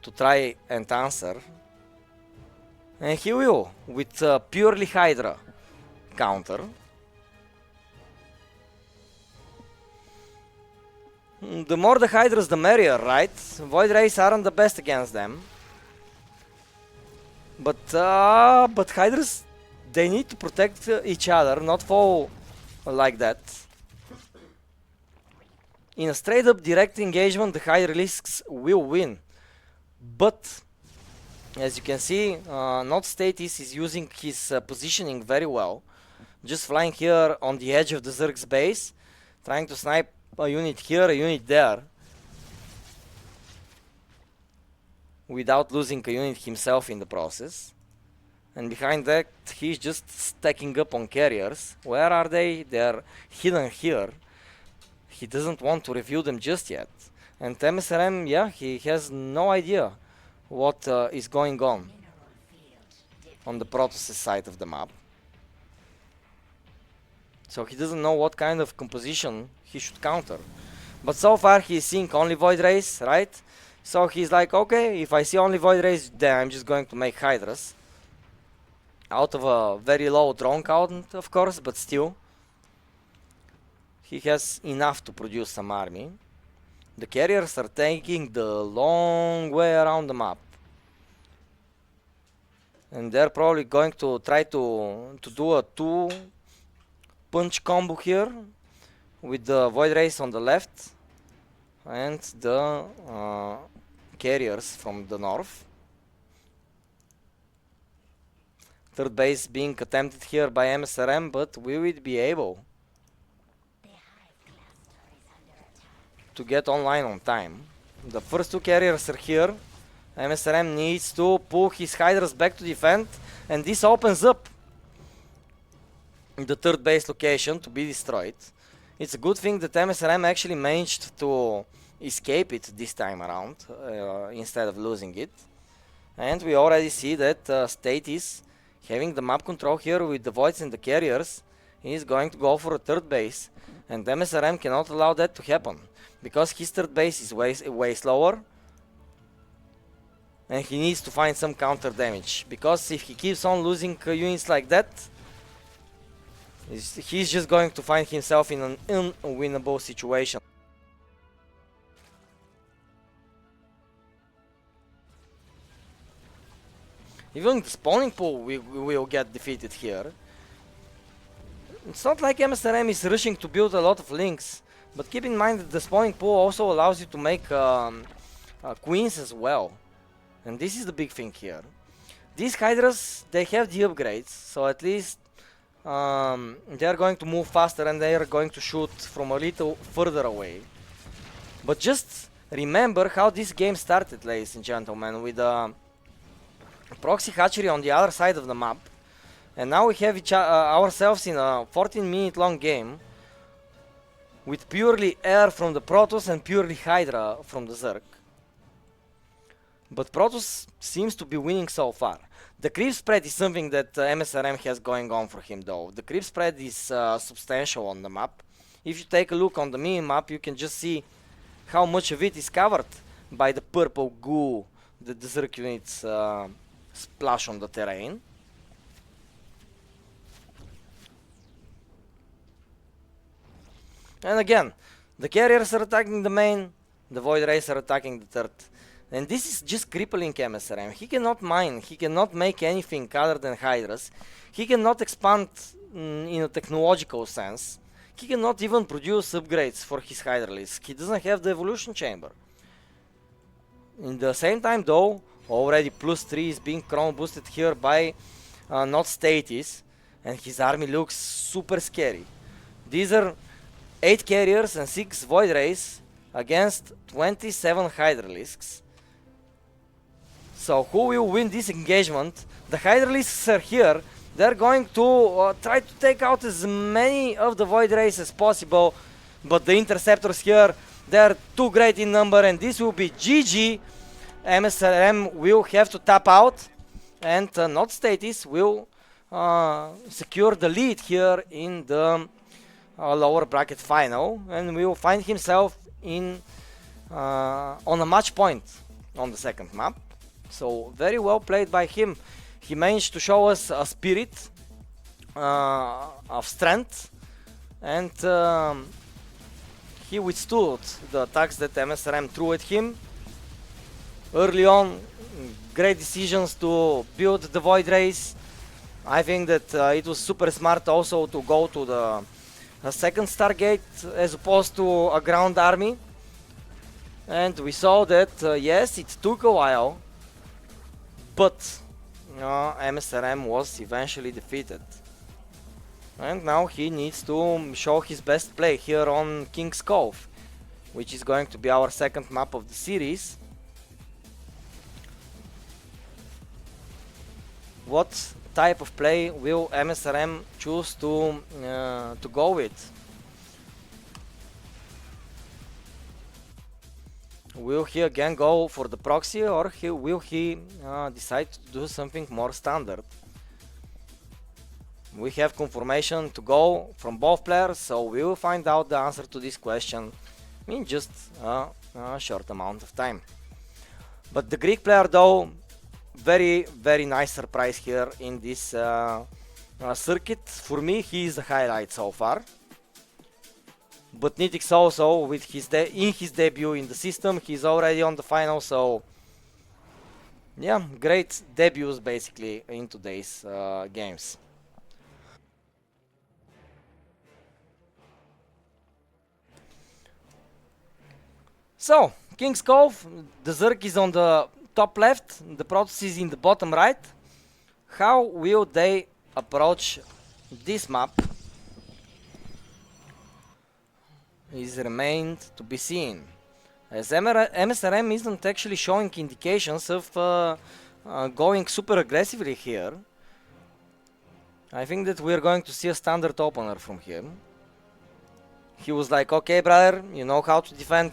to try and answer. And he will, with purely Hydra counter. The more the Hydras, the merrier, right? Void Rays aren't the best against them. But Hydras, they need to protect each other, not fall like that. In a straight up direct engagement, the Hydralisks will win. But as you can see, Not Statis is using his positioning very well. Just flying here on the edge of the Zerg's base, trying to snipe a unit here, a unit there, without losing a unit himself in the process. And behind that, he's just stacking up on carriers. Where are they? They're hidden here. He doesn't want to reveal them just yet. And MSRM, yeah, he has no idea what is going on the Protoss side of the map. So he doesn't know what kind of composition he should counter. But so far he is seeing only Void Rays, right? So he's like, okay, if I see only Void Rays, then I'm just going to make Hydras. Out of a very low drone count, of course, but still. He has enough to produce some army. The carriers are taking the long way around the map. And they're probably going to try to do a 2-punch combo here. With the Void Rays on the left. And the carriers from the north. Third base being attempted here by MSRM, but will it be able to get online on time? The first two carriers are here. MSRM needs to pull his Hydras back to defend, and this opens up the third base location to be destroyed. It's a good thing that MSRM actually managed to escape it this time around instead of losing it. And we already see that State is having the map control here with the Voids and the carriers. He is going to go for a third base, and MSRM cannot allow that to happen because his third base is way slower, and he needs to find some counter damage, because if he keeps on losing units like that, he's just going to find himself in an unwinnable situation. Even the spawning pool will get defeated here. It's not like MSRM is rushing to build a lot of links, but keep in mind that the spawning pool also allows you to make queens as well. And this is the big thing here. These Hydras, they have the upgrades, so at least they are going to move faster and they are going to shoot from a little further away. But just remember how this game started, ladies and gentlemen, with proxy hatchery on the other side of the map, and now we have ourselves in a 14-minute long game with purely air from the Protoss and purely Hydra from the Zerg. But Protoss seems to be winning so far. The creep spread is something that MSRM has going on for him though. The creep spread is substantial on the map. If you take a look on the mini-map, you can just see how much of it is covered by the purple goo that the Zerg units splash on the terrain. And again, the carriers are attacking the main, the Void Rays are attacking the third. And this is just crippling MSRM. He cannot mine, he cannot make anything other than Hydras. He cannot expand in a technological sense. He cannot even produce upgrades for his Hydralisk. He doesn't have the evolution chamber. In the same time though, already +3 is being chrome boosted here by not Statis, and his army looks super scary. These are 8 carriers and 6 Void Rays against 27 Hydralisks. So who will win this engagement? The Hydralisks are here. They're going to try to take out as many of the Void Rays as possible, but the Interceptors here, they're too great in number, and this will be GG. MSRM will have to tap out, and not Statis will secure the lead here in the lower bracket final, and will find himself in on a match point on the second map. So very well played by him. He managed to show us a spirit of strength, and he withstood the attacks that MSRM threw at him. Early on, great decisions to build the Void Rays. I think that it was super smart also to go to the second Stargate as opposed to a ground army. And we saw that, yes, it took a while, but MSRM was eventually defeated. And now he needs to show his best play here on King's Cove, which is going to be our second map of the series. What type of play will MSRM choose to go with? Will he again go for the proxy, or will he decide to do something more standard? We have confirmation to go from both players, so we will find out the answer to this question in just a short amount of time. But the Greek player though, very nice surprise here in this circuit. For me, he is the highlight so far. But Nitix also, with his in his debut in the system, he's already on the final, so yeah, great debuts basically in today's games. So, King's Cove, the Zerg is on the top left, the Protoss is in the bottom right. How will they approach this map is remained to be seen, as MSRM isn't actually showing indications of going super aggressively here. I think that we're going to see a standard opener from him. He was like, okay brother, you know how to defend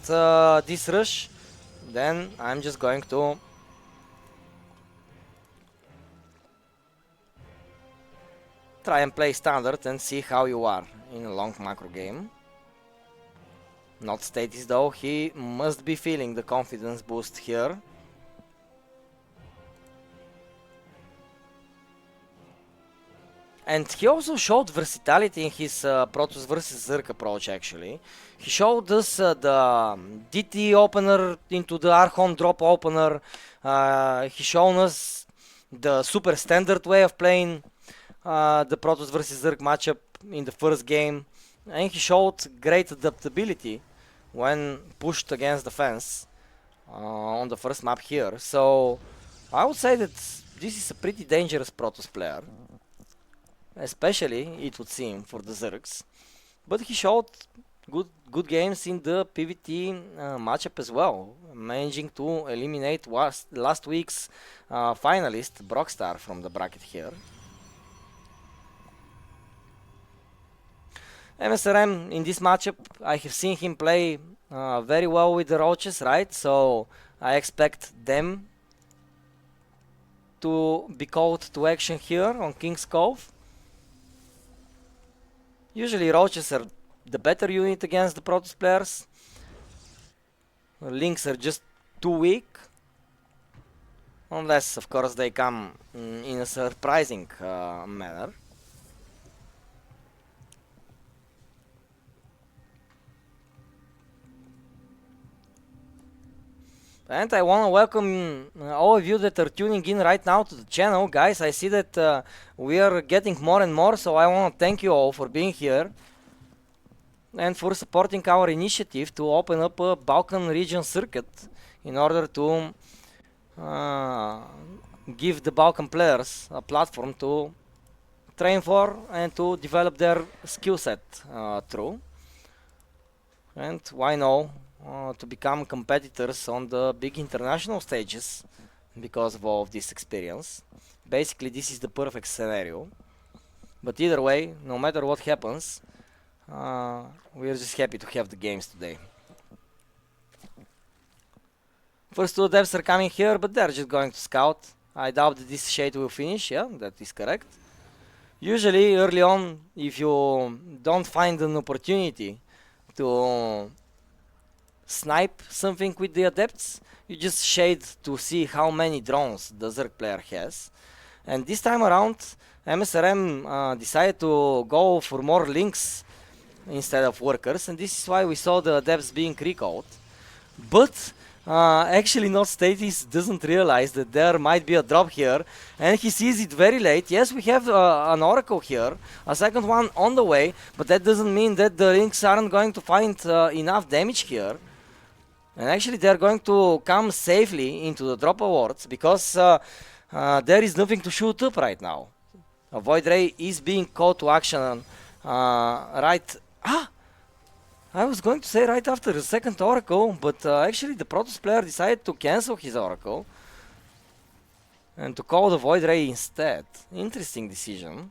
this rush, then I'm just going to try and play standard and see how you are in a long macro game. Not status though, he must be feeling the confidence boost here. And he also showed versatility in his Protoss versus Zerg approach actually. He showed us the DT opener into the Archon drop opener. He shown us the super standard way of playing the Protoss versus Zerg matchup in the first game. And he showed great adaptability when pushed against the fence on the first map here. So I would say that this is a pretty dangerous Protoss player. Especially, it would seem, for the Zergs. But he showed good games in the PvT matchup as well, managing to eliminate last week's finalist, Brockstar, from the bracket here. MSRM in this matchup, I have seen him play very well with the Roaches, right? So I expect them to be called to action here on King's Cove. Usually Roaches are the better unit against the Protoss players. Lynx are just too weak. Unless, of course, they come in a surprising manner. And I want to welcome all of you that are tuning in right now to the channel. Guys, I see that we are getting more and more, so I want to thank you all for being here and for supporting our initiative to open up a Balkan region circuit in order to give the Balkan players a platform to train for and to develop their skill set through. And why no? To become competitors on the big international stages because of all of this experience. Basically, this is the perfect scenario. But either way, no matter what happens, we're just happy to have the games today. First two devs are coming here, but they're just going to scout. I doubt that this shade will finish. Yeah, that is correct. Usually, early on, if you don't find an opportunity to snipe something with the adepts, you just shade to see how many drones the Zerg player has. And this time around, MSRM decided to go for more links instead of workers, and this is why we saw the adepts being recalled. But actually not Statis doesn't realize that there might be a drop here, and he sees it very late. Yes, we have an Oracle here, a second one on the way, but that doesn't mean that the links aren't going to find enough damage here. And actually they're going to come safely into the drop awards because there is nothing to shoot up right now. A Void Ray is being called to action right... I was going to say right after the second Oracle, but actually the Protoss player decided to cancel his Oracle and to call the Void Ray instead. Interesting decision.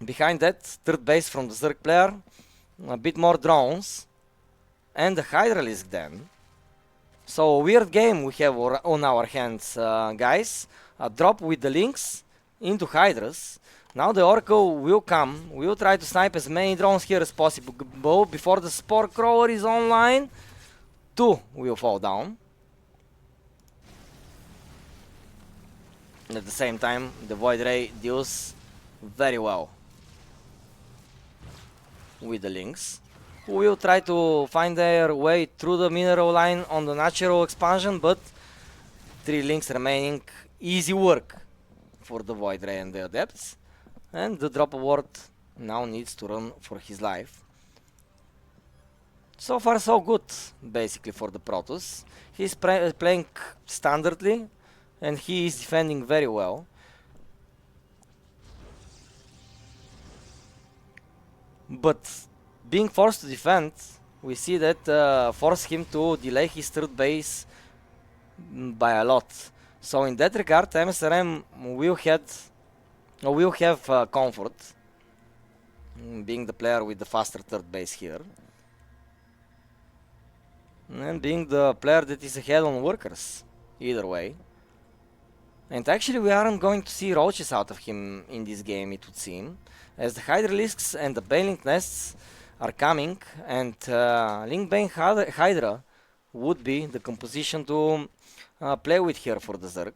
Behind that, third base from the Zerg player, a bit more drones, and the Hydralisk then. So a weird game we have on our hands, guys. A drop with the links into Hydras. Now the Oracle will come. We'll try to snipe as many drones here as possible before the Spore Crawler is online. Two will fall down. At the same time, the Void Ray deals very well with the Lynx, who will try to find their way through the mineral line on the natural expansion, but 3 Lynx remaining, easy work for the Void Ray and the Adepts. And the drop award now needs to run for his life. So far so good, basically, for the Protoss. He's playing standardly, and he is defending very well. But being forced to defend, we see that forced him to delay his third base by a lot. So in that regard, MSRM will have comfort, being the player with the faster third base here. And being the player that is ahead on workers, either way. And actually we aren't going to see roaches out of him in this game, it would seem, as the Hydralisks and the Bailing Nests are coming, and Linkbane Hydra would be the composition to play with here for the Zerg.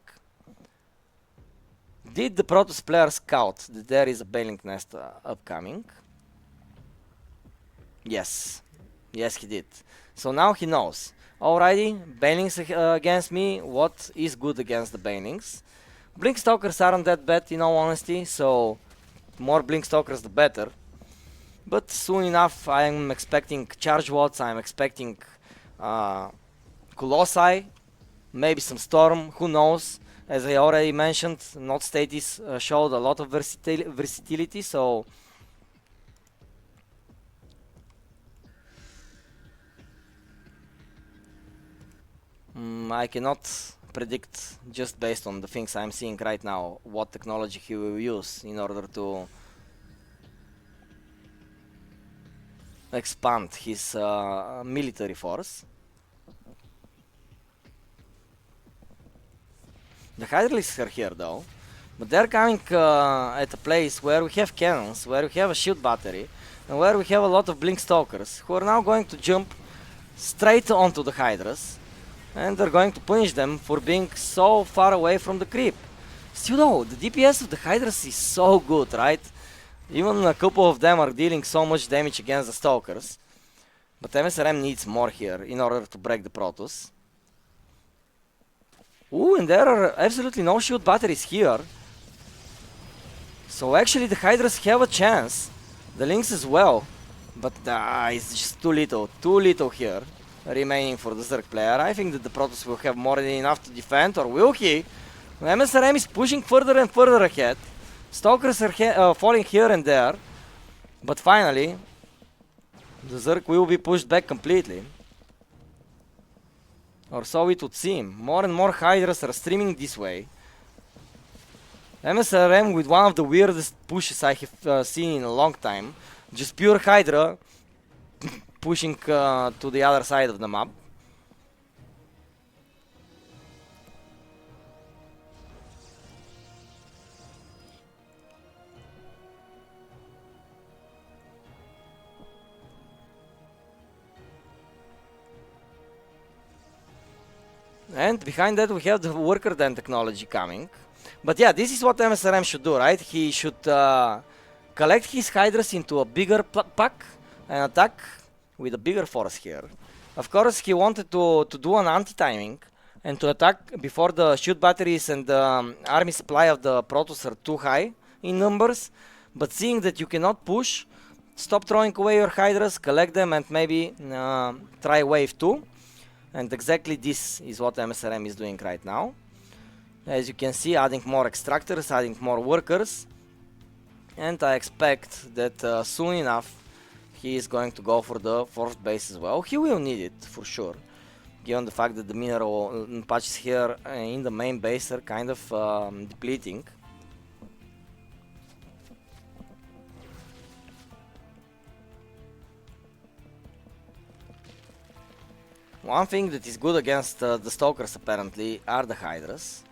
Did the Protoss player scout that there is a Bailing Nest upcoming? Yes. Yes, he did. So now he knows. Alrighty, Banelings against me. What is good against the Banelings? Blinkstalkers aren't that bad in all honesty, so more Blinkstalkers the better. But soon enough I'm expecting Charge Watts, I'm expecting Colossi, maybe some Storm, who knows. As I already mentioned, Not Status showed a lot of versatility, so I cannot predict, just based on the things I'm seeing right now, what technology he will use in order to expand his military force. The Hydralisks are here though, but they're coming at a place where we have cannons, where we have a shield battery, and where we have a lot of Blinkstalkers, who are now going to jump straight onto the Hydras. And they're going to punish them for being so far away from the creep. Still though, the DPS of the Hydras is so good, right? Even a couple of them are dealing so much damage against the Stalkers. But MSRM needs more here in order to break the Protoss. Ooh, and there are absolutely no shield batteries here. So actually the Hydras have a chance. The Lynx as well. But it's just too little here remaining for the Zerg player. I think that the Protoss will have more than enough to defend, or will he? MSRM is pushing further and further ahead. Stalkers are falling here and there. But finally, the Zerg will be pushed back completely. Or so it would seem. More and more Hydras are streaming this way. MSRM with one of the weirdest pushes I have seen in a long time. Just pure Hydra pushing to the other side of the map. And behind that we have the worker den technology coming. But yeah, this is what MSRM should do, right? He should collect his Hydras into a bigger pack and attack with a bigger force here. Of course, he wanted to do an anti-timing and to attack before the shield batteries and the army supply of the Protoss are too high in numbers. But seeing that you cannot push, stop throwing away your Hydras, collect them, and maybe try wave 2. And exactly this is what MSRM is doing right now. As you can see, adding more extractors, adding more workers. And I expect that soon enough he is going to go for the fourth base as well. He will need it for sure, given the fact that the mineral patches here in the main base are kind of depleting. One thing that is good against the Stalkers apparently are the Hydras.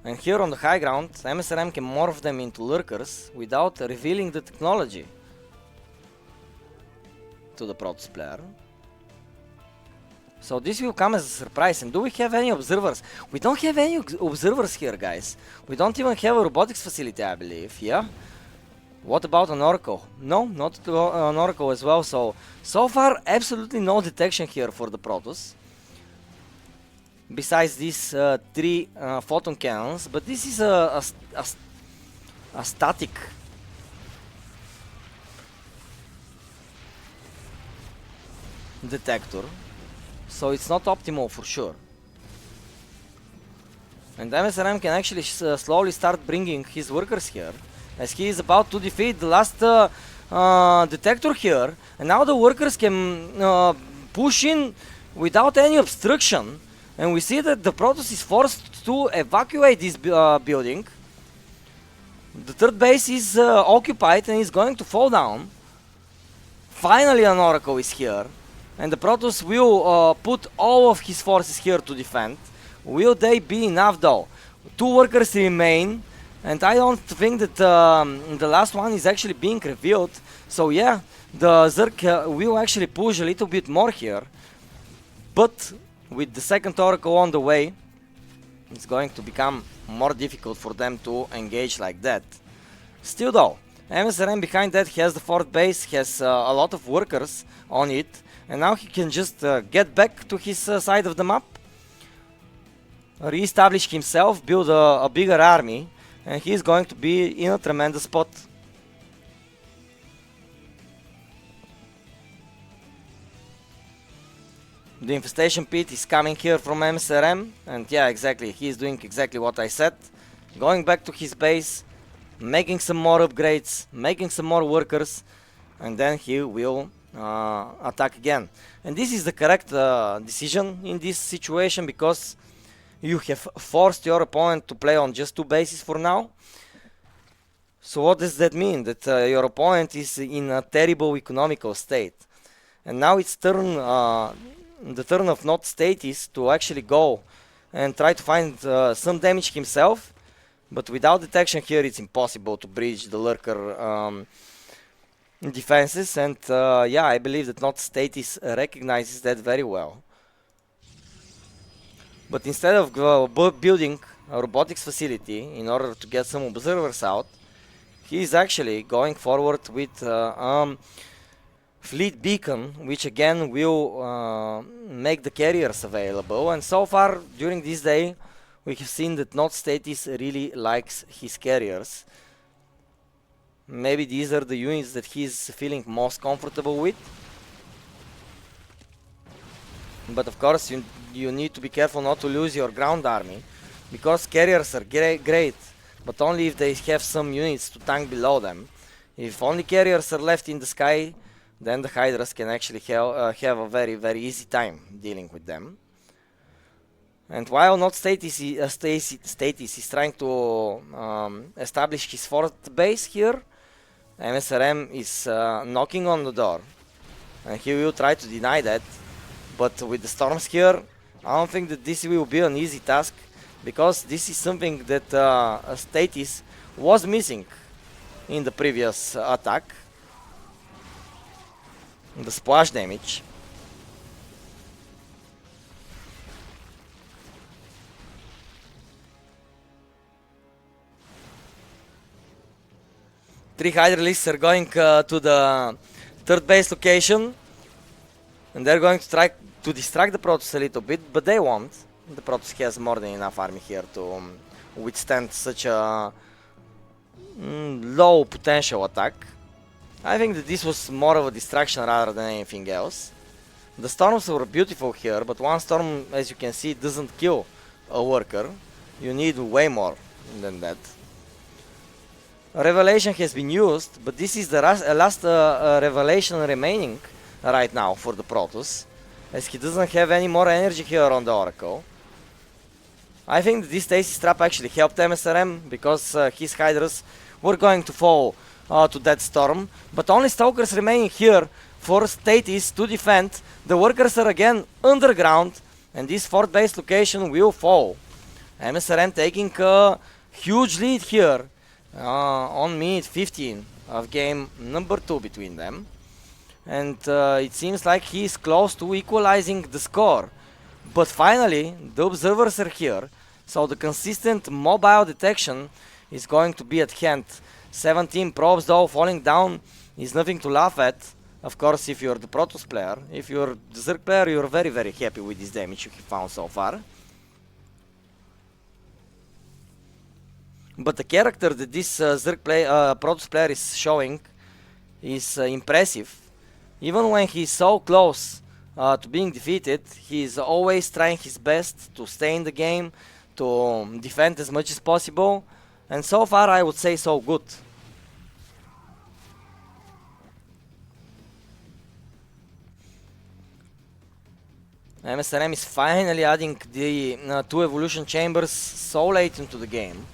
And here on the high ground, MSRM can morph them into lurkers without revealing the technology to the Protoss player. So this will come as a surprise. And do we have any observers? We don't have any observers here, guys. We don't even have a robotics facility, I believe. Yeah. What about an oracle? No, not an oracle as well. So far, absolutely no detection here for the Protoss. Besides these 3 photon cannons, but this is a static detector, so it's not optimal for sure. And MSRM can actually slowly start bringing his workers here, as he is about to defeat the last detector here, and now the workers can push in without any obstruction. And we see that the Protoss is forced to evacuate this building. The third base is occupied and is going to fall down. Finally an Oracle is here. And the Protoss will put all of his forces here to defend. Will they be enough though? 2 workers remain. And I don't think that the last one is actually being revealed. So yeah, the Zerg will actually push a little bit more here. But with the second Oracle on the way, it's going to become more difficult for them to engage like that. Still though, MSRM behind that has the 4th base, has a lot of workers on it, and now he can just get back to his side of the map, re-establish himself, build a bigger army, and he's going to be in a tremendous spot. The infestation pit is coming here from MSRM, and yeah, exactly, he's doing exactly what I said. Going back to his base, making some more upgrades, making some more workers, and then he will attack again. And this is the correct decision in this situation, because you have forced your opponent to play on just 2 bases for now. So what does that mean? That your opponent is in a terrible economical state. And now it's the turn of Not Status to actually go and try to find some damage himself. But without detection here, it's impossible to breach the lurker defenses. And yeah, I believe that Not Status recognizes that very well. But instead of building a robotics facility in order to get some observers out, he is actually going forward with fleet beacon, which again will make the carriers available. And so far during this day, we have seen that Not Status really likes his carriers. Maybe these are the units that he's feeling most comfortable with. But of course you need to be careful not to lose your ground army, because carriers are great, but only if they have some units to tank below them. If only carriers are left in the sky, then the Hydras can actually have a very easy time dealing with them. And while Not Status is trying to establish his 4th base here, MSRM is knocking on the door, and he will try to deny that. But with the storms here, I don't think that this will be an easy task, because this is something that Status was missing in the previous attack. The splash damage. Three Hydralisks are going to the 3rd base location, and they're going to try to distract the Protoss a little bit, but they won't. The Protoss has more than enough army here to withstand such a low potential attack. I think that this was more of a distraction rather than anything else. The storms were beautiful here, but one storm, as you can see, doesn't kill a worker. You need way more than that. A revelation has been used, but this is the last revelation remaining right now for the Protoss, as he doesn't have any more energy here on the Oracle. I think that this Stasis trap actually helped MSRM, because his Hydras were going to fall to that storm, but only Stalkers remaining here for Status to defend. The workers are again underground, and this 4th base location will fall. MSRM taking a huge lead here on minute 15 of game number 2 between them. And it seems like he is close to equalizing the score. But finally, the observers are here, so the consistent mobile detection is going to be at hand. 17 probes though falling down is nothing to laugh at. Of course, if you're the Protoss player, if you're the Zerg player, you're very very happy with this damage you have found so far. But the character that this Protoss player is showing is impressive. Even when he's so close to being defeated, he's always trying his best to stay in the game, to defend as much as possible, and so far I would say so good. MSRM is finally adding the 2 evolution chambers so late into the game.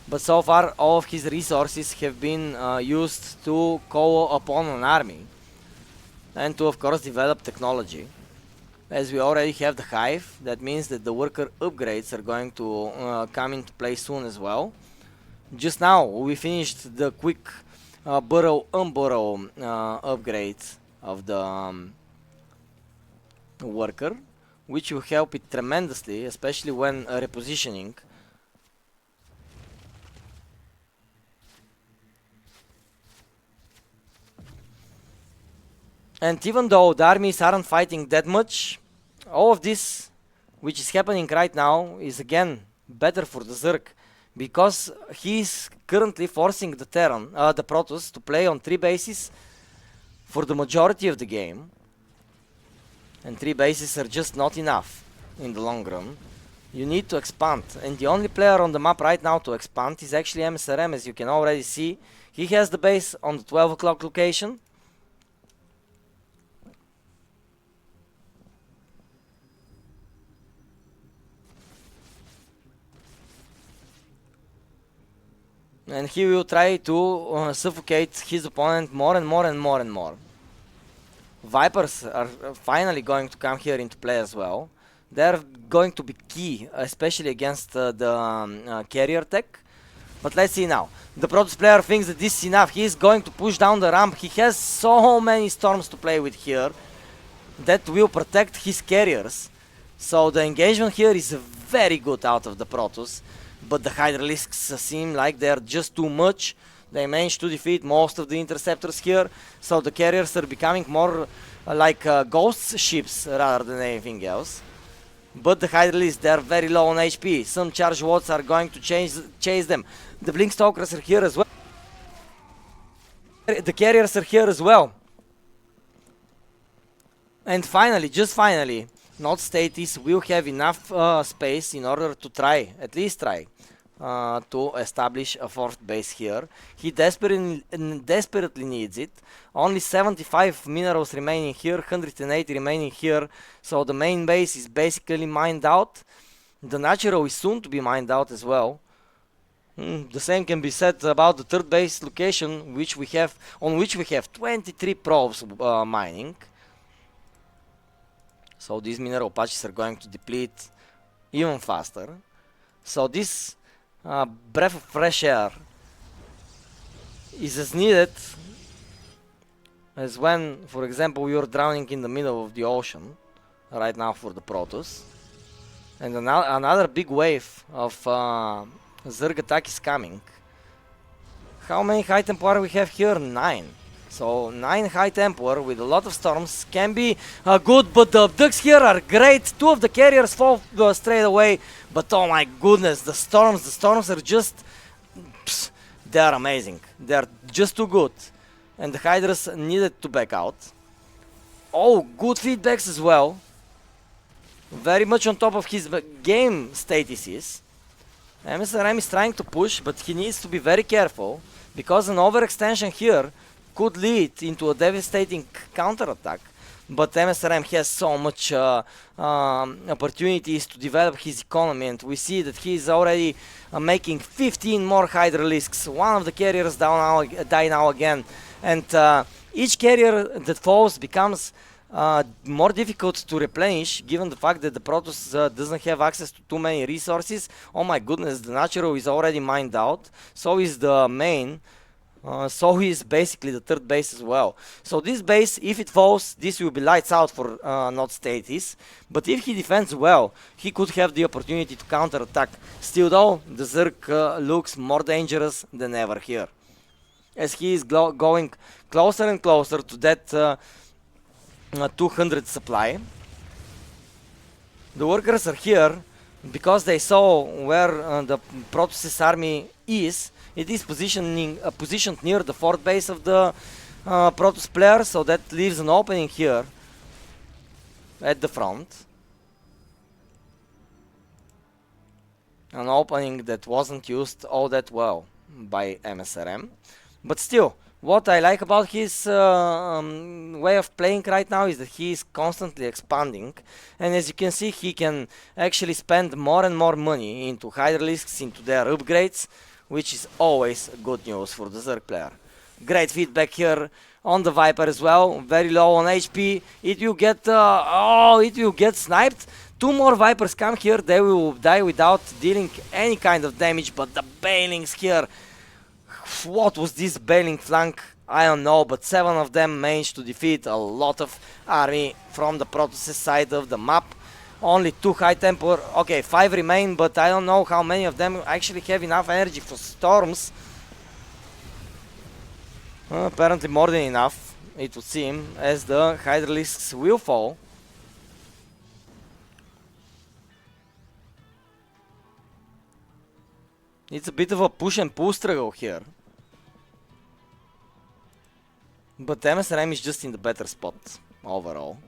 But so far all of his resources have been used to call upon an army. And to of course develop technology. As we already have the hive, that means that the worker upgrades are going to come into play soon as well. Just now we finished the quick burrow unburrow upgrade of the worker, which will help it tremendously, especially when repositioning. And even though the armies aren't fighting that much, all of this which is happening right now is again better for the Zerg, because he's currently forcing the Terran, the Protoss, to play on 3 bases for the majority of the game. And 3 bases are just not enough in the long run. You need to expand, and the only player on the map right now to expand is actually MSRM, as you can already see. He has the base on the 12 o'clock location. And he will try to suffocate his opponent more and more and more and more. Vipers are finally going to come here into play as well. They're going to be key, especially against the carrier tech. But let's see now. The Protoss player thinks that this is enough. He's going to push down the ramp. He has so many storms to play with here that will protect his carriers. So the engagement here is very good out of the Protoss. But the Hydralisks seem like they're just too much. They managed to defeat most of the interceptors here. So the carriers are becoming more like ghost ships rather than anything else. But the Hydralisks, they're very low on HP. Some charge wards are going to chase them. The Blinkstalkers are here as well. The carriers are here as well. And finally, just finally, Not Status will have enough space in order to try, at least try, to establish a 4th base here. He desperately needs it. Only 75 minerals remaining here, 180 remaining here, so the main base is basically mined out. The natural is soon to be mined out as well. The same can be said about the 3rd base location, on which we have 23 probes mining. So these mineral patches are going to deplete even faster. So this breath of fresh air is as needed as when, for example, you're drowning in the middle of the ocean right now for the Protoss. And another big wave of Zerg attack is coming. How many High Templar we have here? 9. So 9 High Templar with a lot of storms can be good, but the abducts here are great. 2 of the carriers fall straight away, but oh my goodness, the storms are just, they are amazing. They are just too good, and the Hydras needed to back out. Oh, good feedbacks as well. Very much on top of his game statuses. MSRM is trying to push, but he needs to be very careful, because an overextension here could lead into a devastating counterattack. But MSRM has so much opportunities to develop his economy, and we see that he is already making 15 more Hydralisks. One of the carriers die now again, and each carrier that falls becomes more difficult to replenish, given the fact that the Protoss doesn't have access to too many resources. Oh my goodness, the natural is already mined out, so is the main. So he is basically the third base as well. So this base, if it falls, this will be lights out for not status. But if he defends well, he could have the opportunity to counter-attack. Still though, the Zerg looks more dangerous than ever here, as he is going closer and closer to that 200 supply. The workers are here because they saw where the Protoss army is. It is positioned near the fourth base of the Protoss player, so that leaves an opening here at the front. An opening that wasn't used all that well by MSRM. But still, what I like about his way of playing right now is that he is constantly expanding, and as you can see, he can actually spend more and more money into Hydralisks, into their upgrades, which is always good news for the Zerg player. Great feedback here on the Viper as well, very low on HP. It will get sniped. Two more Vipers come here, they will die without dealing any kind of damage, but the Bailings here, what was this Bailing flank? I don't know, but 7 of them managed to defeat a lot of army from the Protoss side of the map. Only 2 high tempo, okay, 5 remain, but I don't know how many of them actually have enough energy for storms. Apparently more than enough, it would seem, as the Hydralisks will fall. It's a bit of a push and pull struggle here. But MSRM is just in the better spot overall.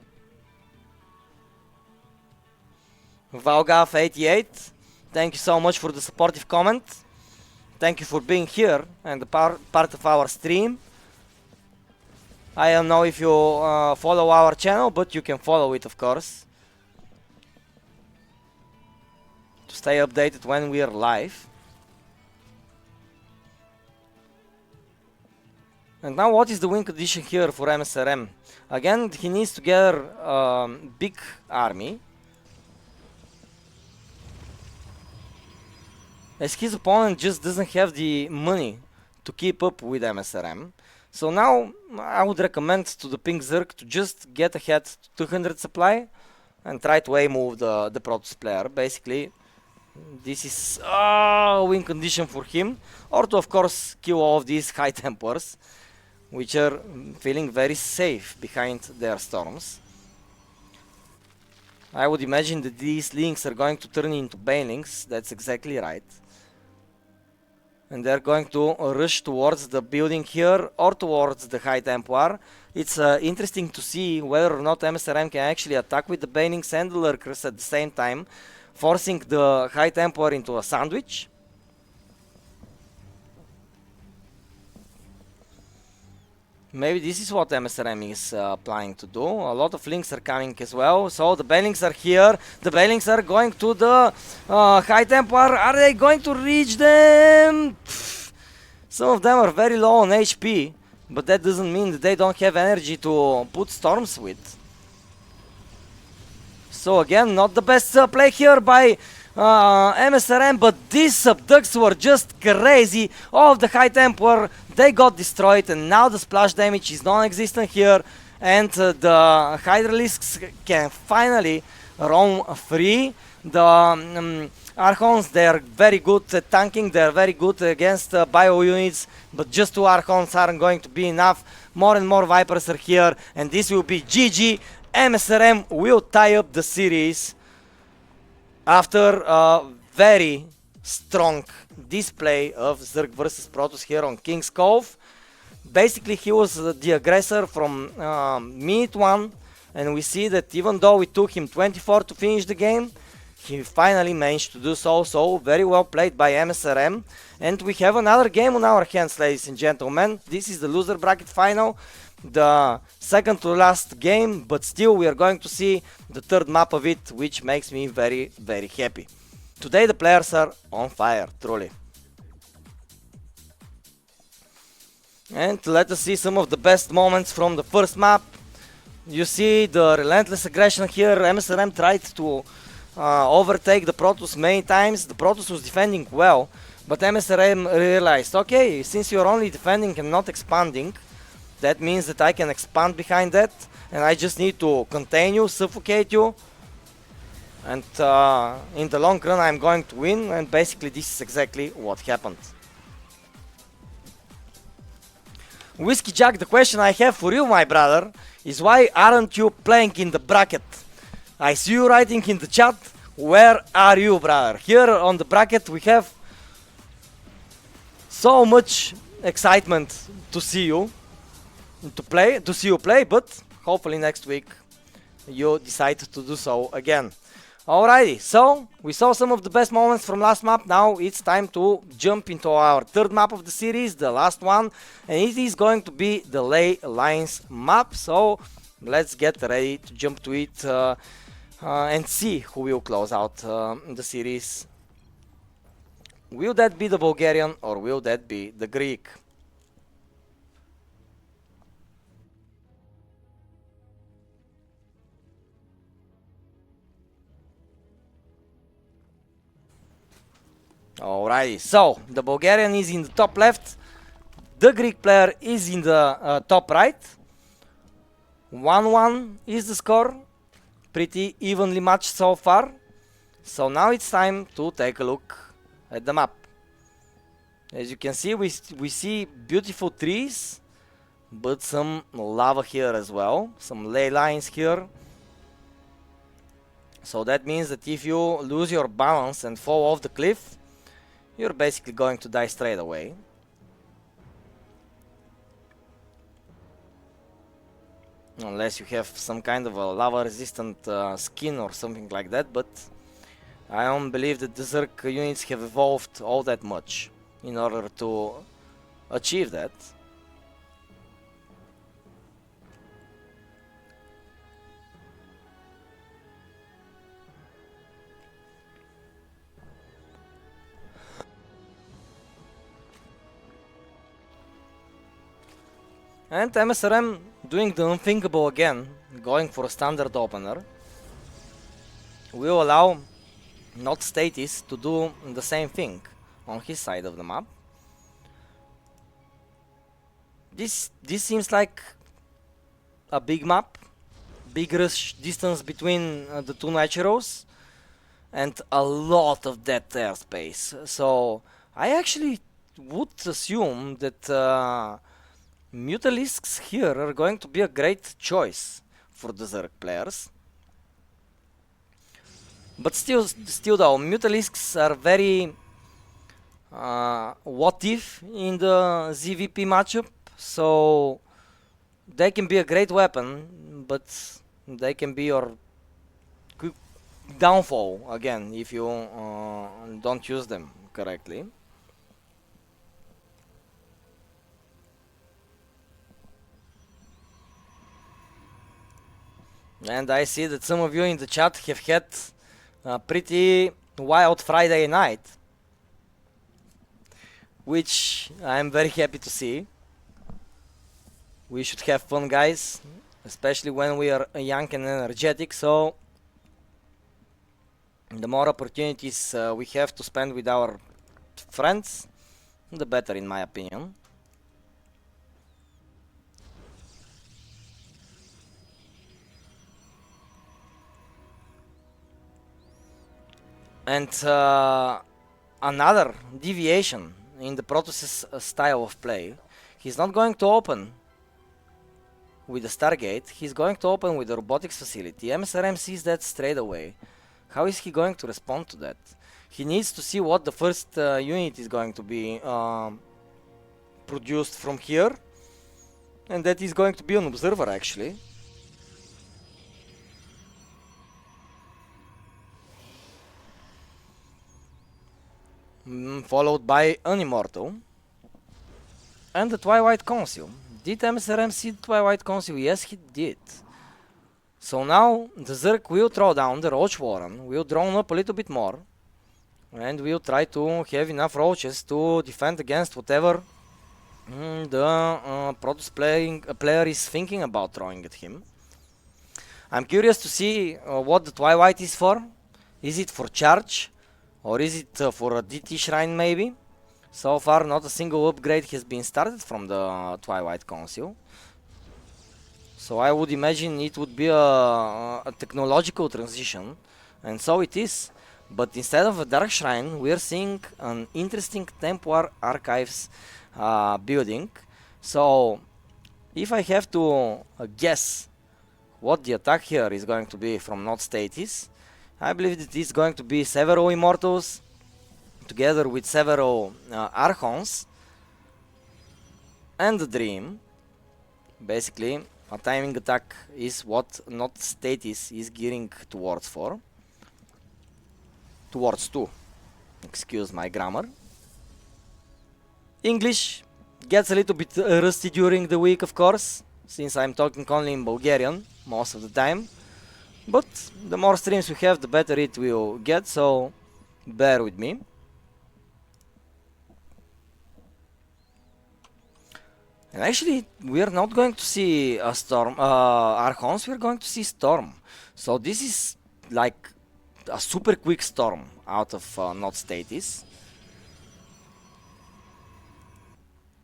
Valgaf88, thank you so much for the supportive comment. Thank you for being here and the part of our stream. I don't know if you follow our channel, but you can follow it, of course, to stay updated when we are live. And now what is the win condition here for MSRM? Again, he needs to gather a big army, as his opponent just doesn't have the money to keep up with MSRM. So now I would recommend to the Pink Zerg to just get ahead to 200 supply and try to move the Protoss player. Basically, this is a win condition for him, or to of course kill all of these high tempers, which are feeling very safe behind their storms. I would imagine that these links are going to turn into Banelings, that's exactly right. And they're going to rush towards the building here or towards the High Templar. It's interesting to see whether or not MSRM can actually attack with the Banelings and the Lurkers at the same time, forcing the High Templar into a sandwich. Maybe this is what MSRM is planning to do. A lot of links are coming as well. So the Bailings are here. The Bailings are going to the High Templar. Are they going to reach them? Some of them are very low on HP, but that doesn't mean that they don't have energy to put storms with. So again, not the best play here by MSRM, but these subducts were just crazy. All of the High Templar, they got destroyed, and now the splash damage is non-existent here, and the Hydralisks can finally roam free. The Archons, they are very good at tanking, they are very good against bio units, but just 2 Archons aren't going to be enough. More and more Vipers are here, and this will be GG. MSRM will tie up the series after a very strong display of Zerg versus Protoss here on King's Cove. Basically, he was the aggressor from minute 1, and we see that even though it took him 24 to finish the game, he finally managed to do so. So very well played by MSRM, and we have another game on our hands, ladies and gentlemen. This is the loser bracket final, the second to last game, but still we are going to see the third map of it, which makes me very, very happy. Today the players are on fire, truly. And let us see some of the best moments from the first map. You see the relentless aggression here. MSRM tried to overtake the Protoss many times. The Protoss was defending well, But MSRM realized, okay, since you're only defending and not expanding, that means that I can expand behind that, and I just need to contain you, suffocate you, and in the long run I'm going to win, and basically this is exactly what happened. Whiskey Jack, the question I have for you, my brother, is why aren't you playing in the bracket? I see you writing in the chat, where are you, brother? Here on the bracket we have so much excitement to see you play, but hopefully next week you decide to do so again. Alrighty, so we saw some of the best moments from last map. Now it's time to jump into our third map of the series, the last one, and it is going to be the Ley Lines map. So let's get ready to jump to it and see who will close out the series. Will that be the Bulgarian or will that be the Greek? Alrighty, so the Bulgarian is in the top left, the Greek player is in the top right. 1-1 is the score, pretty evenly matched so far. So now it's time to take a look at the map. As you can see, we see beautiful trees, but some lava here as well, some ley lines here. So that means that if you lose your balance and fall off the cliff, you're basically going to die straight away. Unless you have some kind of a lava resistant skin or something like that, but I don't believe that the Zerg units have evolved all that much in order to achieve that. And MSRM doing the unthinkable again, going for a standard opener, will allow not Statis to do the same thing on his side of the map. This seems like a big map, big rush distance between the two naturals, and a lot of dead airspace. So I actually would assume that Mutalisks here are going to be a great choice for the Zerg players. But still though, Mutalisks are very what if in the ZVP matchup, so they can be a great weapon, but they can be your quick downfall again if you don't use them correctly. And I see that some of you in the chat have had a pretty wild Friday night, which I'm very happy to see. We should have fun, guys, especially when we are young and energetic, so the more opportunities we have to spend with our friends, the better, in my opinion. And another deviation in the Protoss' style of play, he's not going to open with the Stargate, he's going to open with the robotics facility. MSRM sees that straight away. How is he going to respond to that? He needs to see what the first unit is going to be produced from here, and that is going to be an observer actually. Followed by an Immortal and the Twilight Council. Did MSRM see the Twilight Council? Yes, he did. So now the Zerg will throw down the Roach Warren, will drone up a little bit more, and will try to have enough roaches to defend against whatever the Protoss player is thinking about throwing at him. I'm curious to see what the Twilight is for. Is it for charge? Or is it for a DT shrine maybe? So far, not a single upgrade has been started from the Twilight Council. So I would imagine it would be a technological transition, and so it is. But instead of a Dark Shrine, we are seeing an interesting Templar Archives building. So if I have to guess what the attack here is going to be from Not Status, I believe that it's going to be several Immortals together with several Archons and the Dream. Basically, a timing attack is what Not Status is gearing towards for. Towards to. Excuse my grammar. English gets a little bit rusty during the week, of course, since I'm talking only in Bulgarian most of the time. But the more streams we have, the better it will get, so bear with me. And actually, we are not going to see a Storm, Archons, we are going to see Storm. So this is like a super quick Storm out of Not Status.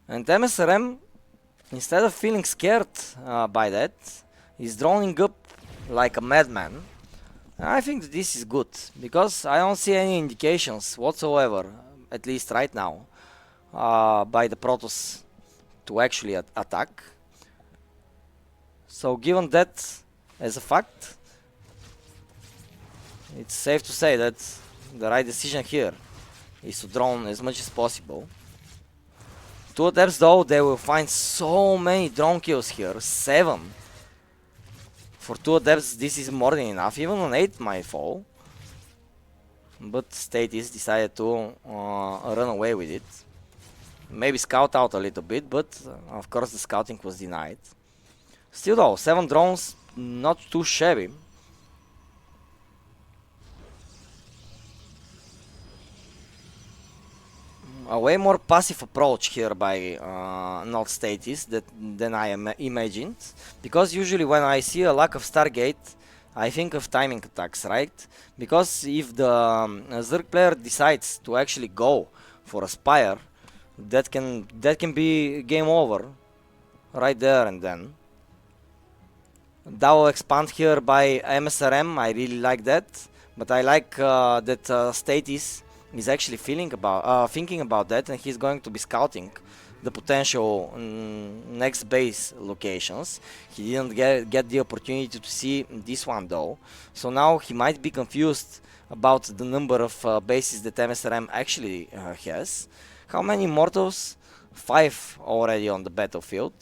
And MSRM, instead of feeling scared by that, is droning up like a madman. And I think that this is good, because I don't see any indications whatsoever, at least right now, by the Protoss to actually attack. So given that as a fact, it's safe to say that the right decision here is to drone as much as possible. Two attempts though, they will find so many drone kills here, 7. For 2 adepts this is more than enough, even on 8 might fall. But Status decided to run away with it. Maybe scout out a little bit, but of course the scouting was denied. Still though, 7 drones, not too shabby. A way more passive approach here by Not Status than I imagined. Because usually when I see a lack of Stargate, I think of timing attacks, right? Because if the Zerg player decides to actually go for a Spire, that can be game over right there and then. Dao expand here by MSRM, I really like that. But I like that Status is actually thinking about that, and he's going to be scouting the potential next base locations. He didn't get the opportunity to see this one though, so now he might be confused about the number of bases that MSRM actually has. How many mortals? 5 already on the battlefield.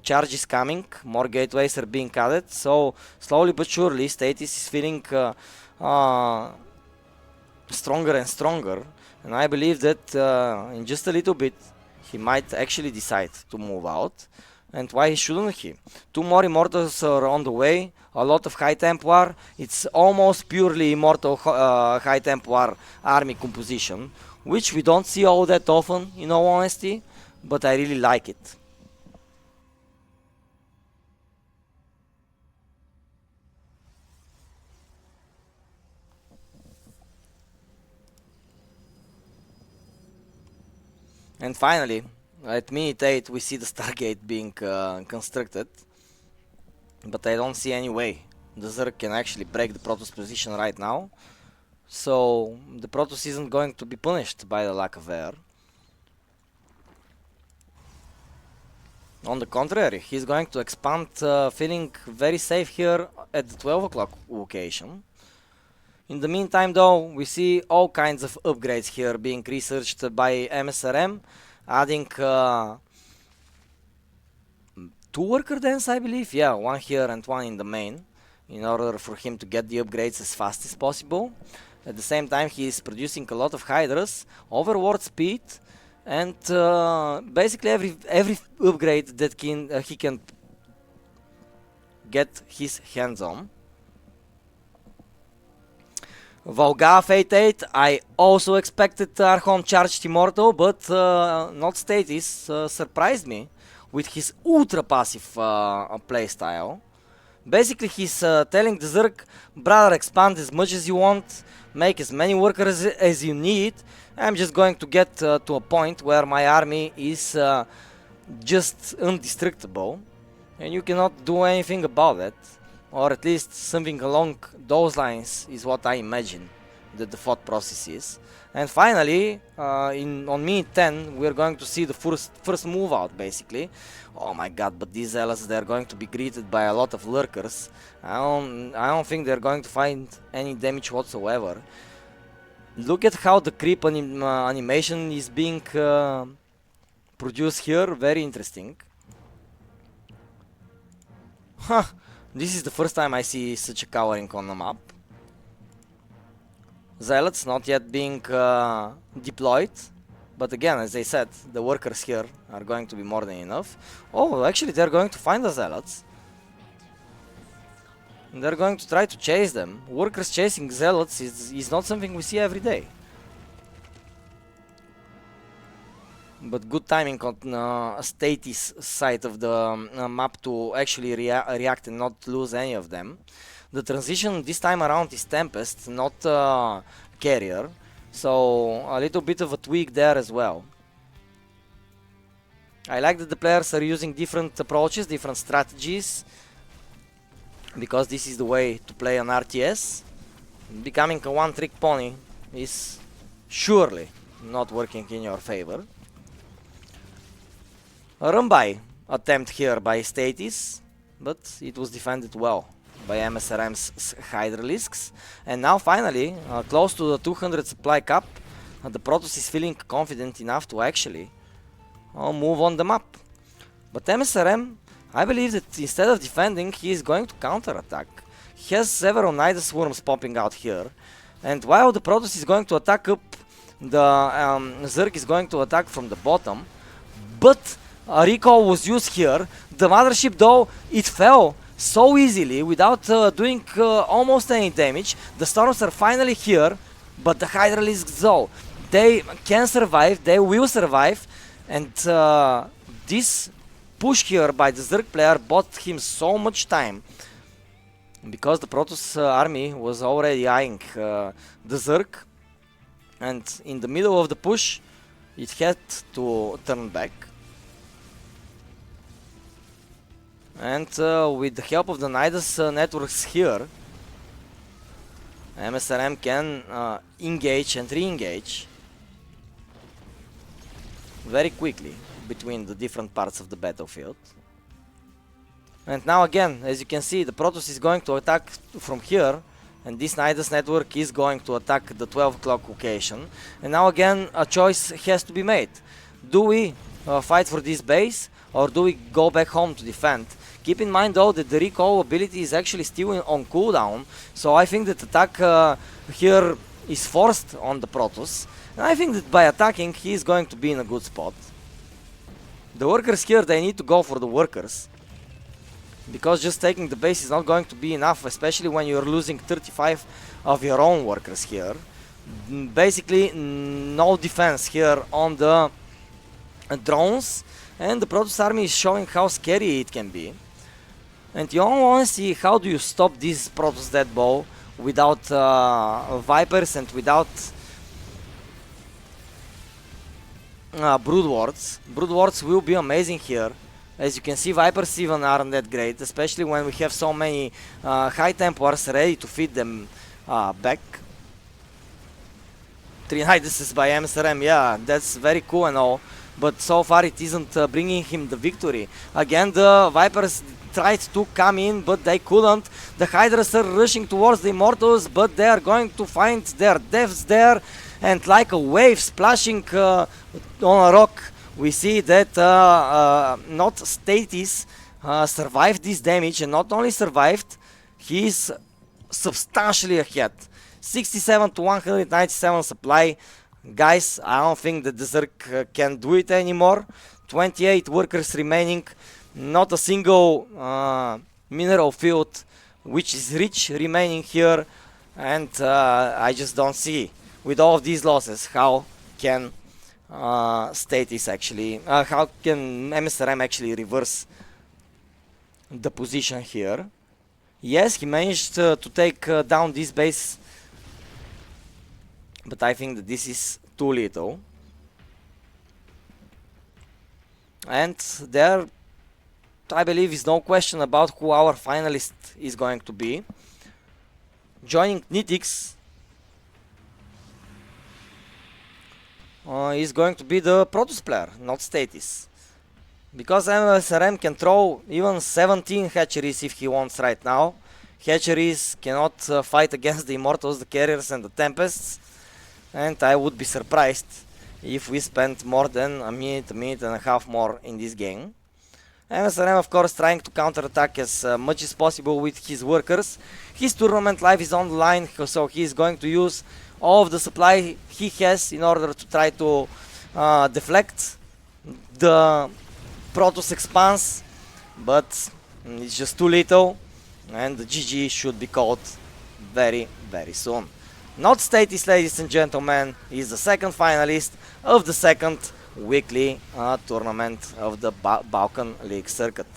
Charge is coming, more gateways are being added, so slowly but surely Status is feeling stronger and stronger, and I believe that in just a little bit he might actually decide to move out. And why shouldn't he? 2 more Immortals are on the way, a lot of High Templar. It's almost purely Immortal High Templar army composition, which we don't see all that often, in all honesty, but I really like it. And finally, at minute 8 we see the Stargate being constructed, but I don't see any way the Zerg can actually break the Protoss position right now, so the Protoss isn't going to be punished by the lack of air. On the contrary, he's going to expand, feeling very safe here at the 12 o'clock location. In the meantime though, we see all kinds of upgrades here being researched by MSRM, adding 2 worker dens, I believe, yeah, 1 here and 1 in the main, in order for him to get the upgrades as fast as possible. At the same time he is producing a lot of Hydras, overward speed, and basically every upgrade that he can get his hands on. Volga Fate 8, I also expected Archon Charged Immortal, but Not Status surprised me with his ultra passive playstyle. Basically he's telling the Zerg, brother, expand as much as you want, make as many workers as you need. I'm just going to get to a point where my army is just indestructible, and you cannot do anything about it, or at least something along those lines is what I imagine that the thought process is. And finally, on minute 10, we're going to see the first move out, basically. Oh my god, but these zealots, they're going to be greeted by a lot of lurkers. I don't think they're going to find any damage whatsoever. Look at how the creep animation is being produced here, very interesting. Huh, this is the first time I see such a cowering on the map. Zealots not yet being deployed, but again, as I said, the workers here are going to be more than enough. Oh, actually they're going to find the zealots. They're going to try to chase them. Workers chasing zealots is not something we see every day. But good timing on Statis side of the map to actually react and not lose any of them. The transition this time around is Tempest, not Carrier, so a little bit of a tweak there as well. I like that the players are using different approaches, different strategies, because this is the way to play an RTS. Becoming a one-trick pony is surely not working in your favor. A run-by attempt here by Statis, but it was defended well by MSRM's Hydralisks. And now finally, close to the 200 supply cap, the Protoss is feeling confident enough to actually move on the map. But MSRM, I believe that instead of defending, he is going to counter-attack. He has several Nidus Worms popping out here, and while the Protoss is going to attack up, the Zerg is going to attack from the bottom, but a recall was used here. The mothership, though, it fell so easily without doing almost any damage. The storms are finally here, but the Hydralisks, though, they can survive, they will survive, and this push here by the Zerg player bought him so much time, because the Protoss army was already eyeing the Zerg, and in the middle of the push it had to turn back. And with the help of the Nidus networks here, MSRM can engage and re-engage very quickly between the different parts of the battlefield. And now again, as you can see, the Protoss is going to attack from here, and this Nidus network is going to attack the 12 o'clock location. And now again, a choice has to be made. Do we fight for this base, or do we go back home to defend? Keep in mind though that the recall ability is actually still on cooldown, so I think that attack here is forced on the Protoss, and I think that by attacking he is going to be in a good spot. The workers here, they need to go for the workers, because just taking the base is not going to be enough, especially when you're losing 35 of your own workers here. Basically no defense here on the drones, and the Protoss army is showing how scary it can be. And you all want to see how do you stop this Protoss dead ball without Vipers and without Brood Wards. Brood Wards will be amazing here. As you can see, Vipers even aren't that great, especially when we have so many High Templars ready to feed them back. 3 Niduses by MSRM, yeah, that's very cool and all, but so far it isn't bringing him the victory. Again, the Vipers tried to come in, but they couldn't. The Hydras are rushing towards the Immortals, but they are going to find their deaths there, and like a wave splashing on a rock, we see that not Statis survived this damage, and not only survived, he is substantially ahead. 67 to 197 supply. Guys, I don't think that the Zerg can do it anymore. 28 workers remaining, not a single mineral field which is rich remaining here, and I just don't see, with all of these losses, how can Statis actually, how can MSRM actually reverse the position here. Yes, he managed to take down this base, but still, 197 supply. This is a very, very good position. And now again, as you can see, the Protoss is going to attack from here, and this Nidus network is going to attack the 12 o'clock location. And now again, a choice has to be made. Do we fight for this base, or do we go back home to defend? Keep in mind though that the recall ability is actually still on cooldown, so I think that by attacking he is going to be in a good spot. The Workers here, they need to go for the Workers, because just taking the base is not going to be enough, especially when you're losing 35 of your own Workers here. Basically no defense here on the drones, and but I think that this is too little. And there, I believe, is no question about who our finalist is going to be. Joining Nitix is going to be the Protoss player, not Status. Because MSRM can throw even 17 hatcheries if he wants right now. Hatcheries cannot fight against the Immortals, the Carriers and the Tempests. And I would be surprised if we spent more than a minute and a half more in this game. MSRM of course trying to counterattack as much as possible with his workers. His tournament life is on the line, so he is going to use all of the supply he has in order to try to deflect the Protoss expanse, but it's just too little, and the GG should be called very soon. Not Status, ladies and gentlemen, is the second finalist of the second weekly tournament of the Balkan League circuit.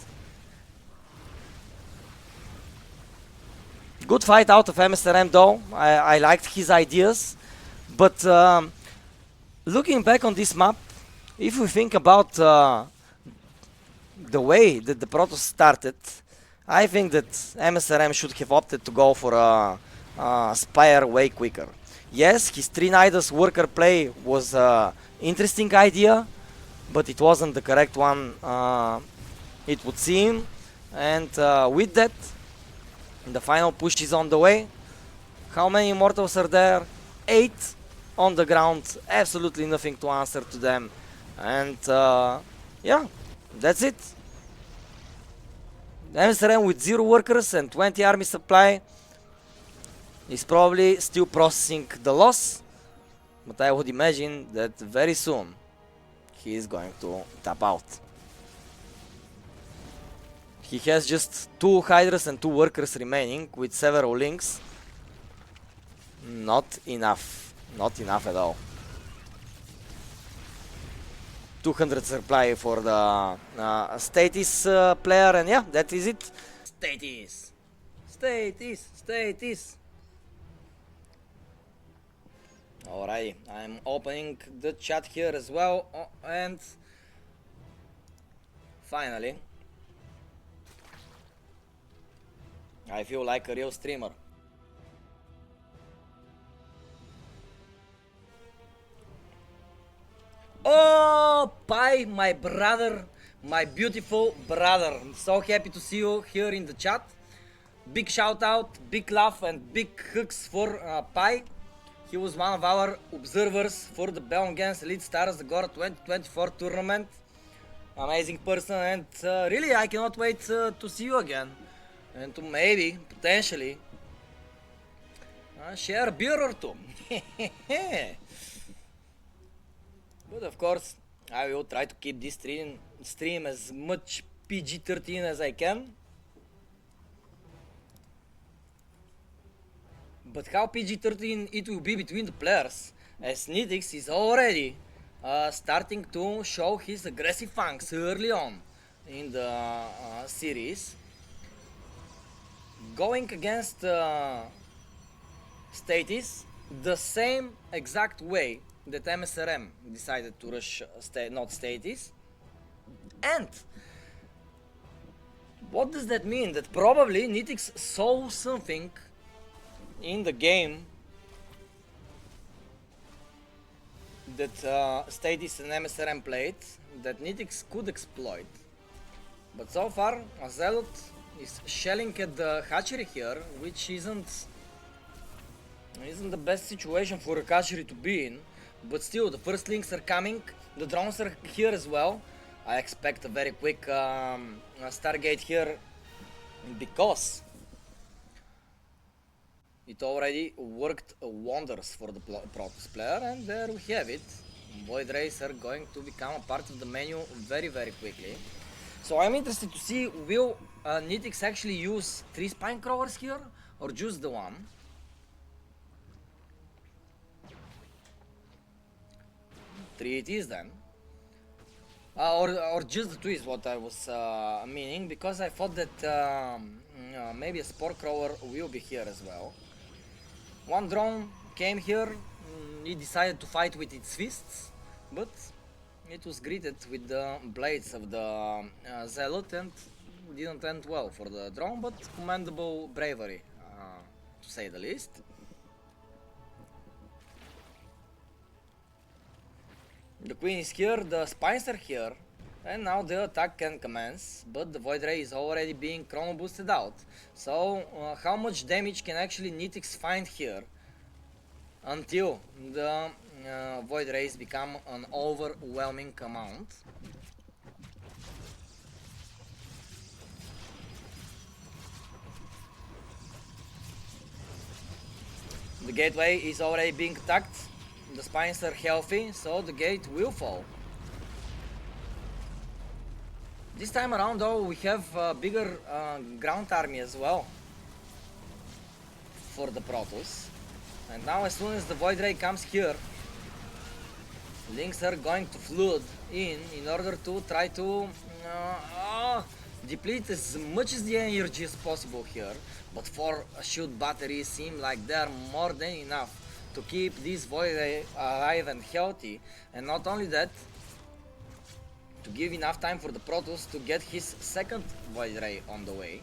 Good fight out of MSRM though. I liked his ideas, but looking back on this map, if we think about the way that the Protoss started, I think that MSRM should have opted to go for a Spire way quicker. Yes, his 3 Nidus worker play was an interesting idea, but it wasn't the correct one, it would seem. And with that, the final push is on the way. How many Immortals are there? 8 on the ground, absolutely nothing to answer to them. And yeah, that's it. MSRM with 0 workers and 20 army supply is probably still processing the loss, but I would imagine that very soon he is going to tap out. He has just 2 Hydras and 2 workers remaining with several links. Not enough. Not enough at all. 200 supply for the Status player, and yeah, that is it. Status. Status. Status. Alrighty, I'm opening the chat here as well, and finally, I feel like a real streamer. Oh, Pi, my brother, my beautiful brother. I'm so happy to see you here in the chat. Big shout out, big love and big hugs for Pi. He was one of our observers for the Bellum against Elite Stars, the GOR 2024 tournament. Amazing person, and really I cannot wait to see you again. And to maybe, potentially, share a beer or two. But of course, I will try to keep this stream as much PG-13 as I can. But how PG-13 it will be between the players, as Nitix is already starting to show his aggressive fangs early on in the series. Going against Status the same exact way that MSRM decided to rush not Status. And what does that mean? That probably Nitix saw something in the game that Status and MSRM played that Nitix could exploit. But so far, Azelot is shelling at the hatchery here, which isn't the best situation for a hatchery to be in. But still, the first links are coming, the drones are here as well. I expect a very quick Stargate here, because it already worked wonders for the Protoss player, and there we have it. Void Rays are going to become a part of the menu very quickly. So I'm interested to see, will Nitix actually use 3 Spine Crawlers here, or just the one? Three it is then. Or just the 2 is what I was meaning, because I thought that maybe a Spore Crawler will be here as well. One drone came here, he decided to fight with its fists, but it was greeted with the blades of the zealot and didn't end well for the drone, but commendable bravery, to say the least. The queen is here, the spines are here, and now the attack can commence, but the Void Ray is already being chrono boosted out. So how much damage can actually Nitix find here until the Void Rays become an overwhelming amount? The gateway is already being attacked. The spines are healthy, so the gate will fall. This time around though, we have a bigger ground army as well for the Protoss. And now as soon as the Void Ray comes here, links are going to flood in order to try to deplete as much as the energy as possible here. But 4 shield batteries seem like they're more than enough to keep this Void Ray alive and healthy. And not only that, to give enough time for the Protoss to get his second Void Ray on the way.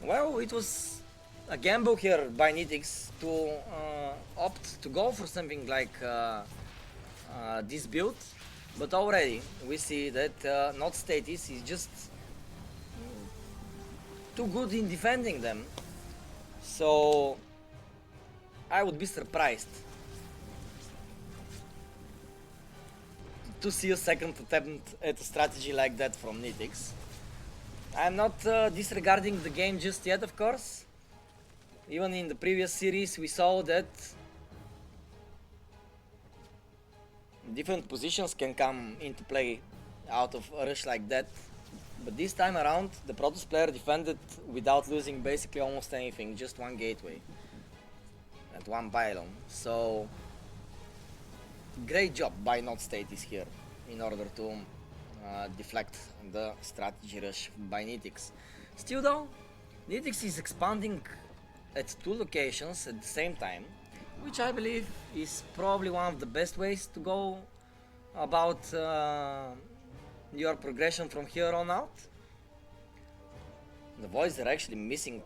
Well, it was a gamble here by Nitix to opt to go for something like this build, but already we see that Not Status is just too good in defending them, so I would be surprised to see a second attempt at a strategy like that from Nitix. I'm not disregarding the game just yet, of course. Even in the previous series we saw that different positions can come into play out of a rush like that. But this time around the Protoss player defended without losing basically almost anything, just one gateway and one pylon. So great job by Not Status here in order to deflect the strategy rush by Nitix. Still though, Nitix is expanding at 2 locations at the same time, which I believe is probably one of the best ways to go about your progression from here on out. The boys are actually missing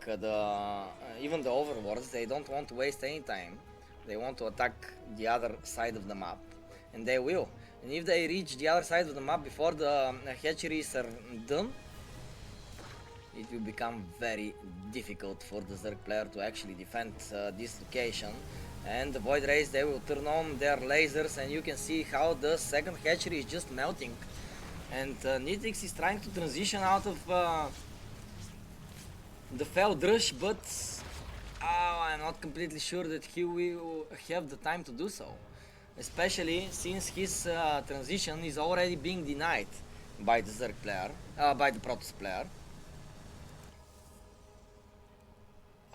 even the overlords. They don't want to waste any time. They want to attack the other side of the map, and they will. And if they reach the other side of the map before the hatcheries are done, it will become very difficult for the Zerg player to actually defend this location. And the Void Rays, they will turn on their lasers, and you can see how the second hatchery is just melting. And Nitix is trying to transition out of the failed rush, but I'm not completely sure that he will have the time to do so, especially since his transition is already being denied by the Zerg player, by the Protoss player.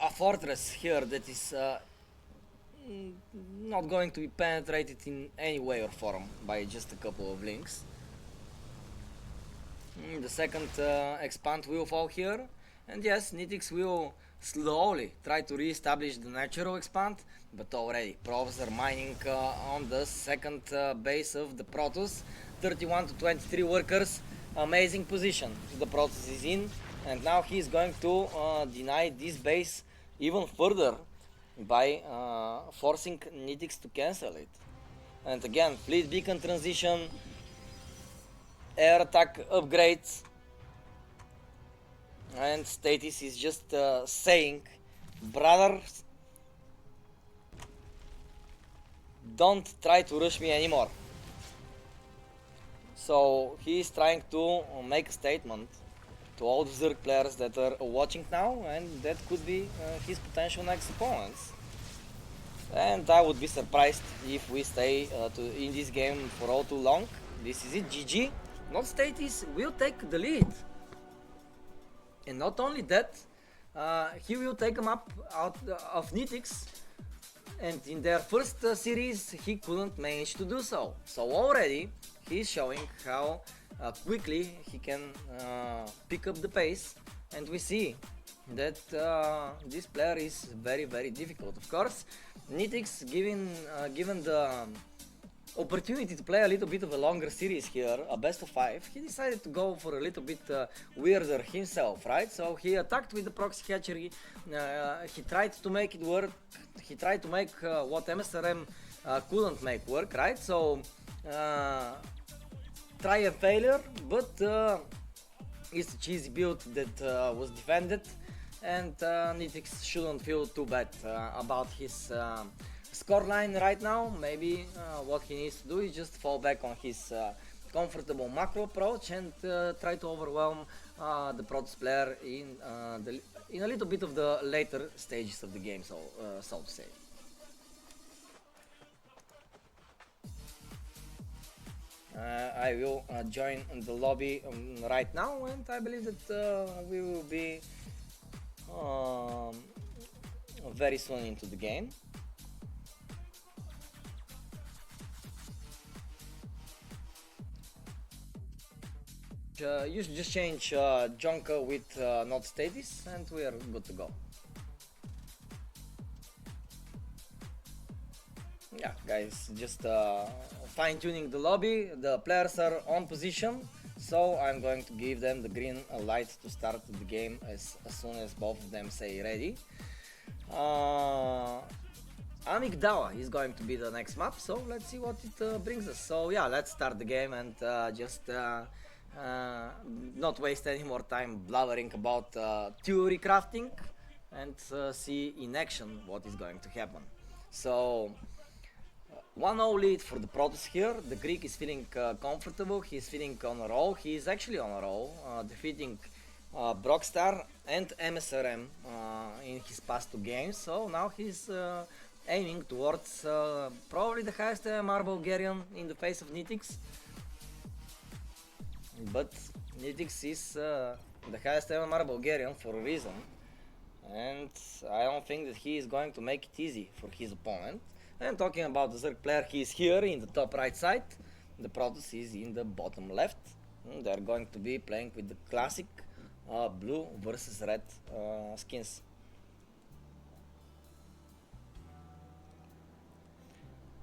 A fortress here that is not going to be penetrated in any way or form by just a couple of links. The second expand will fall here, and yes, Nitix will slowly try to re-establish the natural expand, but already Provs are mining on the second base of the Protoss. 31 to 23 workers, amazing position the Protoss is in, and now he is going to deny this base even further by forcing Nitix to cancel it. And again, fleet beacon transition, air attack upgrades, and Status is just saying, brothers, don't try to rush me anymore. So he is trying to make a statement to all the Zerg players that are watching now, and that could be his potential next opponents. And I would be surprised if we stay in this game for all too long. This is it, GG. Not Status will take the lead. And not only that, he will take him up out of Nitix, and in their first series he couldn't manage to do so. So already he's showing how quickly he can pick up the pace and we see that this player is very difficult. Of course, Nitix given the opportunity to play a little bit of a longer series here, a best of 5, he decided to go for a little bit weirder himself, right? So he attacked with the proxy hatchery, he tried to make it work, he tried to make what MSRM couldn't make work, right? So try and failure, but it's a cheesy build that was defended, and Nitix shouldn't feel too bad about his scoreline right now. Maybe what he needs to do is just fall back on his comfortable macro approach and try to overwhelm the Protoss player in a little bit of the later stages of the game, so to say. I will join the lobby right now, and I believe that we will be very soon into the game. You should just change Jonker with not status, and we are good to go. Yeah, guys, just fine-tuning the lobby. The players are on position, so I'm going to give them the green light to start the game as soon as both of them say ready. Amygdala is going to be the next map, so let's see what it brings us. So yeah, let's start the game and just not waste any more time blabbering about theory crafting and see in action what is going to happen. So 1-0 lead for the Protoss here. The Greek is feeling comfortable, he's feeling on a roll, he is actually on a roll, defeating Brockstar and MSRM in his past 2 games, so now he's aiming towards probably the highest MMR Bulgarian in the face of Nitix. But Nitix is the highest MMR Bulgarian for a reason, and I don't think that he is going to make it easy for his opponent. And talking about the Zerg player, he is here in the top right side, the Protoss is in the bottom left. They are going to be playing with the classic blue versus red skins.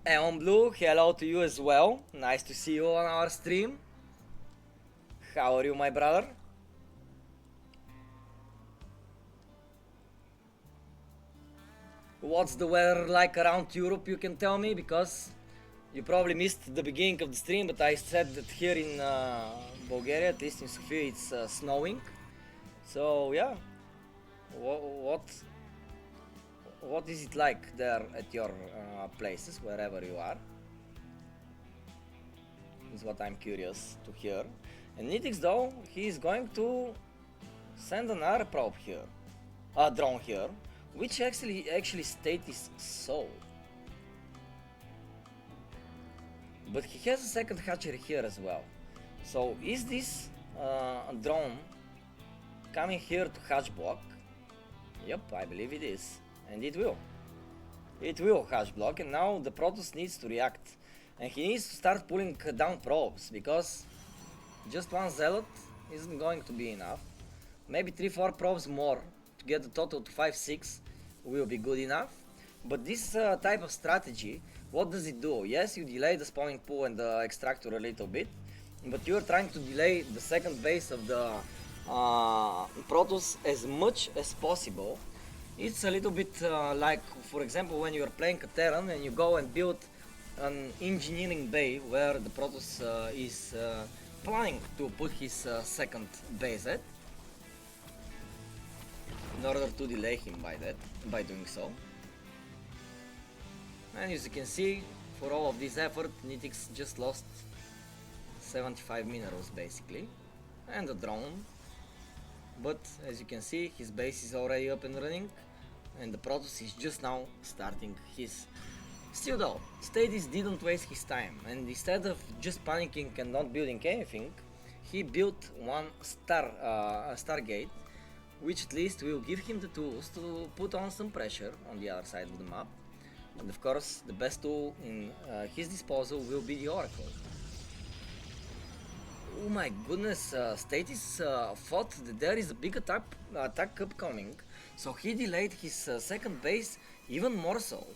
Eon Blue, hello to you as well, nice to see you on our stream. How are you, my brother? What's the weather like around Europe, you can tell me, because you probably missed the beginning of the stream, but I said that here in Bulgaria, at least in Sofia, it's snowing. So yeah, what is it like there at your places, wherever you are? Is what I'm curious to hear. And Nitix though, he is going to send another probe here, a drone here, which actually state is Soul. But he has a second hatchery here as well. So is this drone coming here to hatch block? Yep, I believe it is. And it will. It will hatch block, and now the Protoss needs to react. And he needs to start pulling down probes, because just one Zealot isn't going to be enough. Maybe 3-4 probes more to get the total to 5-6 will be good enough. But this type of strategy, what does it do? Yes, you delay the spawning pool and the extractor a little bit, but you're trying to delay the second base of the Protoss as much as possible. It's a little bit like, for example, when you're playing a Terran and you go and build an engineering bay where the Protoss is planning to put his second base at, in order to delay him by doing so. And as you can see, for all of this effort, Nitix just lost 75 minerals basically, and a drone. But as you can see, his base is already up and running, and the Protoss is just now starting his. Still though, Stadis didn't waste his time, and instead of just panicking and not building anything, he built one Stargate, which at least will give him the tools to put on some pressure on the other side of the map. And of course, the best tool in his disposal will be the Oracle. Oh my goodness, Status thought that there is a big attack upcoming, so he delayed his second base even more so.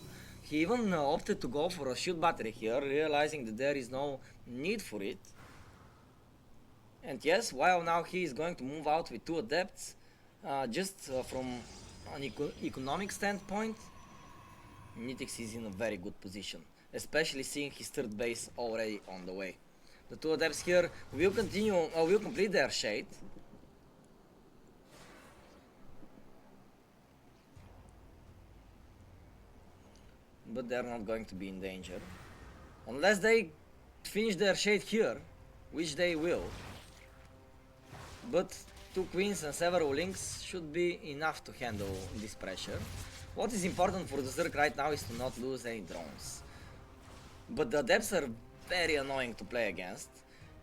He even opted to go for a shield battery here, realizing that there is no need for it. And yes, while now he is going to move out with 2 adepts, just from an economic standpoint, Nitix is in a very good position, especially seeing his third base already on the way. The 2 adepts here will complete their shade. But they're not going to be in danger. Unless they finish their shade here, which they will. But 2 queens and several links should be enough to handle this pressure. What is important for the Zerg right now is to not lose any drones. But the adepts are very annoying to play against.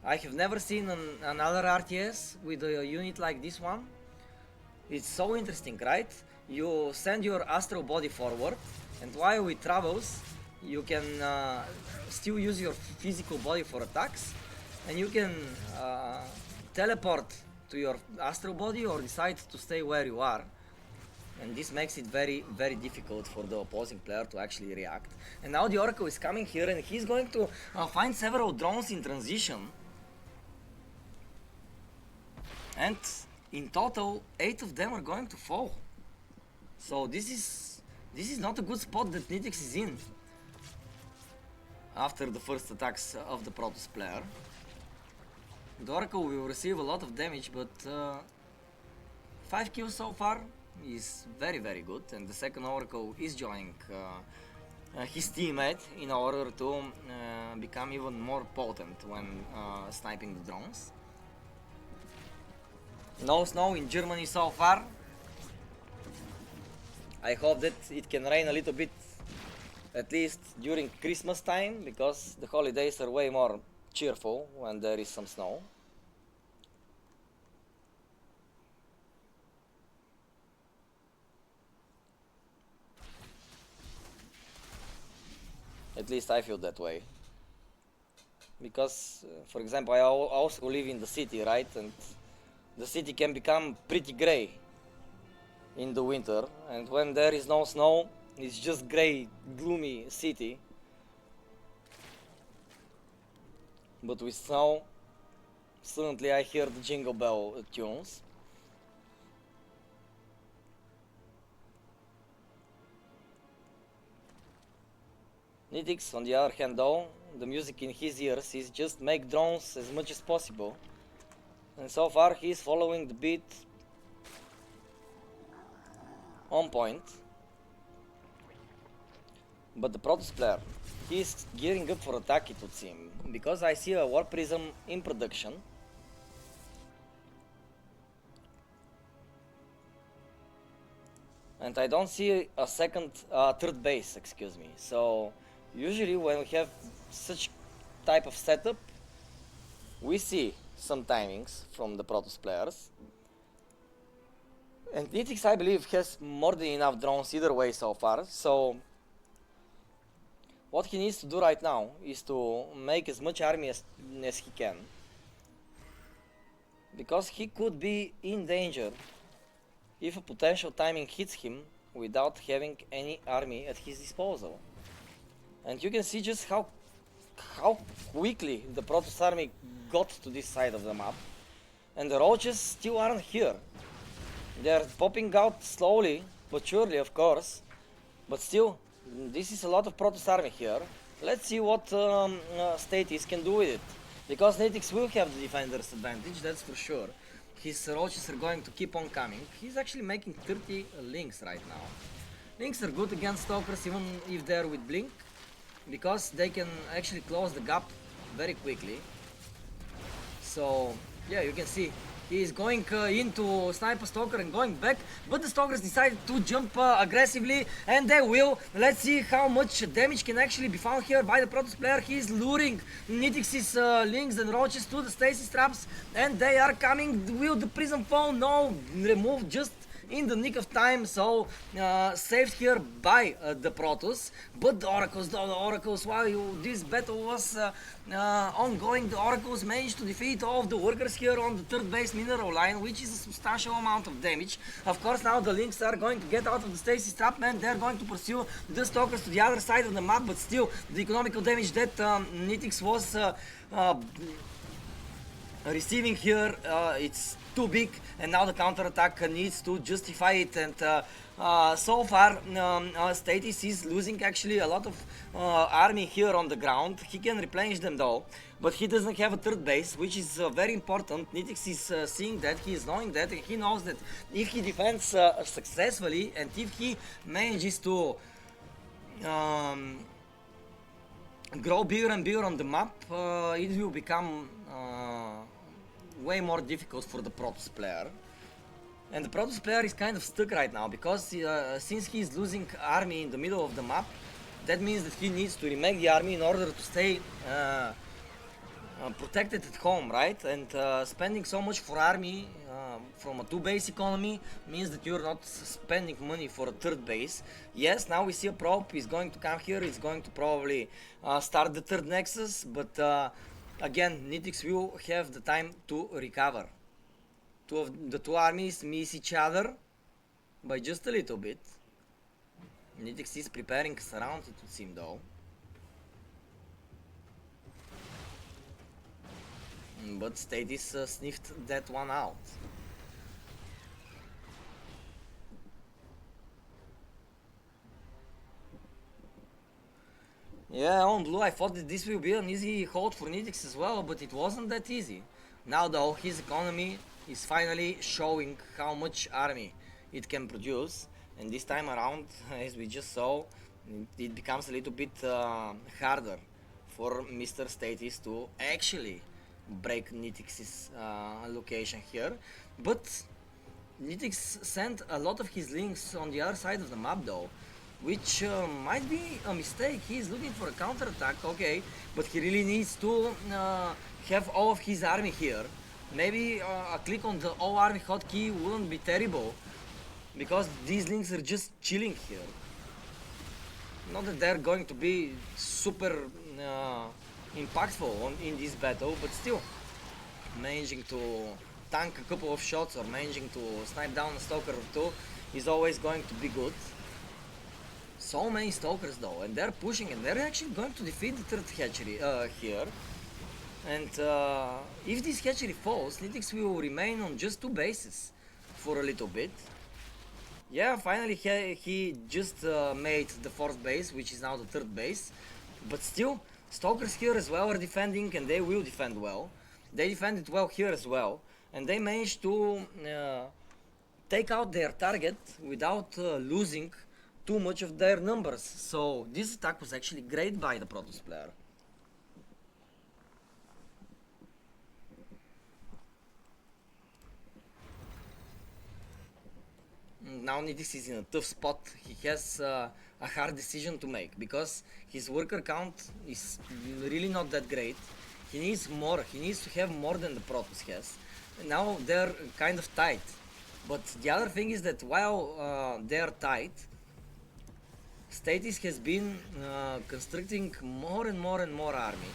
I have never seen another RTS with a unit like this one. It's so interesting, right? You send your astral body forward, and while it travels, you can still use your physical body for attacks, and you can teleport to your astral body or decide to stay where you are. And this makes it very, very difficult for the opposing player to actually react. And now the Oracle is coming here, and he's going to find several drones in transition. And in total, 8 of them are going to fall. So this is not a good spot that Nitix is in after the first attacks of the Protoss player. The Oracle will receive a lot of damage, but 5 kills so far is very, very good, and the second Oracle is joining his teammate in order to become even more potent when sniping the drones. No snow in Germany so far. I hope that it can rain a little bit, at least during Christmas time, because the holidays are way more cheerful when there is some snow. At least I feel that way. Because, for example, I also live in the city, right? And the city can become pretty grey in the winter. And when there is no snow, it's just grey, gloomy city. But with snow, suddenly I hear the Jingle Bell tunes. Nitix, on the other hand though, the music in his ears is just make drones as much as possible. And so far he is following the beat on point. But the Protoss player, he is gearing up for attack, it would seem, because I see a War Prism in production. And I don't see a third base, excuse me. So usually when we have such type of setup, we see some timings from the Protoss players. And Nitix, I believe, has more than enough drones either way so far. So what he needs to do right now is to make as much army as he can. Because he could be in danger if a potential timing hits him without having any army at his disposal. And you can see just how quickly the Protoss army got to this side of the map. And the roaches still aren't here. They're popping out slowly, but surely, of course. But still, this is a lot of Protoss army here. Let's see what Status can do with it. Because Nitix will have the defender's advantage, that's for sure. His roaches are going to keep on coming. He's actually making 30 links right now. Links are good against stalkers even if they're with blink, because they can actually close the gap very quickly. So yeah, you can see he is going into sniper stalker and going back, but the stalkers decided to jump aggressively, and they will. Let's see how much damage can actually be found here by the Protoss player. He is luring Nitix's links and roaches to the stasis traps, and they are coming. Will the prism fall? No, removed just in the nick of time, so saved here by the Protoss. But the Oracles, while this battle was ongoing, the Oracles managed to defeat all of the workers here on the third base mineral line, which is a substantial amount of damage. Of course, now the Lynx are going to get out of the stasis trap, and they're going to pursue the Stalkers to the other side of the map, but still, the economical damage that Nitix was receiving here, it's too big, and now the counterattack needs to justify it. And so far, Status is losing actually a lot of army here on the ground. He can replenish them though, but he doesn't have a third base, which is very important. Nitix is seeing that, he is knowing that, and he knows that if he defends successfully, and if he manages to grow bigger and bigger on the map, it will become way more difficult for the Protoss player. And the Protoss player is kind of stuck right now, because since he is losing army in the middle of the map, that means that he needs to remake the army in order to stay protected at home, right? And spending so much for army from a 2-base economy means that you're not spending money for a third base. Yes, now we see a probe is going to come here, it's going to probably start the third nexus, but again, Nitix will have the time to recover. The two armies miss each other by just a little bit. Nitix is preparing surround, it would seem though. But Status sniffed that one out. Yeah, on blue I thought that this will be an easy hold for Nitix as well, but it wasn't that easy. Now though, his economy is finally showing how much army it can produce, and this time around, as we just saw, it becomes a little bit harder for Mr. Status to actually break Nitix's location here. But Nitix sent a lot of his links on the other side of the map though, which might be a mistake. He's looking for a counterattack, okay, but he really needs to have all of his army here. Maybe a click on the all army hotkey wouldn't be terrible, because these links are just chilling here. Not that they're going to be super impactful in this battle, but still, managing to tank a couple of shots or managing to snipe down a stalker or two is always going to be good. So many stalkers though, and they're pushing, and they're actually going to defeat the third hatchery here. And if this hatchery falls, Nitix will remain on just 2 bases for a little bit. Yeah, finally he just made the 4th base, which is now the 3rd base. But still, stalkers here as well are defending, and they will defend well. They defended well here as well, and they managed to take out their target without losing too much of their numbers. So this attack was actually great by the Protoss player. Now Nitix is in a tough spot. He has a hard decision to make, because his worker count is really not that great. He needs more, he needs to have more than the Protoss has. And now they're kind of tight. But the other thing is that while they're tight, Status has been constructing more and more and more army.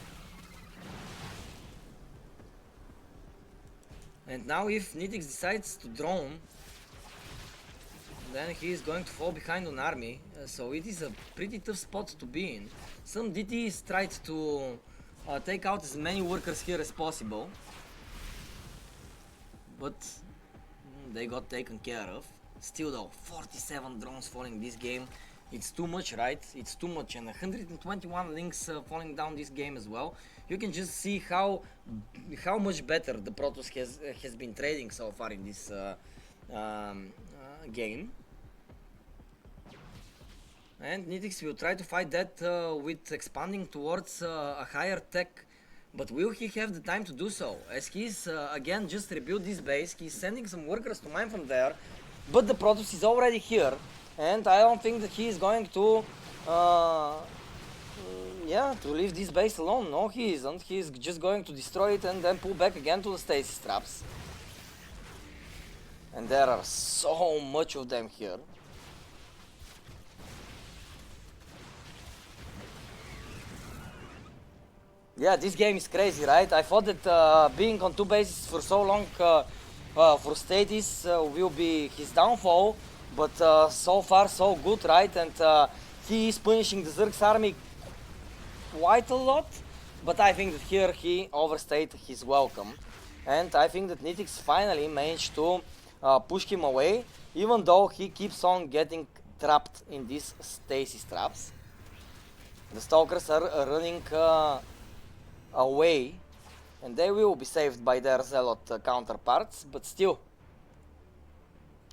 And now if Nitix decides to drone, then he is going to fall behind on army, so it is a pretty tough spot to be in. Some DTs tried to take out as many workers here as possible, but they got taken care of. Still though, 47 drones falling this game, it's too much, right? It's too much, and 121 links falling down this game as well. You can just see how much better the Protoss has been trading so far in this game. And Nitix will try to fight that with expanding towards a higher tech, but will he have the time to do so? As he's again just rebuilt this base, he's sending some workers to mine from there, but the Protoss is already here, and I don't think that he is going to yeah, to leave this base alone. No, he isn't. He's just going to destroy it and then pull back again to the stasis traps. and there are so much of them here. Yeah, this game is crazy, right? I thought that being on two bases for so long for Statis will be his downfall, but so far so good, right? And he is punishing the Zerg's army quite a lot, but I think that here he overstayed his welcome. And I think that Nitix finally managed to push him away, even though he keeps on getting trapped in these stasis traps. The Stalkers are running away, and they will be saved by their Zealot counterparts, but still,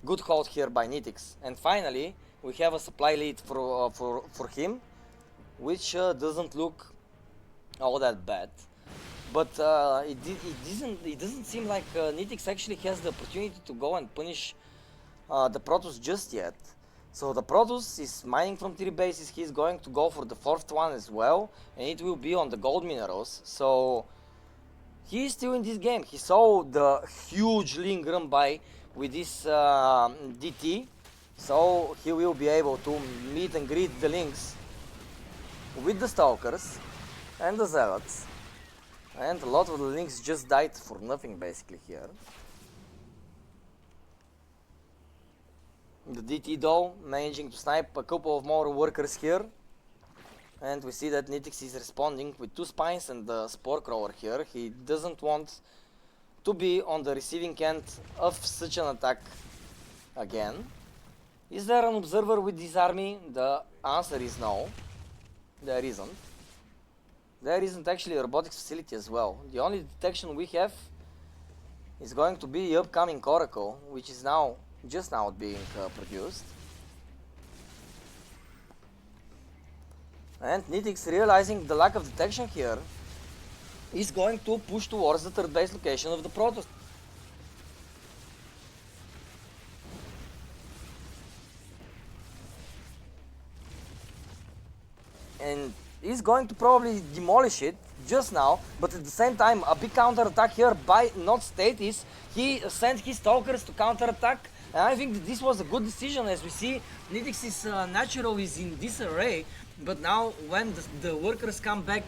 good hold here by Nitix. And finally, we have a supply lead for him, which doesn't look all that bad. But it doesn't seem like Nitix actually has the opportunity to go and punish the Protoss just yet. So the Protoss is mining from 3 bases, he's going to go for the 4th one as well, and it will be on the gold minerals. So he is still in this game. He saw the huge link run by with this DT, so he will be able to meet and greet the links with the Stalkers and the Zealots. And a lot of the links just died for nothing basically here. The DT though managing to snipe a couple of more workers here. And we see that Nitix is responding with 2 spines and the Spore Crawler here. He doesn't want to be on the receiving end of such an attack again. Is there an observer with this army? The answer is no. There isn't. There isn't actually a robotics facility as well. The only detection we have is going to be the upcoming Oracle, which is now just now being produced. And Nitix, realizing the lack of detection here, is going to push towards the 3rd base location of the Protoss. And he's going to probably demolish it just now, but at the same time a big counter attack here by not Statis. He sent his Stalkers to counter attack, and I think that this was a good decision. As we see, Nitix's natural is in disarray, but now when the workers come back,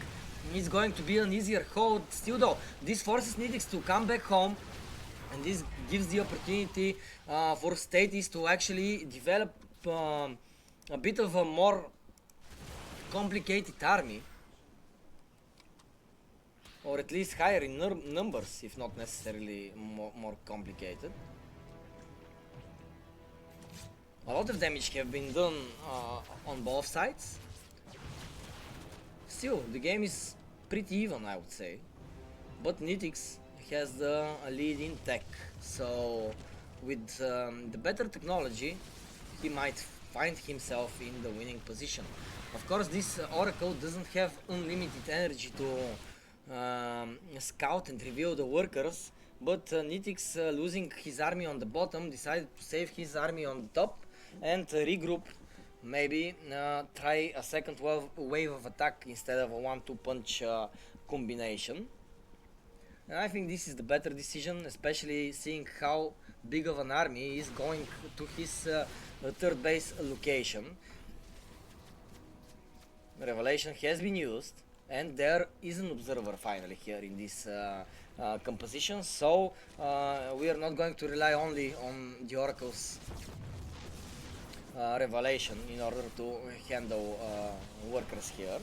it's going to be an easier hold. Still though, this forces Nitix to come back home, and this gives the opportunity for Statis to actually develop a bit of a more complicated army, or at least higher in numbers, if not necessarily more complicated. A lot of damage have been done on both sides. Still, the game is pretty even, I would say, but Nitix has the lead in tech, so with the better technology he might find himself in the winning position. Of course, this Oracle doesn't have unlimited energy to scout and reveal the workers, but Nitix, losing his army on the bottom, decided to save his army on the top and regroup, maybe try a second wave of attack instead of a 1-2 punch combination. And I think this is the better decision, especially seeing how big of an army is going to his 3rd base location. Revelation has been used, and there is an observer finally here in this composition, so we are not going to rely only on the Oracle's revelation in order to handle workers here.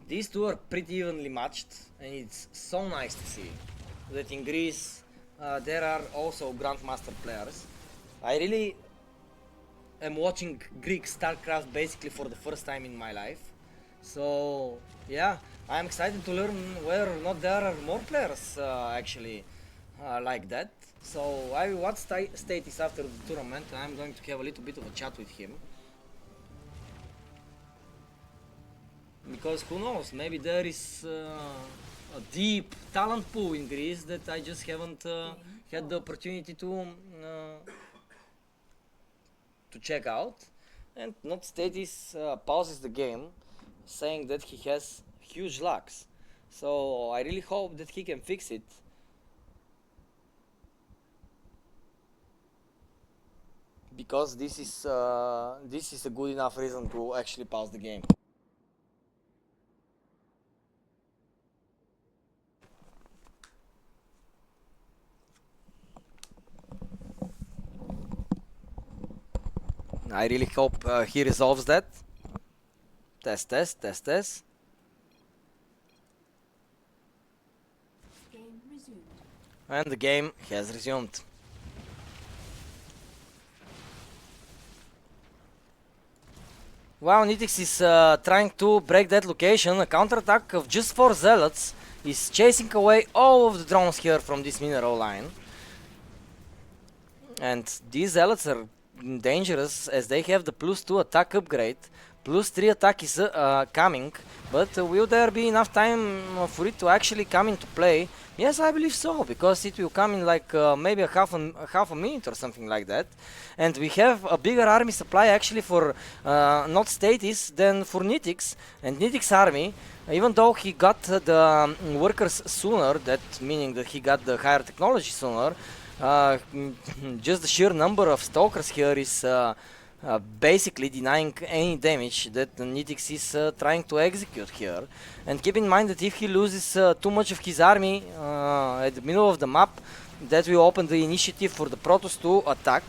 These two are pretty evenly matched, and it's so nice to see that in Greece there are also Grandmaster players. I really am watching Greek StarCraft basically for the first time in my life. So yeah, I'm excited to learn whether or not there are more players actually like that. So I will watch Statis after the tournament, and I'm going to have a little bit of a chat with him. Because who knows, maybe there is a deep talent pool in Greece that I just haven't had the opportunity to check out. And not Statis pauses the game, saying that he has huge lacks. So I really hope that he can fix it. Because this is a good enough reason to actually pause the game. I really hope he resolves that. Test, test, test, test. Game resumed. And the game has resumed. Wow, Nitix is trying to break that location. A counterattack of just 4 zealots is chasing away all of the drones here from this mineral line. And these zealots are dangerous as they have the +2 attack upgrade. +3 attack is coming, but will there be enough time for it to actually come into play? Yes, I believe so, because it will come in like maybe a half a minute or something like that. And we have a bigger army supply actually for not Status than for Nitix. And Nitix army, even though he got the workers sooner, that meaning that he got the higher technology sooner, just the sheer number of stalkers here is basically denying any damage that Nitix is trying to execute here. And keep in mind that if he loses too much of his army at the middle of the map, that will open the initiative for the Protoss to attack.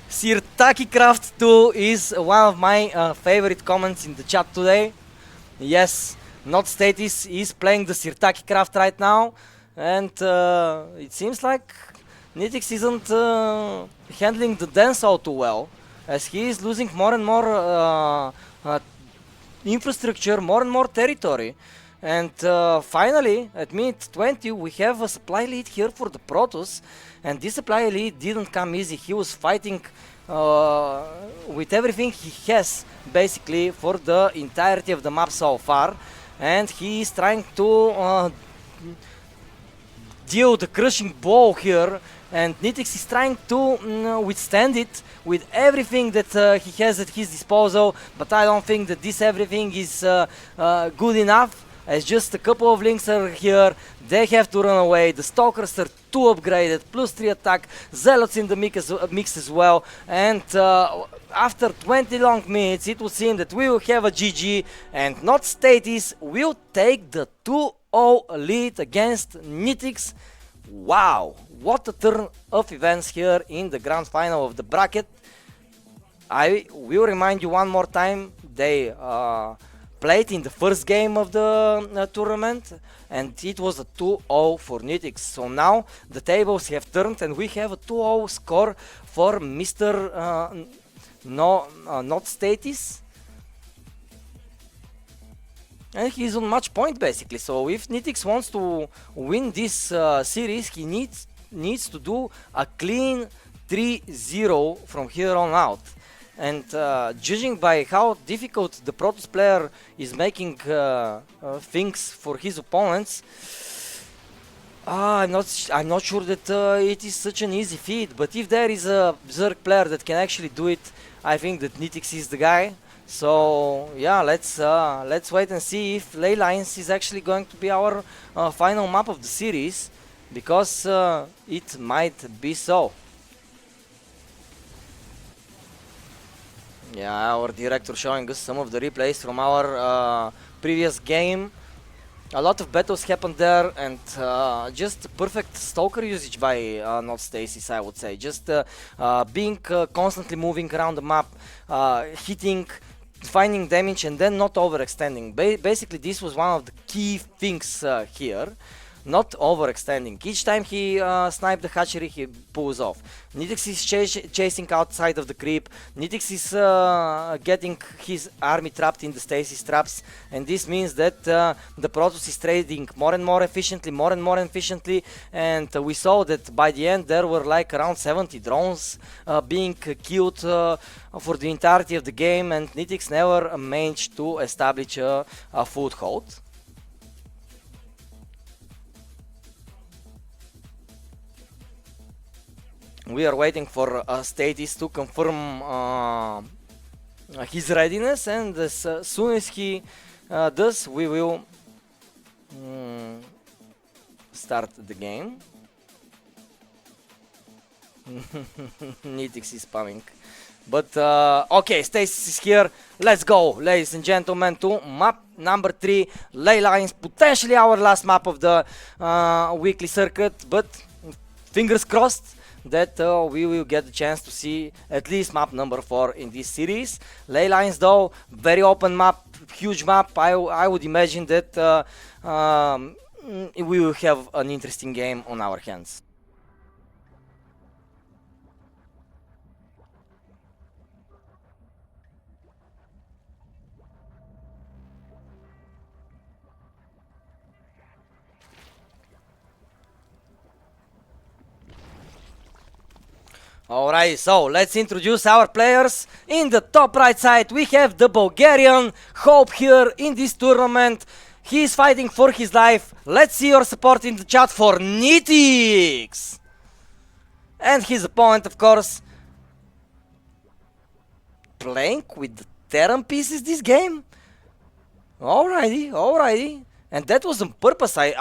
Sirtaki Craft 2 is one of my favorite comments in the chat today. Yes, not Status is playing the Sirtaki Craft right now, and it seems like Nitix isn't handling the dance all too well, as he is losing more and more infrastructure, more and more territory. And finally, at minute 20, we have a supply lead here for the Protoss, and this supply lead didn't come easy. He was fighting with everything he has, basically, for the entirety of the map so far, and he is trying to deal the crushing blow here, and Nitix is trying to withstand it with everything that he has at his disposal, but I don't think that this everything is good enough, as just a couple of links are here. They have to run away. The Stalkers are 2 upgraded, +3 attack, Zealots in the mix as well, and after 20 long minutes it would seem that we will have a GG, and not Status will take the 2-0 lead against Nitix. Wow, what a turn of events here in the grand final of the bracket. I will remind you one more time, they played in the first game of the tournament, and it was a 2-0 for Nitix. So now the tables have turned, and we have a 2-0 score for Mr. Not Status. And he's on match point basically. So if Nitix wants to win this series, he needs to do a clean 3-0 from here on out. And judging by how difficult the Protoss player is making things for his opponents, I'm not sure that it is such an easy feat. But if there is a Zerg player that can actually do it, I think that Nitix is the guy. So yeah, let's wait and see if Ley Lines is actually going to be our final map of the series, because it might be so. Yeah, our director showing us some of the replays from our previous game. A lot of battles happened there, and just perfect stalker usage by Not Stasis, I would say. Just being constantly moving around the map, hitting, finding damage, and then not overextending. Basically, this was one of the key things here. Not overextending. Each time he sniped the hatchery, he pulls off. Nitix is chasing outside of the creep. Nitix is getting his army trapped in the stasis traps, and this means that the Protoss is trading more and more efficiently, and we saw that by the end there were like around 70 drones being killed for the entirety of the game, and Nitix never managed to establish a foothold. We are waiting for Status to confirm his readiness, and as soon as he thus we will start the game. Nitix is spamming. But okay, Stasis is here. Let's go, ladies and gentlemen, to map number 3, Ley Lines, potentially our last map of the weekly circuit, but fingers crossed that we will get the chance to see at least map number 4 in this series. Ley Lines though, very open map, huge map. I would imagine that we will have an interesting game on our hands. Alright, so let's introduce our players. In the top right side we have the Bulgarian Hope here in this tournament. He is fighting for his life. Let's see your support in the chat for Nitix. And his opponent, of course, playing with the Terran pieces this game. Alrighty, alrighty. And that was on purpose. Game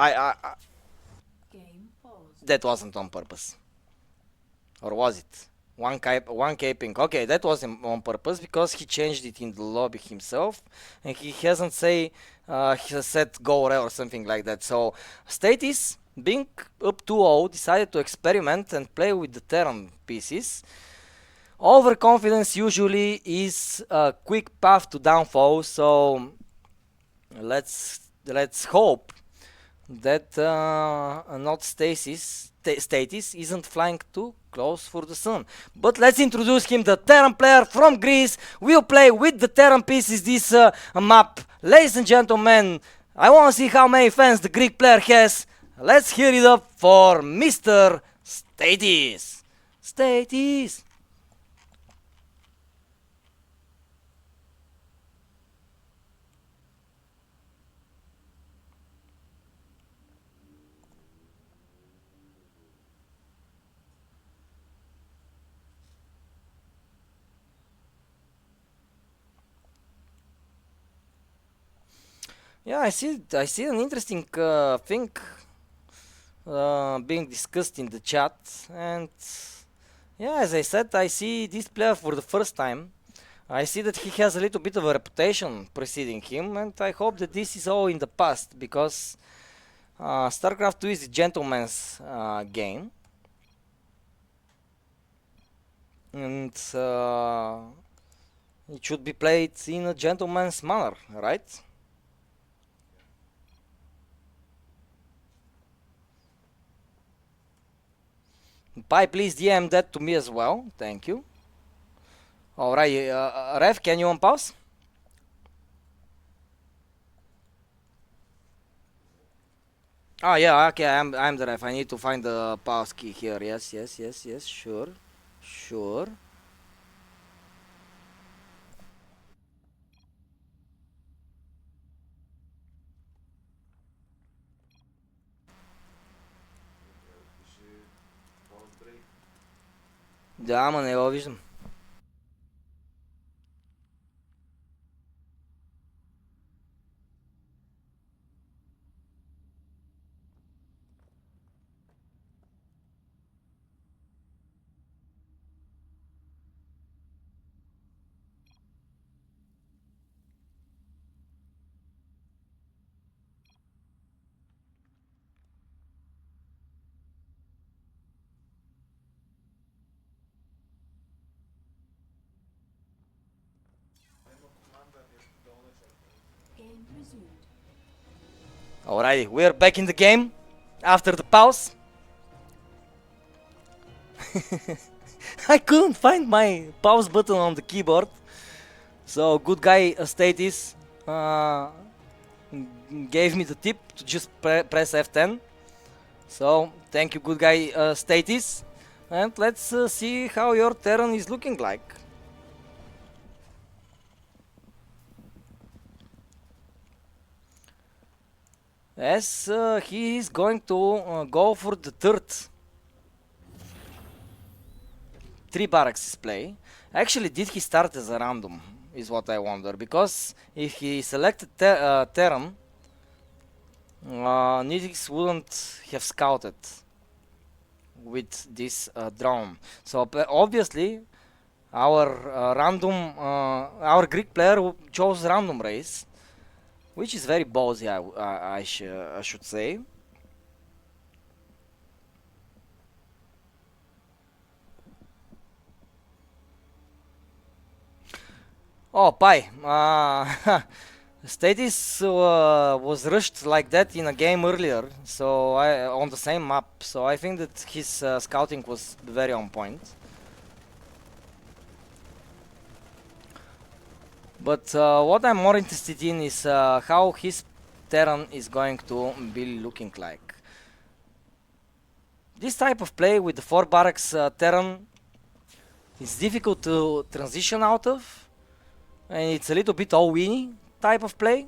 paused. That wasn't on purpose. Or was it? One caping. Okay, that was on purpose because he changed it in the lobby himself, and he hasn't he has said go rare or something like that. So Statis, being up 2-0, decided to experiment and play with the Terran pieces. Overconfidence usually is a quick path to downfall. So let's hope that not Statis isn't flying too close for the sun. But let's introduce him, the Terran player from Greece. We'll play with the Terran pieces this map. Ladies and gentlemen, I want to see how many fans the Greek player has. Let's hear it up for Mr. Statis. Statis. Yeah, I see an interesting thing being discussed in the chat, and yeah, as I said, I see this player for the first time. I see that he has a little bit of a reputation preceding him, and I hope that this is all in the past, because StarCraft 2 is a gentleman's game, and it should be played in a gentleman's manner, right? Pi, please DM that to me as well. Thank you. Alright, Ref, can you unpause? Oh yeah, okay, I'm the Ref. I need to find the pause key here. Yes, sure. Sure. Да, ама не го виждам. Game resumed. Alrighty, we're back in the game after the pause. I couldn't find my pause button on the keyboard. So good guy Statis gave me the tip to just press F10. So thank you, good guy Statis. And let's see how your Terran is looking like. As he is going to go for the third 3 barracks play. Actually, did he start as a random? is what I wonder. Because if he selected Terran, Nitix wouldn't have scouted with this drone. So obviously, our Greek player chose random race, which is very ballsy, I should say. Oh, Pi. Status was rushed like that in a game earlier, so on the same map. So I think that his scouting was very on point. But what I'm more interested in is how his Terran is going to be looking like. This type of play with the 4 barracks Terran is difficult to transition out of, and it's a little bit all-winning type of play,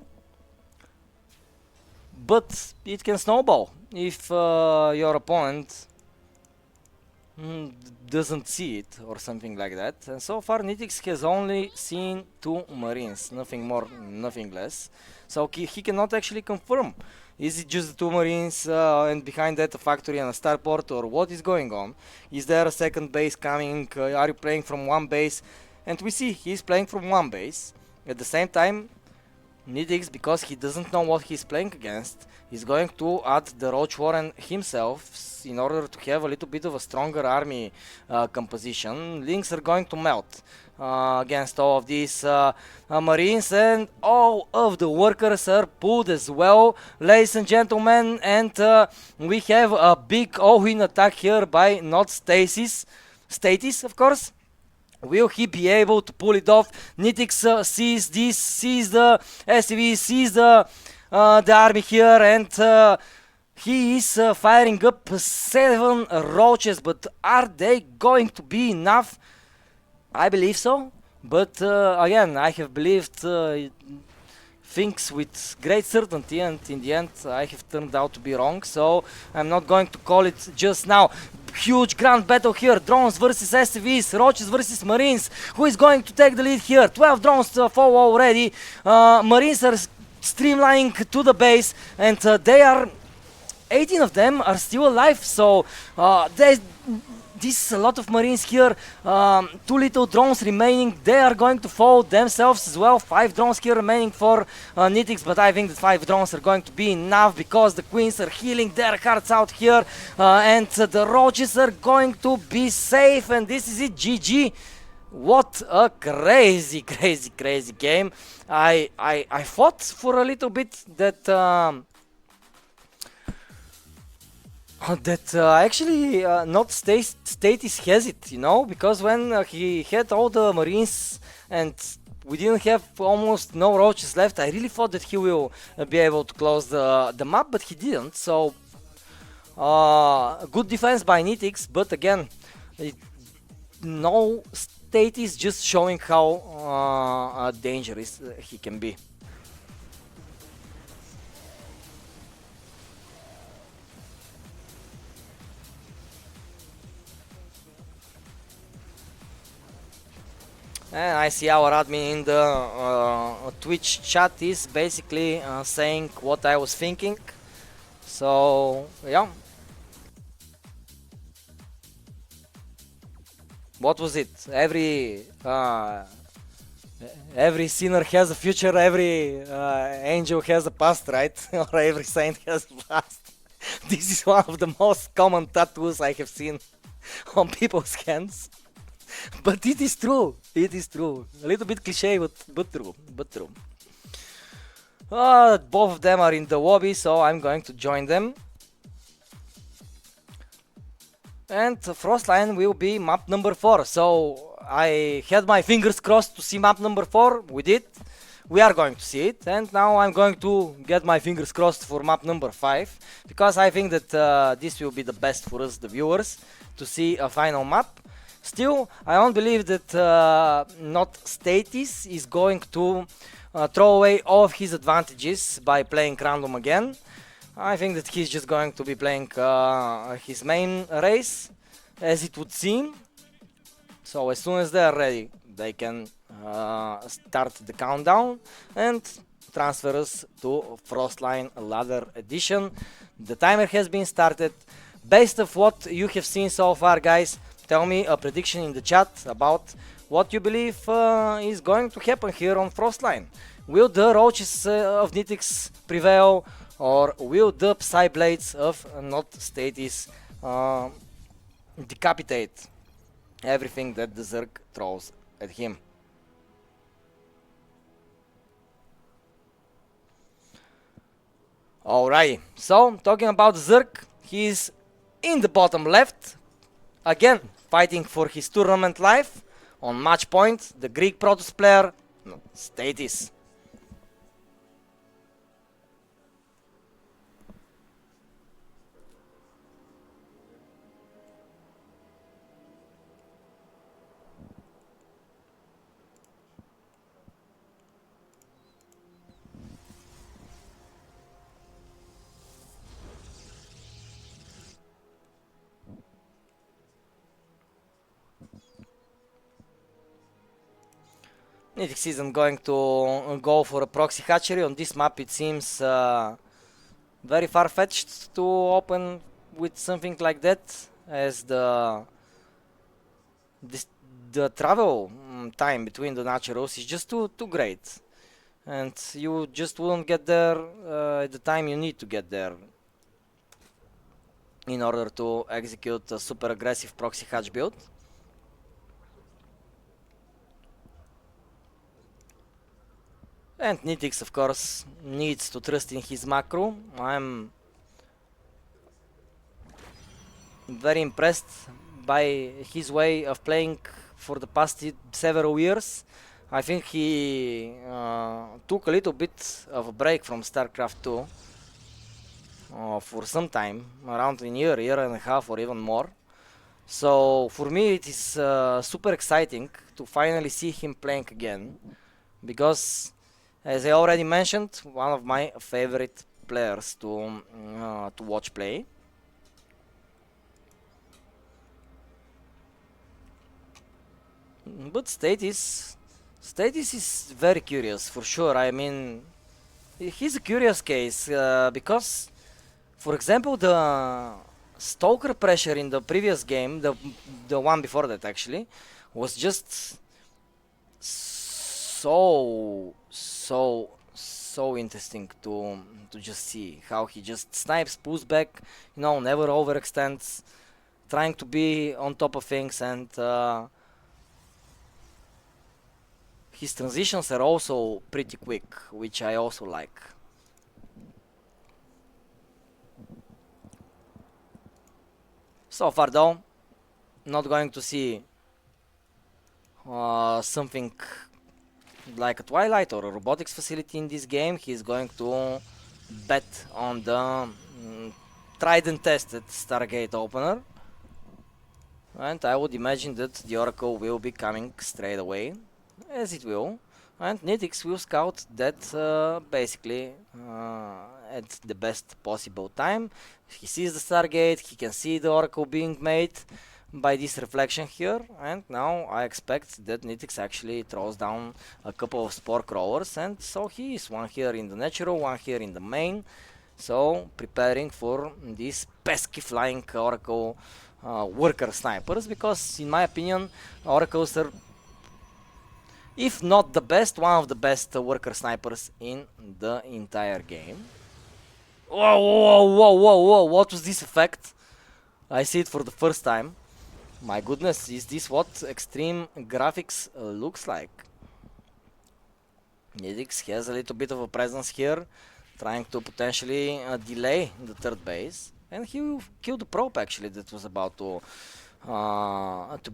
but it can snowball if your opponent doesn't see it or something like that. And so far Nitix has only seen 2 Marines, nothing more, nothing less, so he cannot actually confirm. Is it just the 2 Marines and behind that a factory and a starport, or what is going on? Is there a second base coming? Are you playing from one base? And we see he's playing from one base. At the same time, Nitix, because he doesn't know what he's playing against, is going to add the Roach Warren himself in order to have a little bit of a stronger army composition. Links are going to melt against all of these Marines, and all of the workers are pulled as well, ladies and gentlemen, and we have a big all-in attack here by not Stasis, of course. Will he be able to pull it off? Nitix sees this, sees the SCV, sees the army here, and he is firing up 7 roaches, but are they going to be enough? I believe so, but again, I have believed things with great certainty, and in the end I have turned out to be wrong, so I'm not going to call it just now. Huge grand battle here, drones versus SCVs, roaches versus marines. Who is going to take the lead here? 12 drones fall already. Marines are streamlining to the base, and they are 18 of them are still alive, so this is a lot of marines here. 2 little drones remaining, they are going to fall themselves as well. 5 drones here remaining for Nitix, but I think that 5 drones are going to be enough because the queens are healing their hearts out here, and the roaches are going to be safe, and this is it, GG. What a crazy game. I thought for a little bit that actually not Status has it, you know, because when he had all the marines and we didn't have almost no roaches left, I really thought that he will be able to close the map, but he didn't. So good defense by Nitix, but again, no Status, just showing how dangerous he can be. And I see our admin in the Twitch chat is basically saying what I was thinking. So, yeah. What was it? Every sinner has a future, every angel has a past, right? Or every saint has a past. This is one of the most common tattoos I have seen on people's hands. But it is true. It is true. A little bit cliche, but true. Both of them are in the lobby, so I'm going to join them. And Frostline will be map number 4. So I had my fingers crossed to see map number 4. We did. We are going to see it. And now I'm going to get my fingers crossed for map number 5. Because I think that this will be the best for us, the viewers, to see a final map. Still, I don't believe that not Status is going to throw away all of his advantages by playing random again. I think that he's just going to be playing his main race, as it would seem. So as soon as they are ready, they can start the countdown and transfer us to Frostline Ladder Edition. The timer has been started. Based of what you have seen so far, guys, tell me a prediction in the chat about what you believe is going to happen here on Frostline. Will the Roaches of Nitix prevail, or will the Psyblades of Not Status decapitate everything that the Zerg throws at him? Alright, so talking about Zerg, he's in the bottom left, again fighting for his tournament life. On match point, the Greek Protoss player, Status. Nitix isn't going to go for a proxy hatchery. On this map it seems very far-fetched to open with something like that, as the travel time between the naturals is just too great, and you just wouldn't get there at the time you need to get there in order to execute a super aggressive proxy hatch build. And Nitix, of course, needs to trust in his macro. I'm very impressed by his way of playing for the past several years. I think he took a little bit of a break from StarCraft 2 for some time, around a year and a half, or even more. So for me it is super exciting to finally see him playing again, because as I already mentioned, one of my favorite players to watch play. But Status is very curious for sure. I mean, he's a curious case because, for example, the Stalker pressure in the previous game, the one before that actually, was just so interesting to just see how he just snipes, pulls back, never overextends, trying to be on top of things, and his transitions are also pretty quick, which I also like. So far though, not going to see something like a Twilight or a robotics facility in this game. He's going to bet on the tried and tested Stargate opener, and I would imagine that the Oracle will be coming straight away, as it will, and Nitix will scout that basically at the best possible time. He sees the Stargate, he can see the Oracle being made by this reflection here, and now I expect that Nitix actually throws down a couple of Spore Crawlers, and so he is one here in the natural, one here in the main, so preparing for these pesky flying Oracle worker snipers, because in my opinion Oracles are, if not the best, one of the best worker snipers in the entire game. Whoa, what was this effect? I see it for the first time. My goodness, is this what extreme graphics looks like? Nitix has a little bit of a presence here, trying to potentially delay the third base, and he will kill the probe actually that was about to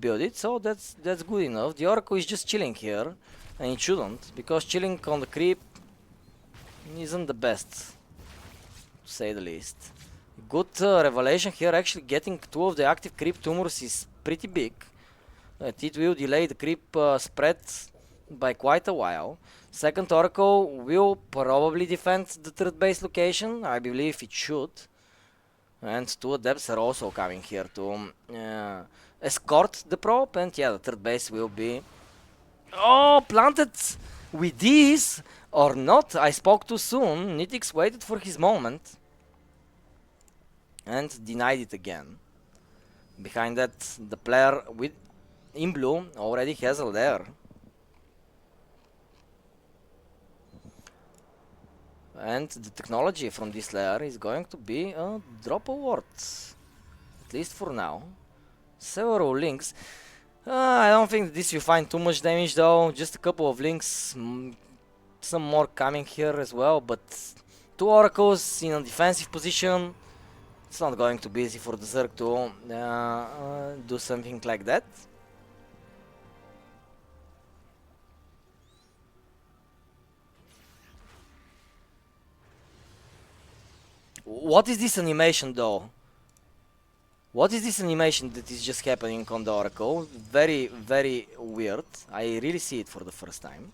build it, so that's good enough. The Oracle is just chilling here, and it shouldn't, because chilling on the creep isn't the best, to say the least. Good revelation here, actually getting two of the active creep tumors is pretty big. It will delay the creep spread by quite a while. Second Oracle will probably defend the third base location, I believe it should. And two adepts are also coming here to escort the probe, and yeah, the third base will be Oh, planted with this or not? I spoke too soon. Nitix waited for his moment and denied it again. Behind that, the player with in blue already has a lair. And the technology from this layer is going to be a drop of wards. At least for now. Several links. I don't think this will find too much damage though. Just a couple of links. Some more coming here as well. But 2 oracles in a defensive position. It's not going to be easy for the Zerg to do something like that. What is this animation though? What is this animation that is just happening on the Oracle? Very, very weird. I really see it for the first time.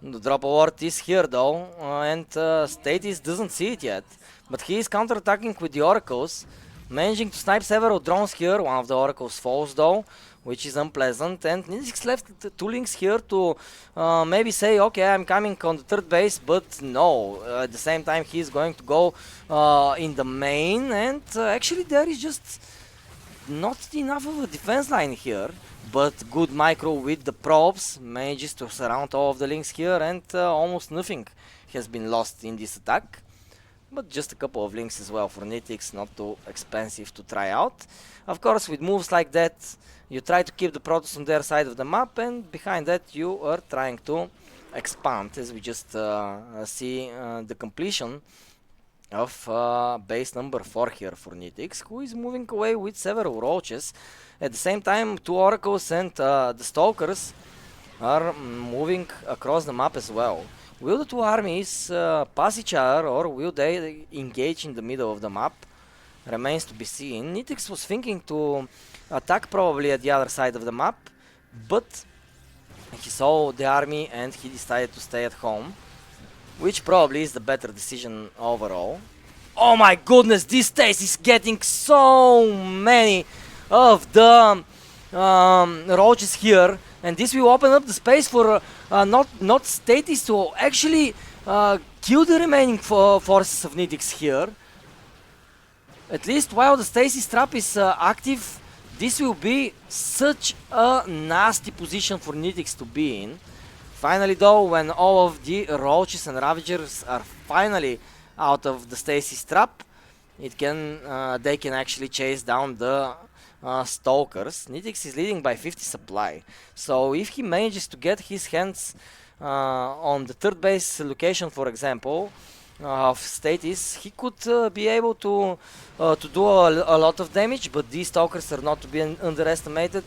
The drop award is here though, and Status doesn't see it yet. But he is counter-attacking with the Oracles, managing to snipe several drones here. One of the Oracles falls though, which is unpleasant. And Nidix left 2 links here to maybe say, okay, I'm coming on the 3rd base, but no. At the same time, he is going to go in the main, and actually there is just not enough of a defense line here. But good micro with the probes manages to surround all of the links here, and almost nothing has been lost in this attack. But just a couple of links as well for Nitix, not too expensive to try out. Of course, with moves like that, you try to keep the Protoss on their side of the map, and behind that you are trying to expand, as we just see the completion of base number 4 here for Nitix, who is moving away with several roaches. At the same time, 2 oracles and the stalkers are moving across the map as well. Will the 2 armies pass each other, or will they engage in the middle of the map? Remains to be seen. Nitix was thinking to attack probably at the other side of the map, but he saw the army and he decided to stay at home, which probably is the better decision overall. Oh my goodness, this stage is getting so many of the roaches here, and this will open up the space for not Status to actually kill the remaining forces of Nitix here. At least while the Stasis trap is active, this will be such a nasty position for Nitix to be in. Finally though, when all of the roaches and ravagers are finally out of the Stasis trap, they can actually chase down the stalkers. Nitix is leading by 50 supply, so if he manages to get his hands on the 3rd base location, for example, of Status, he could be able to do a lot of damage, but these stalkers are not to be underestimated.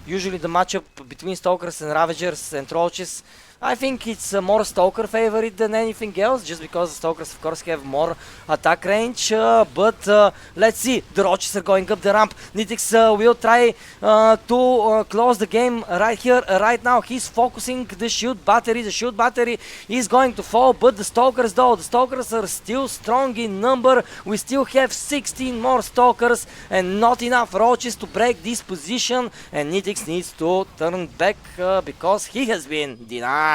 Usually the matchup between stalkers and ravagers and roaches, I think it's more stalker favorite than anything else, just because stalkers of course have more attack range, but let's see, the roaches are going up the ramp. Nitix will try to close the game right here, right now. He's focusing the shield battery is going to fall, but the stalkers though, the stalkers are still strong in number. We still have 16 more stalkers and not enough roaches to break this position, and Nitix needs to turn back because he has been denied.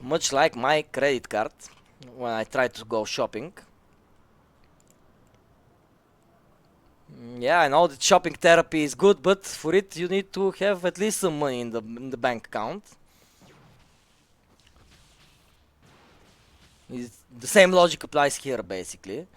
Much like my credit card when I try to go shopping. Yeah, I know that shopping therapy is good, but for it you need to have at least some money in the bank account. The same logic applies here basically.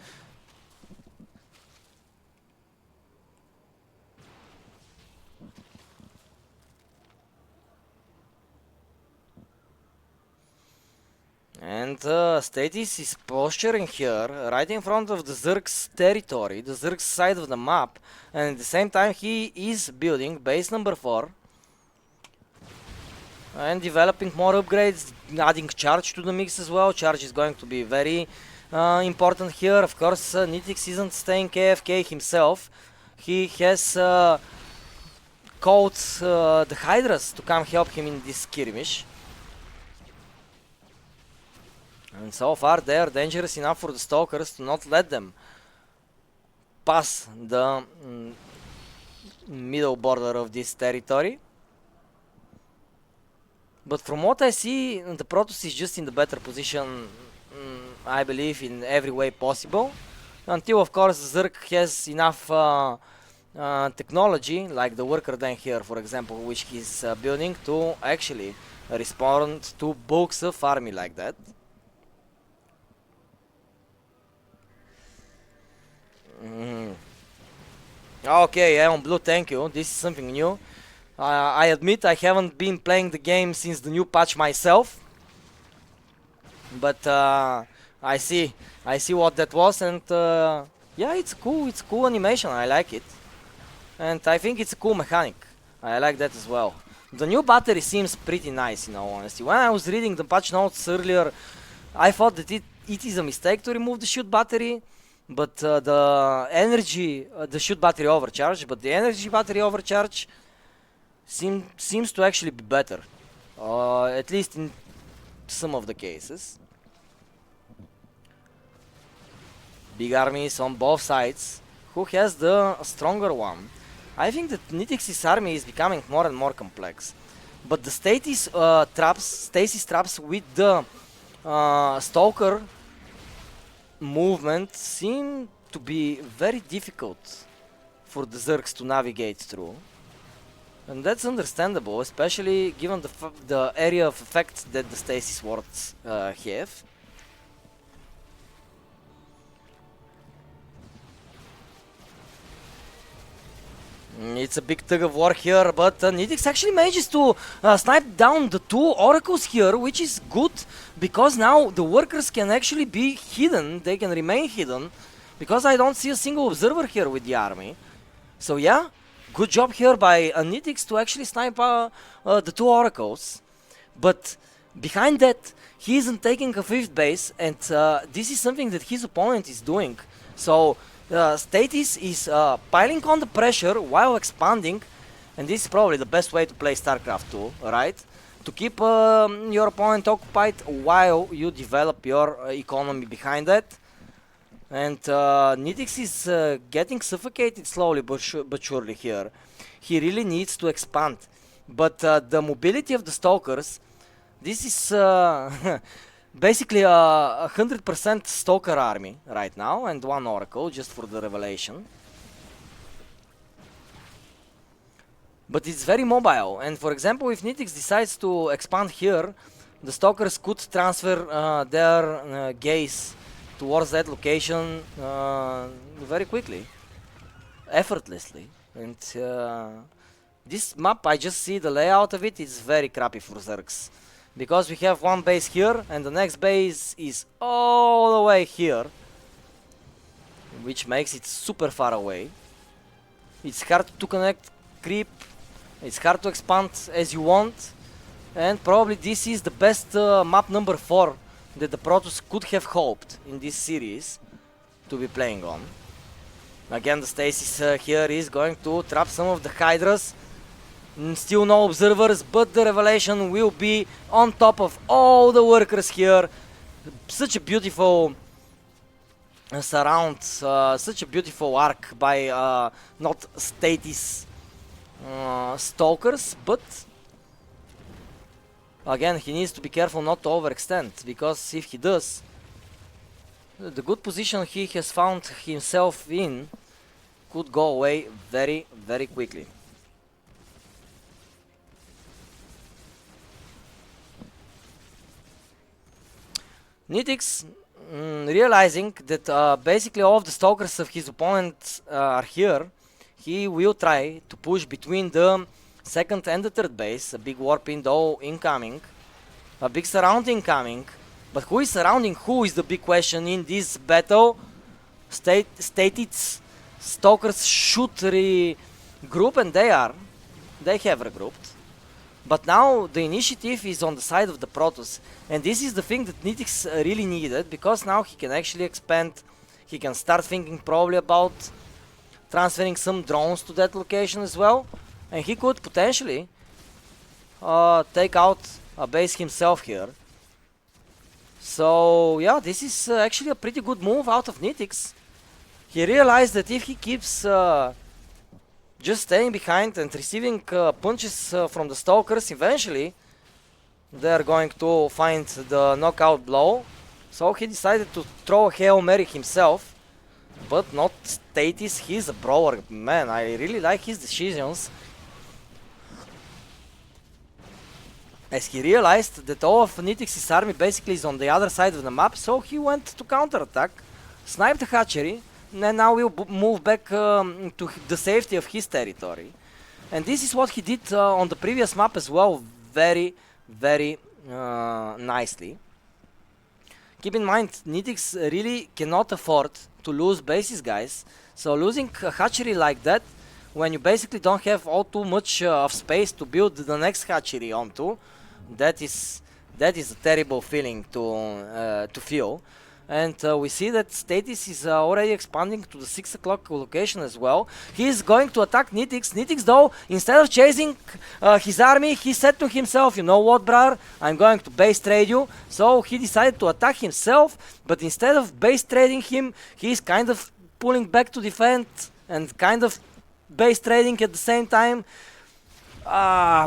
And Status is posturing here, right in front of the Zerg's territory, the Zerg's side of the map, and at the same time he is building base number 4 and developing more upgrades, adding charge to the mix as well. Charge is going to be very important here. Of course, Nitix isn't staying AFK himself. He has called the Hydras to come help him in this skirmish. And so far they are dangerous enough for the stalkers to not let them pass the middle border of this territory. But from what I see, the Protoss is just in the better position, I believe, in every way possible. Until, of course, Zerg has enough technology, like the worker den here, for example, which he's building to actually respond to bulks of army like that. Okay, yeah, on blue, thank you. This is something new. I admit I haven't been playing the game since the new patch myself, but I see what that was, and yeah, it's cool animation. I like it, and I think it's a cool mechanic. I like that as well. The new battery seems pretty nice, in all honesty. When I was reading the patch notes earlier, I thought that it is a mistake to remove the shoot battery, but the energy, the shoot battery overcharge, but the energy battery overcharge seems to actually be better, at least in some of the cases. Big armies on both sides. Who has the stronger one? I think that Nitix's army is becoming more and more complex, but the stasis traps with the Stalker movement seem to be very difficult for the Zergs to navigate through. And that's understandable, especially given the area of effect that the stasis wards have. It's a big tug of war here, but Nitix actually manages to snipe down the two oracles here, which is good, because now the workers can actually be hidden, they can remain hidden, because I don't see a single observer here with the army. So yeah, good job here by Nitix to actually snipe the two oracles. But behind that, he isn't taking a fifth base, and this is something that his opponent is doing. So Statis is piling on the pressure while expanding, and this is probably the best way to play StarCraft 2, right? To keep your opponent occupied while you develop your economy behind that. And Nitix is getting suffocated slowly but surely here. He really needs to expand. But the mobility of the Stalkers, this is basically a 100% Stalker army right now, and one Oracle just for the revelation. But it's very mobile, and for example, if Nitix decides to expand here, the Stalkers could transfer their gaze towards that location very quickly, effortlessly. And this map, I just see the layout of it, is very crappy for Zergs. Because we have one base here, and the next base is all the way here, which makes it super far away. It's hard to connect creep, it's hard to expand as you want, and probably this is the best map number 4 that the Protoss could have hoped in this series to be playing on. Again, the stasis here is going to trap some of the Hydras. Still no observers, but the revelation will be on top of all the workers here. Such a beautiful surround, such a beautiful arc by not statis Stalkers, but again, he needs to be careful not to overextend, because if he does, the good position he has found himself in could go away very, very quickly. Nitix, realizing that basically all of the Stalkers of his opponent are here, he will try to push between the second and the third base. A big warp window incoming, a big surround incoming, but who is surrounding who is the big question in this battle. Statits Stalkers should regroup, and they have regrouped. But now the initiative is on the side of the Protoss, and this is the thing that Nitix really needed, because now he can actually expand. He can start thinking probably about transferring some drones to that location as well, and he could potentially take out a base himself here. So yeah, this is actually a pretty good move out of Nitix. he realized that if he keeps just staying behind and receiving punches from the Stalkers, eventually they are going to find the knockout blow. So he decided to throw a Hail Mary himself, but not Statis. He's a brawler, man. I really like his decisions. As he realized that all of Nitix's army basically is on the other side of the map, so he went to counterattack, sniped the hatchery, and now will move back to the safety of his territory. And this is what he did on the previous map as well, very, very nicely. Keep in mind, Nitix really cannot afford to lose bases, guys. So losing a hatchery like that, when you basically don't have all too much of space to build the next hatchery onto, that is a terrible feeling to feel. And we see that Statis is already expanding to the 6 o'clock location as well. He is going to attack Nitix. Nitix, though, instead of chasing his army, he said to himself, you know what, brar, I'm going to base trade you. So he decided to attack himself, but instead of base trading him, he is kind of pulling back to defend and kind of base trading at the same time.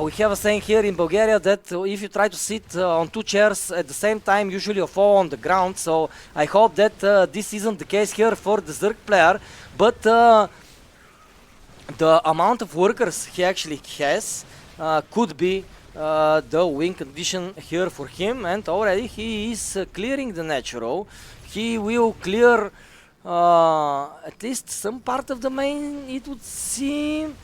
We have a saying here in Bulgaria that if you try to sit on two chairs at the same time, usually you fall on the ground. So I hope that this isn't the case here for the Zerg player. But the amount of workers he actually has could be the win condition here for him. And already he is clearing the natural. He will clear at least some part of the main, it would seem.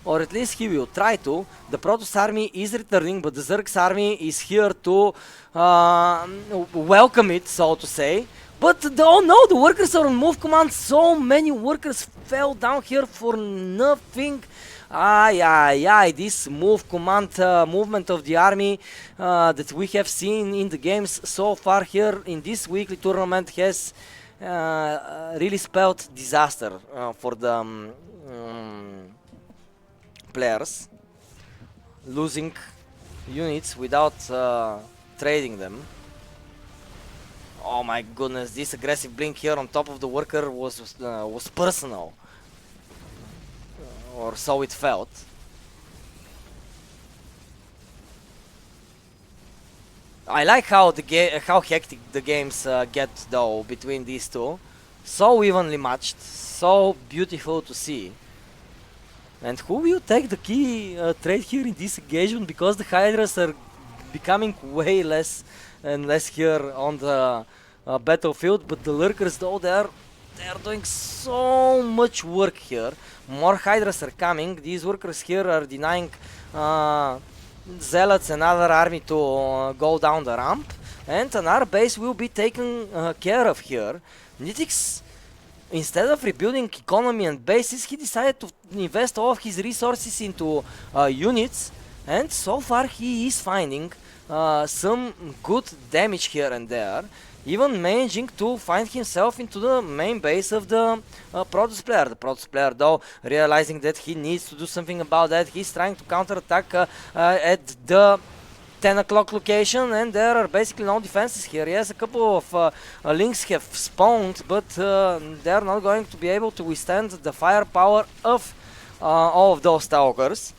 Or at least he will try to. The Protoss army is returning, but the Zerg's army is here to welcome it, so to say. But oh no, the workers are on move command. So many workers fell down here for nothing. This move command movement of the army that we have seen in the games so far here in this weekly tournament has really spelled disaster for the players, losing units without trading them. Oh my goodness, this aggressive blink here on top of the worker was personal, or so it felt. I like how how hectic the games get though between these two. So evenly matched, so beautiful to see. And who will take the key trade here in this engagement, because the Hydras are becoming way less and less here on the battlefield, but the Lurkers though they're doing so much work here. More Hydras are coming. These workers here are denying Zealots and other army to go down the ramp, and another base will be taken care of here. Nitix, instead of rebuilding economy and bases, he decided to invest all of his resources into units, and so far he is finding some good damage here and there, even managing to find himself into the main base of the Protoss player. The Protoss player, though, realizing that he needs to do something about that, he's trying to counterattack at the 10 o'clock location, and there are basically no defenses here. Yes, a couple of links have spawned, but they're not going to be able to withstand the firepower of all of those Stalkers.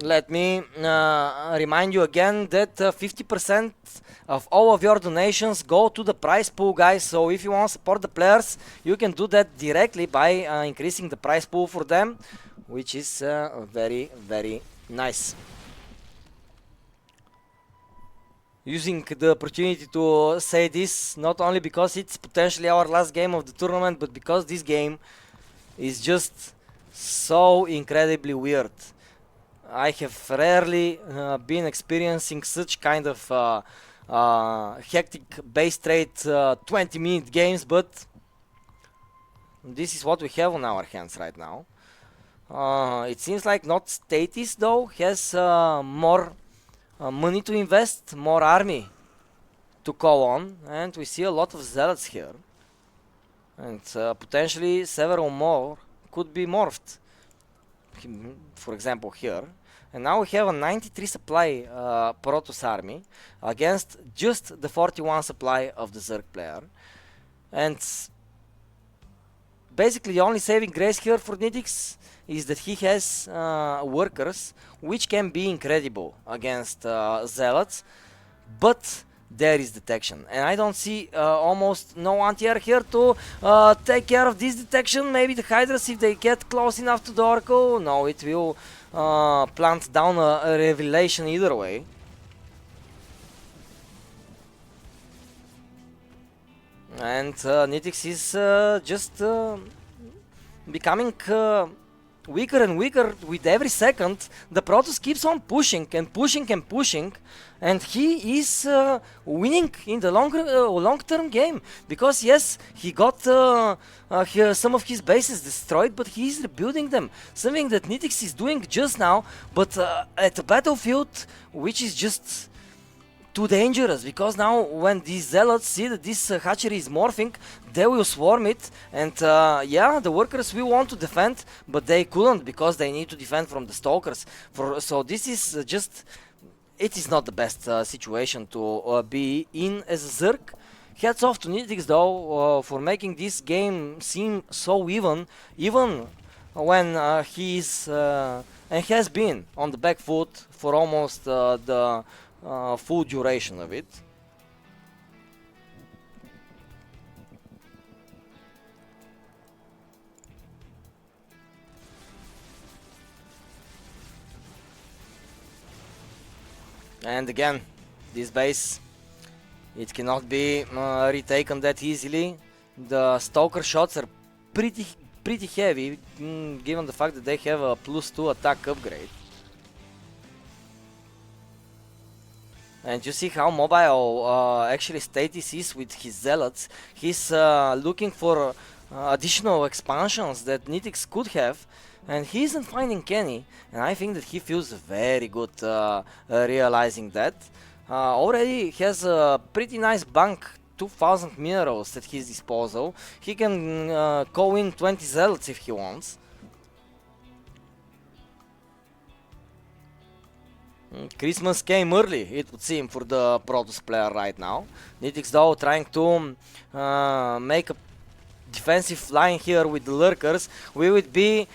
Let me remind you again that 50% of all of your donations go to the prize pool, guys. So if you want to support the players, you can do that directly by increasing the prize pool for them, which is very, very nice. Using the opportunity to say this, not only because it's potentially our last game of the tournament, but because this game is just so incredibly weird. I have rarely been experiencing such kind of hectic base trade 20-minute games, but this is what we have on our hands right now. It seems like not Statis though has more money to invest, more army to call on, and we see a lot of zealots here, and potentially several more could be morphed. for example here. And now we have a 93 supply Protoss army against just the 41 supply of the Zerg player. And basically the only saving grace here for Nitix is that he has workers which can be incredible against Zealots, but there is detection, and I don't see almost no anti-air here to take care of this detection. Maybe the Hydras, if they get close enough to the Oracle, no, it will plant down a revelation either way. And Nitix is just becoming weaker and weaker with every second. The Protoss keeps on pushing and pushing and pushing, and he is winning in the long-term game, because yes, he got some of his bases destroyed, but he is rebuilding them, something that Nitix is doing just now, but at a battlefield which is just too dangerous, because now when these Zealots see that this hatchery is morphing, they will swarm it, and yeah, the workers will want to defend, but they couldn't because they need to defend from the stalkers. So this is just, it is not the best situation to be in as a Zerg. Hats off to Nitix though for making this game seem so even when he is and has been on the back foot for almost the full duration of it. And again, this base, it cannot be retaken that easily. The Stalker shots are pretty heavy, given the fact that they have a +2 attack upgrade. And you see how mobile actually Status is with his Zealots. He's looking for additional expansions that Nitix could have, and he isn't finding any, and I think that he feels very good realizing that. Already has a pretty nice bank, 2000 minerals at his disposal. He can call in 20 Zealots if he wants. Christmas came early, it would seem, for the Protoss player right now. Nitix though trying to make a defensive line here with the lurkers. Will it be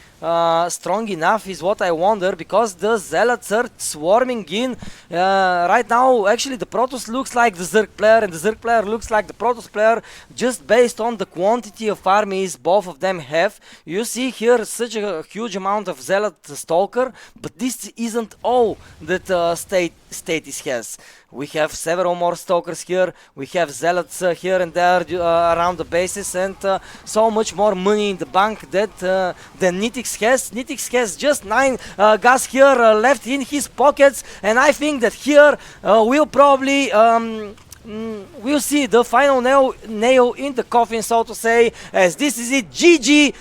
strong enough is what I wonder, because the Zealots are swarming in. Right now actually the Protoss looks like the Zerg player, and the Zerg player looks like the Protoss player, just based on the quantity of armies both of them have. You see here such a huge amount of Zealot Stalker, but this isn't all that Status has. We have several more Stalkers here, we have Zealots here and there around the bases, and so much more money in the bank that than Nitix has. Nitix has just 9 gas here left in his pockets, and I think that here we'll probably we'll see the final nail in the coffin, so to say, as this is it. GG.